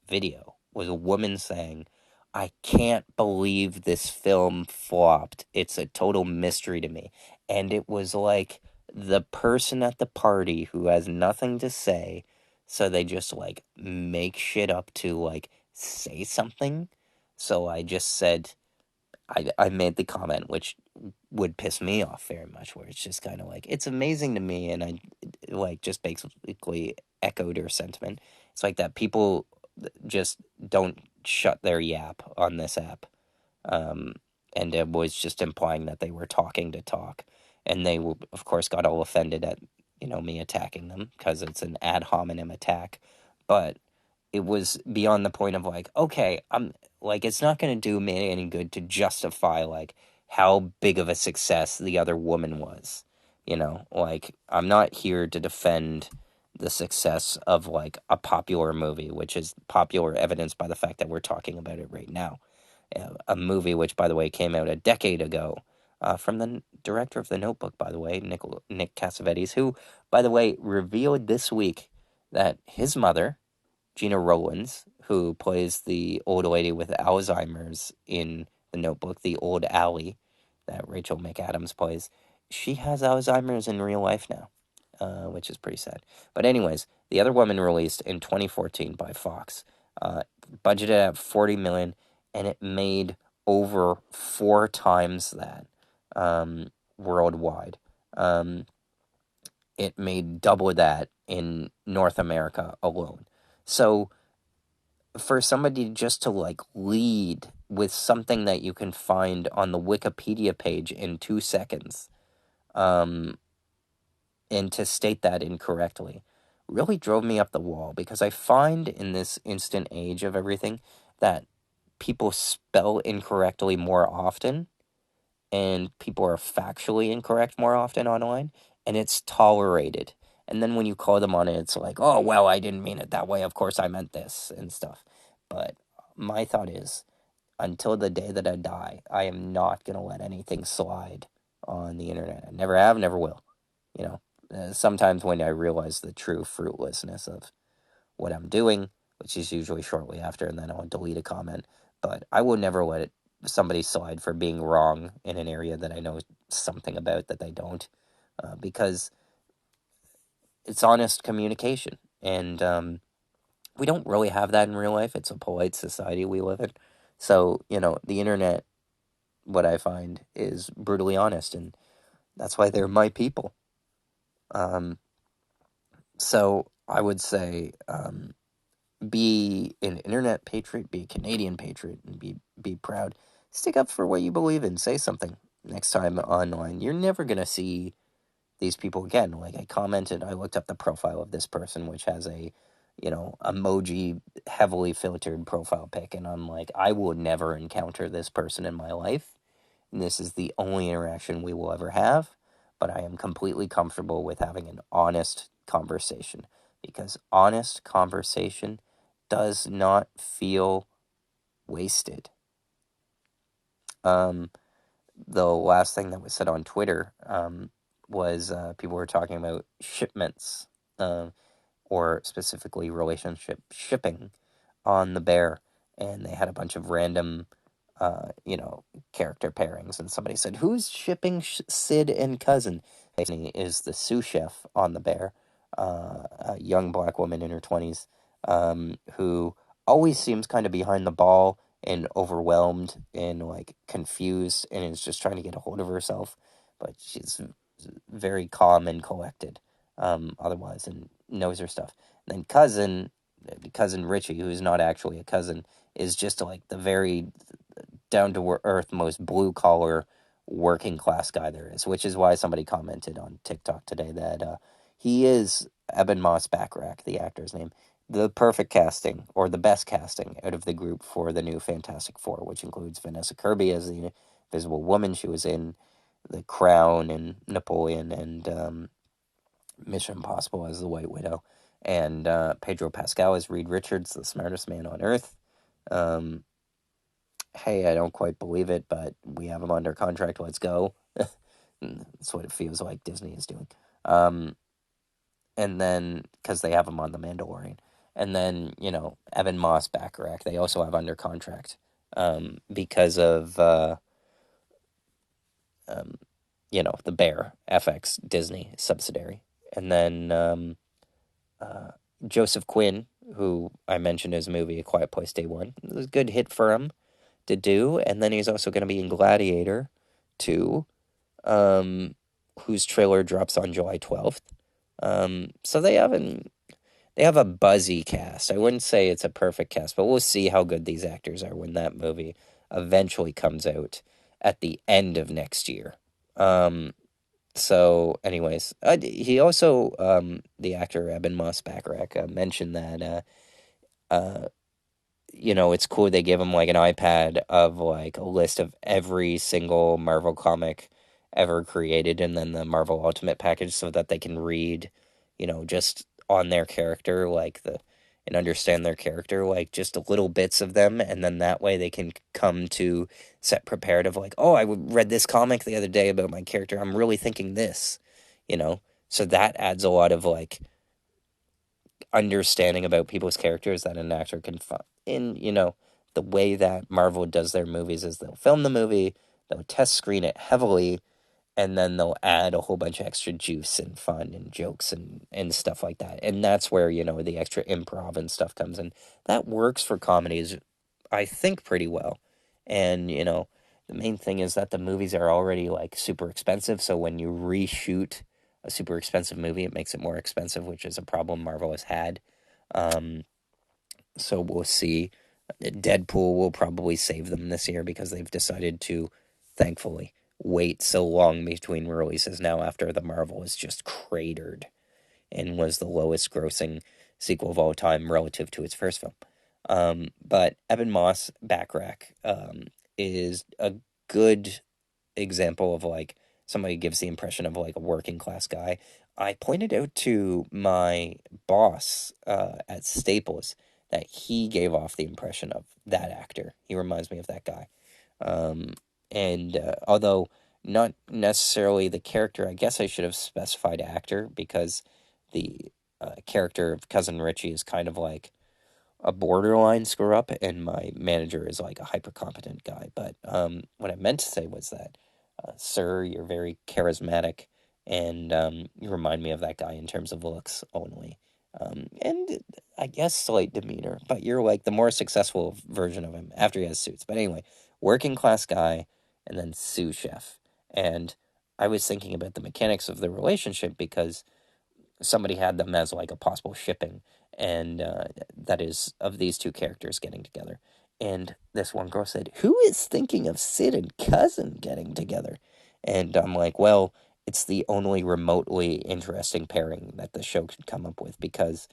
video was a woman saying, I can't believe this film flopped. It's a total mystery to me. And it was like the person at the party who has nothing to say, so they just like make shit up to like say something. So I just said, I made the comment, which would piss me off very much, where it's just kind of like, it's amazing to me, and I like just basically echoed her sentiment. It's like that people just don't shut their yap on this app. And it was just implying that they were talking to talk. And they, of course, got all offended at, me attacking them because it's an ad hominem attack. But it was beyond the point of like, okay, I'm like, it's not going to do me any good to justify like how big of a success The Other Woman was. Like, I'm not here to defend the success of like a popular movie, which is popular evidenced by the fact that we're talking about it right now. A movie which, by the way, came out a decade ago, from the director of The Notebook, by the way, Nick Cassavetes, who, by the way, revealed this week that his mother, Gina Rowlands, who plays the old lady with Alzheimer's in The Notebook, the old Allie that Rachel McAdams plays, she has Alzheimer's in real life now, which is pretty sad. But anyways, The Other Woman released in 2014 by Fox, budgeted at $40 million, and it made over 4 times that worldwide. It made double that in North America alone. So for somebody just to like lead with something that you can find on the Wikipedia page in 2 seconds, and to state that incorrectly, really drove me up the wall, because I find in this instant age of everything that people spell incorrectly more often, and people are factually incorrect more often online, and it's tolerated. And then when you call them on it, it's like, oh, well, I didn't mean it that way. Of course I meant this and stuff. But my thought is, until the day that I die, I am not going to let anything slide on the internet. I never have, never will. Sometimes when I realize the true fruitlessness of what I'm doing, which is usually shortly after, and then I'll delete a comment. But I will never let somebody slide for being wrong in an area that I know something about that they don't, because it's honest communication. And we don't really have that in real life. It's a polite society we live in. So, the internet, what I find, is brutally honest, and that's why they're my people. So I would say, be an internet patriot, be a Canadian patriot, and be proud. Stick up for what you believe in. Say something next time online. You're never going to see these people again. Like, I commented, I looked up the profile of this person, which has a, emoji heavily filtered profile pic, and I'm like, I will never encounter this person in my life, and this is the only interaction we will ever have. but I am completely comfortable with having an honest conversation, because honest conversation does not feel wasted. The last thing that was said on Twitter was people were talking about shipments, or specifically relationship shipping on the bear, and they had a bunch of random, character pairings, and somebody said, "Who's shipping Sid and Cousin?" Is the sous chef on the bear, a young black woman in her 20s, who always seems kind of behind the ball and overwhelmed and like confused and is just trying to get a hold of herself, but she's very calm and collected, otherwise, and knows her stuff. And then cousin Richie, who is not actually a cousin, is just like the very down to earth, most blue collar, working class guy there is, which is why somebody commented on TikTok today that he is Eben Moss-Bachrach, the actor's name, the perfect casting, or the best casting out of the group for the new Fantastic Four, which includes Vanessa Kirby as the Invisible Woman. She was in The Crown and Napoleon and Mission Impossible as the White Widow, and Pedro Pascal as Reed Richards, the smartest man on earth. Hey, I don't quite believe it, but we have him under contract. Let's go. That's what it feels like Disney is doing. And then, because they have him on The Mandalorian. And then, Evan Moss-Bachrach, they also have under contract because of, the Bear, FX Disney subsidiary. And then Joseph Quinn, who I mentioned his movie A Quiet Place Day One. It was a good hit for him to do. And then he's also going to be in Gladiator 2, whose trailer drops on July 12th. So they have a buzzy cast. I wouldn't say it's a perfect cast, but we'll see how good these actors are when that movie eventually comes out at the end of next year. So anyways, he also, the actor Eben Moss-Bachrach, mentioned that, it's cool they give him like an iPad of like a list of every single Marvel comic ever created, and then the Marvel Ultimate package, so that they can read, just on their character, and understand their character, like just little bits of them, and then that way they can come to set prepared of like, oh, I read this comic the other day about my character. I'm really thinking this, so that adds a lot of like understanding about people's characters that an actor can find. The way that Marvel does their movies is they'll film the movie, they'll test screen it heavily, and then they'll add a whole bunch of extra juice and fun and jokes and stuff like that. And that's where, the extra improv and stuff comes in. That works for comedies, I think, pretty well. And, the main thing is that the movies are already like super expensive. So when you reshoot a super expensive movie, it makes it more expensive, which is a problem Marvel has had. So we'll see. Deadpool will probably save them this year because they've decided to, thankfully, wait so long between releases now after the Marvel is just cratered and was the lowest grossing sequel of all time relative to its first film. But Eben Moss-Bachrach is a good example of like somebody gives the impression of like a working class guy. I pointed out to my boss at Staples that he gave off the impression of that actor. He reminds me of that guy. And although not necessarily the character, I guess I should have specified actor, because the character of Cousin Richie is kind of like a borderline screw up, and my manager is like a hyper competent guy. But what I meant to say was that, sir, you're very charismatic, and you remind me of that guy in terms of looks only. And I guess slight demeanor, but you're like the more successful version of him after he has suits. But anyway, working class guy, and then sous chef. And I was thinking about the mechanics of the relationship because somebody had them as like a possible shipping, and that is of these two characters getting together. And this one girl said, "Who is thinking of Sid and Cousin getting together?" And I'm like, well, it's the only remotely interesting pairing that the show could come up with, because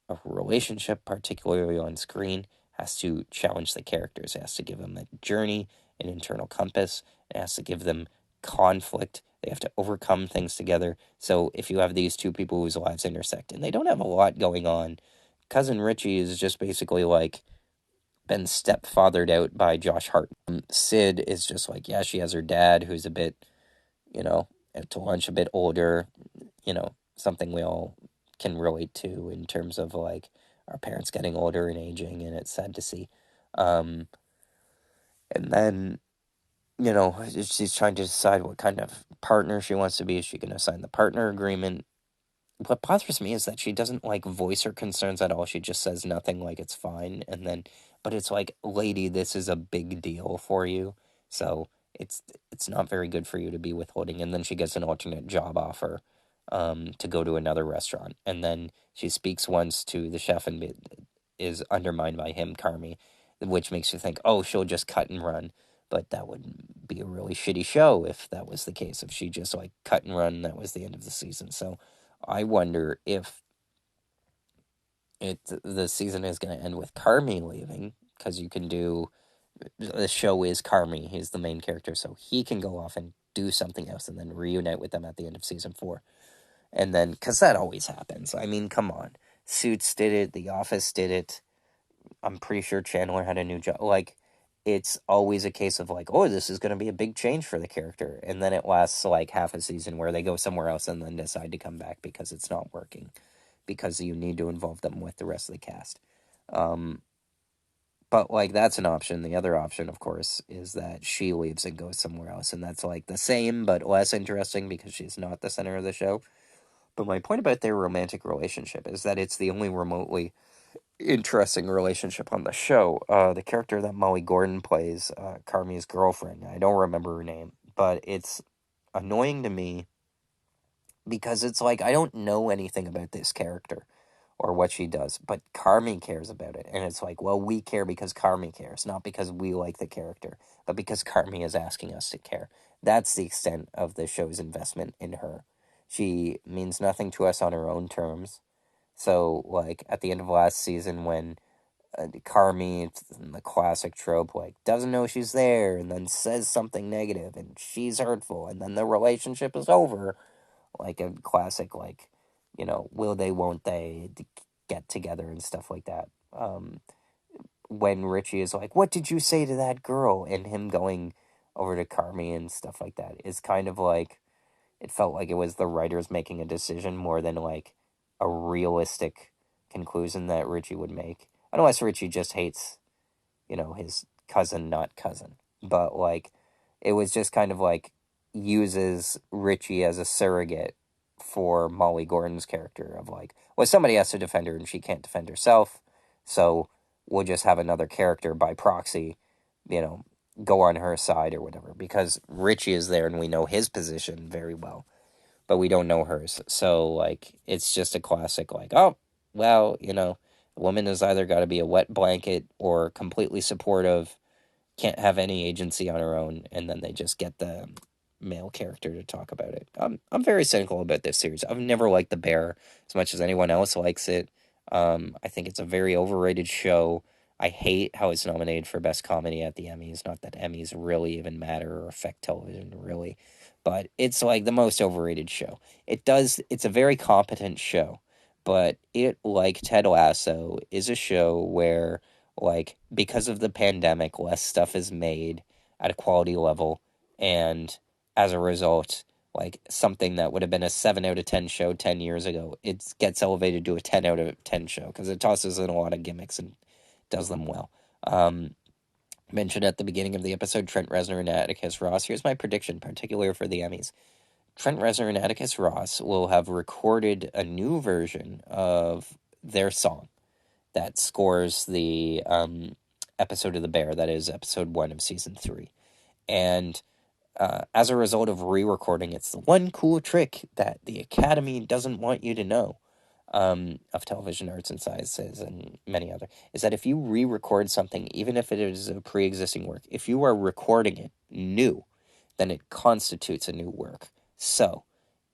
a relationship, particularly on screen, has to challenge the characters. It has to give them a journey, an internal compass. It has to give them conflict. They have to overcome things together. So if you have these two people whose lives intersect, and they don't have a lot going on, Cousin Richie is just basically like been stepfathered out by Josh Hart. Sid is just like, yeah, she has her dad who's a bit, out to lunch, a bit older, something we all can relate to in terms of like our parents getting older and aging, and it's sad to see. And then, she's trying to decide what kind of partner she wants to be. Is she going to sign the partner agreement? What bothers me is that she doesn't like voice her concerns at all. She just says nothing, like it's fine, and then, but it's like, lady, this is a big deal for you, so it's not very good for you to be withholding. And then she gets an alternate job offer, to go to another restaurant, and then she speaks once to the chef and is undermined by him, Carmi, which makes you think, oh, she'll just cut and run. But that would be a really shitty show if that was the case. If she just like cut and run, that was the end of the season. So I wonder if the season is going to end with Carmi leaving, because you can do, the show is Carmi, he's the main character, so he can go off and do something else and then reunite with them at the end of season 4. And then, because that always happens. I mean, come on. Suits did it, The Office did it. I'm pretty sure Chandler had a new job. Like, it's always a case of like, oh, this is going to be a big change for the character. And then it lasts like half a season where they go somewhere else and then decide to come back because it's not working. Because you need to involve them with the rest of the cast. But like, that's an option. The other option, of course, is that she leaves and goes somewhere else. And that's like the same but less interesting because she's not the center of the show. But my point about their romantic relationship is that it's the only remotely interesting relationship on the show. The character that Molly Gordon plays, Carmi's girlfriend, I don't remember her name, but it's annoying to me because it's like, I don't know anything about this character or what she does, but Carmi cares about it. And it's like, well, we care because Carmi cares, not because we like the character, but because Carmi is asking us to care. That's the extent of the show's investment in her. She means nothing to us on her own terms. So, like, at the end of last season, when Carmi, the classic trope, like, doesn't know she's there and then says something negative and she's hurtful and then the relationship is over, like a classic, like, will they, won't they get together and stuff like that. When Richie is like, what did you say to that girl? And him going over to Carmi and stuff like that is kind of like, it felt like it was the writers making a decision more than like a realistic conclusion that Richie would make. Unless Richie just hates, his cousin, not cousin. But like, it was just kind of like uses Richie as a surrogate for Molly Gordon's character of like, well, somebody has to defend her and she can't defend herself, so we'll just have another character by proxy, go on her side or whatever, because Richie is there and we know his position very well, but we don't know hers. So like, it's just a classic like, oh, well, a woman has either got to be a wet blanket or completely supportive, can't have any agency on her own, and then they just get the male character to talk about it. I'm very cynical about this series. I've never liked The Bear as much as anyone else likes it. I think it's a very overrated show. I hate how it's nominated for Best Comedy at the Emmys. Not that Emmys really even matter or affect television, really. But it's like the most overrated show. It's a very competent show. But it, like Ted Lasso, is a show where, like, because of the pandemic, less stuff is made at a quality level. And as a result, like, something that would have been a 7 out of 10 show 10 years ago, it gets elevated to a 10 out of 10 show because it tosses in a lot of gimmicks and does them well. Mentioned at the beginning of the episode, Trent Reznor and Atticus Ross. Here's my prediction, particularly for the Emmys. Trent Reznor and Atticus Ross will have recorded a new version of their song that scores the episode of The Bear, that is episode 1 of season 3. And as a result of re-recording, it's the one cool trick that the Academy doesn't want you to know, of television arts and sciences and many other, is that if you re-record something, even if it is a pre-existing work, if you are recording it new, then it constitutes a new work. So,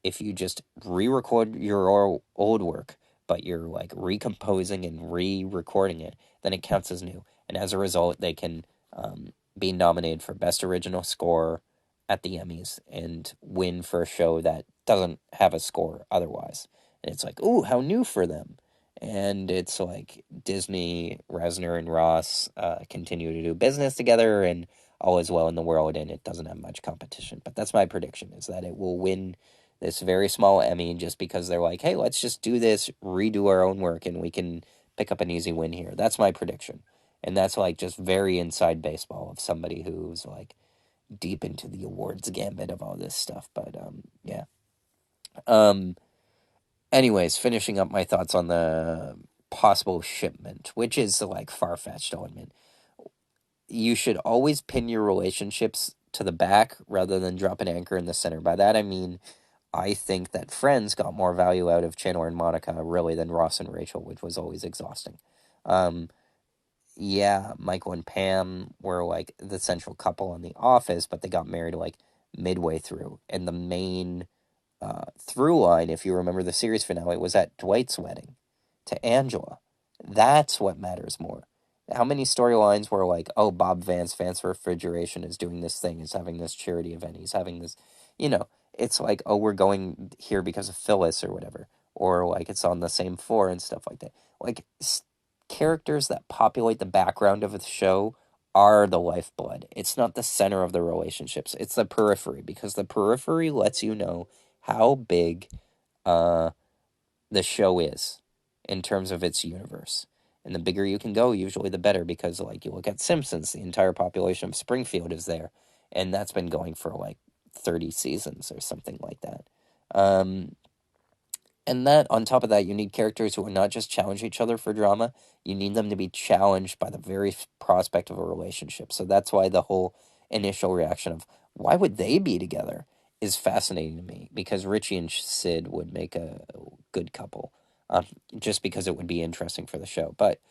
if you just re-record your old work, but you're like recomposing and re-recording it, then it counts as new. And as a result, they can be nominated for Best Original Score, at the Emmys and win for a show that doesn't have a score otherwise. And it's like, ooh, how new for them. And it's like Disney, Reznor, and Ross continue to do business together, and all is well in the world, and it doesn't have much competition. But that's my prediction, is that it will win this very small Emmy just because they're like, hey, let's just do this, redo our own work, and we can pick up an easy win here. That's my prediction. And that's like just very inside baseball of somebody who's like deep into the awards gambit of all this stuff. But yeah. Anyways, finishing up my thoughts on the possible shipment, which is like far-fetched element. You should always pin your relationships to the back rather than drop an anchor in the center. By that I mean, I think that Friends got more value out of Chandler and Monica really than Ross and Rachel, which was always exhausting. Yeah, Michael and Pam were like the central couple on The Office, but they got married like midway through. And the main through line, if you remember the series finale, was at Dwight's wedding to Angela. That's what matters more. How many storylines were like, oh, Bob Vance Refrigeration is doing this thing, is having this charity event, he's having this, it's like, oh, we're going here because of Phyllis or whatever. Or like it's on the same floor and stuff like that. Like characters that populate the background of the show are the lifeblood. It's not the center of the relationships. It's the periphery, because the periphery lets you know how big the show is in terms of its universe. And the bigger you can go, usually the better, because like you look at Simpsons, the entire population of Springfield is there, and that's been going for like 30 seasons or something like that. And that, on top of that, you need characters who are not just challenge each other for drama. You need them to be challenged by the very prospect of a relationship. So that's why the whole initial reaction of, why would they be together, is fascinating to me. Because Richie and Sid would make a good couple. Just because it would be interesting for the show. But,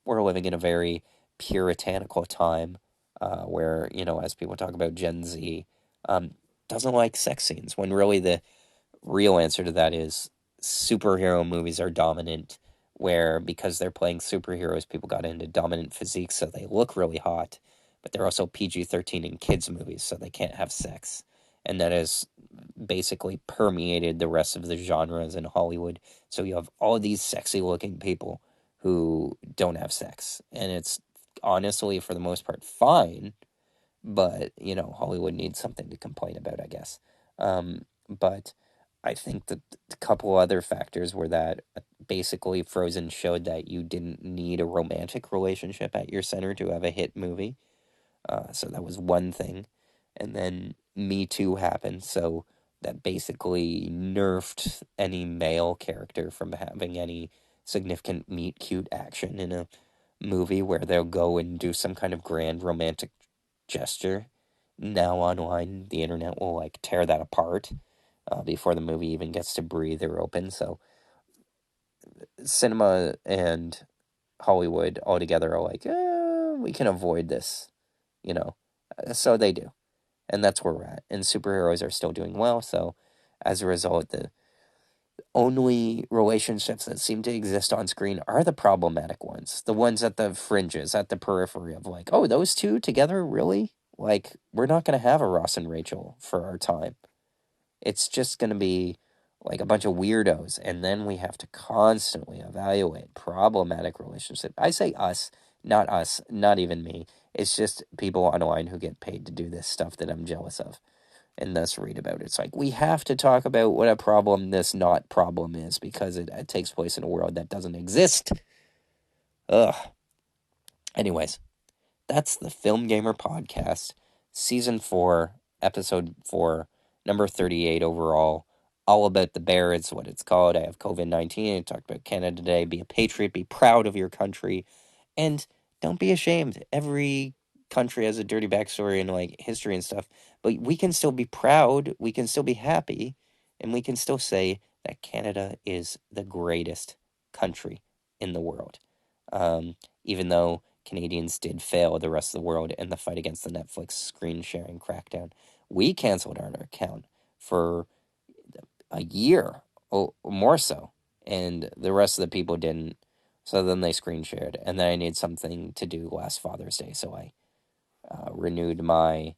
we're living in a very puritanical time where, as people talk about Gen Z, doesn't like sex scenes, when really the real answer to that is superhero movies are dominant, where because they're playing superheroes, people got into dominant physiques, so they look really hot, but they're also PG-13 in kids movies, so they can't have sex. And that has basically permeated the rest of the genres in Hollywood. So you have all of these sexy looking people who don't have sex. And it's honestly, for the most part, fine. But, Hollywood needs something to complain about, I guess. But I think that a couple other factors were that basically Frozen showed that you didn't need a romantic relationship at your center to have a hit movie. So that was one thing. And then Me Too happened, so that basically nerfed any male character from having any significant meet cute action in a movie where they'll go and do some kind of grand romantic gesture. Now online, the internet will like tear that apart before the movie even gets to breathe or open. So cinema and Hollywood altogether are like, we can avoid this, So they do. And that's where we're at. And superheroes are still doing well. So as a result, the only relationships that seem to exist on screen are the problematic ones. The ones at the fringes, at the periphery of like, oh, those two together, really? Like, we're not going to have a Ross and Rachel for our time. It's just going to be like a bunch of weirdos. And then we have to constantly evaluate problematic relationships. I say us, not even me. It's just people online who get paid to do this stuff that I'm jealous of and thus read about it. It's like, we have to talk about what a problem this not problem is, because it takes place in a world that doesn't exist. Ugh. Anyways, that's the Film Gamer Podcast, Season 4, Episode 4, number 38 overall. All about the bear, it's what it's called. I have COVID-19. I talked about Canada today. Be a patriot. Be proud of your country. And don't be ashamed. Every country has a dirty backstory and like history and stuff. But we can still be proud. We can still be happy. And we can still say that Canada is the greatest country in the world. Even though Canadians did fail the rest of the world in the fight against the Netflix screen sharing crackdown. We canceled our account for a year or more so, and the rest of the people didn't. So then they screen shared, and then I needed something to do last Father's Day, so I renewed my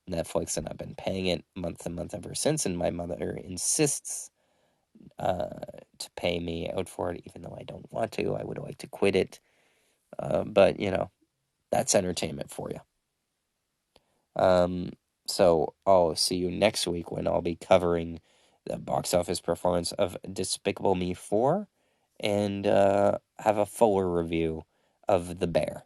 Netflix, and I've been paying it month to month ever since, and my mother insists to pay me out for it, even though I don't want to. I would like to quit it, but, that's entertainment for you. So I'll see you next week when I'll be covering the box office performance of Despicable Me 4 and have a fuller review of The Bear.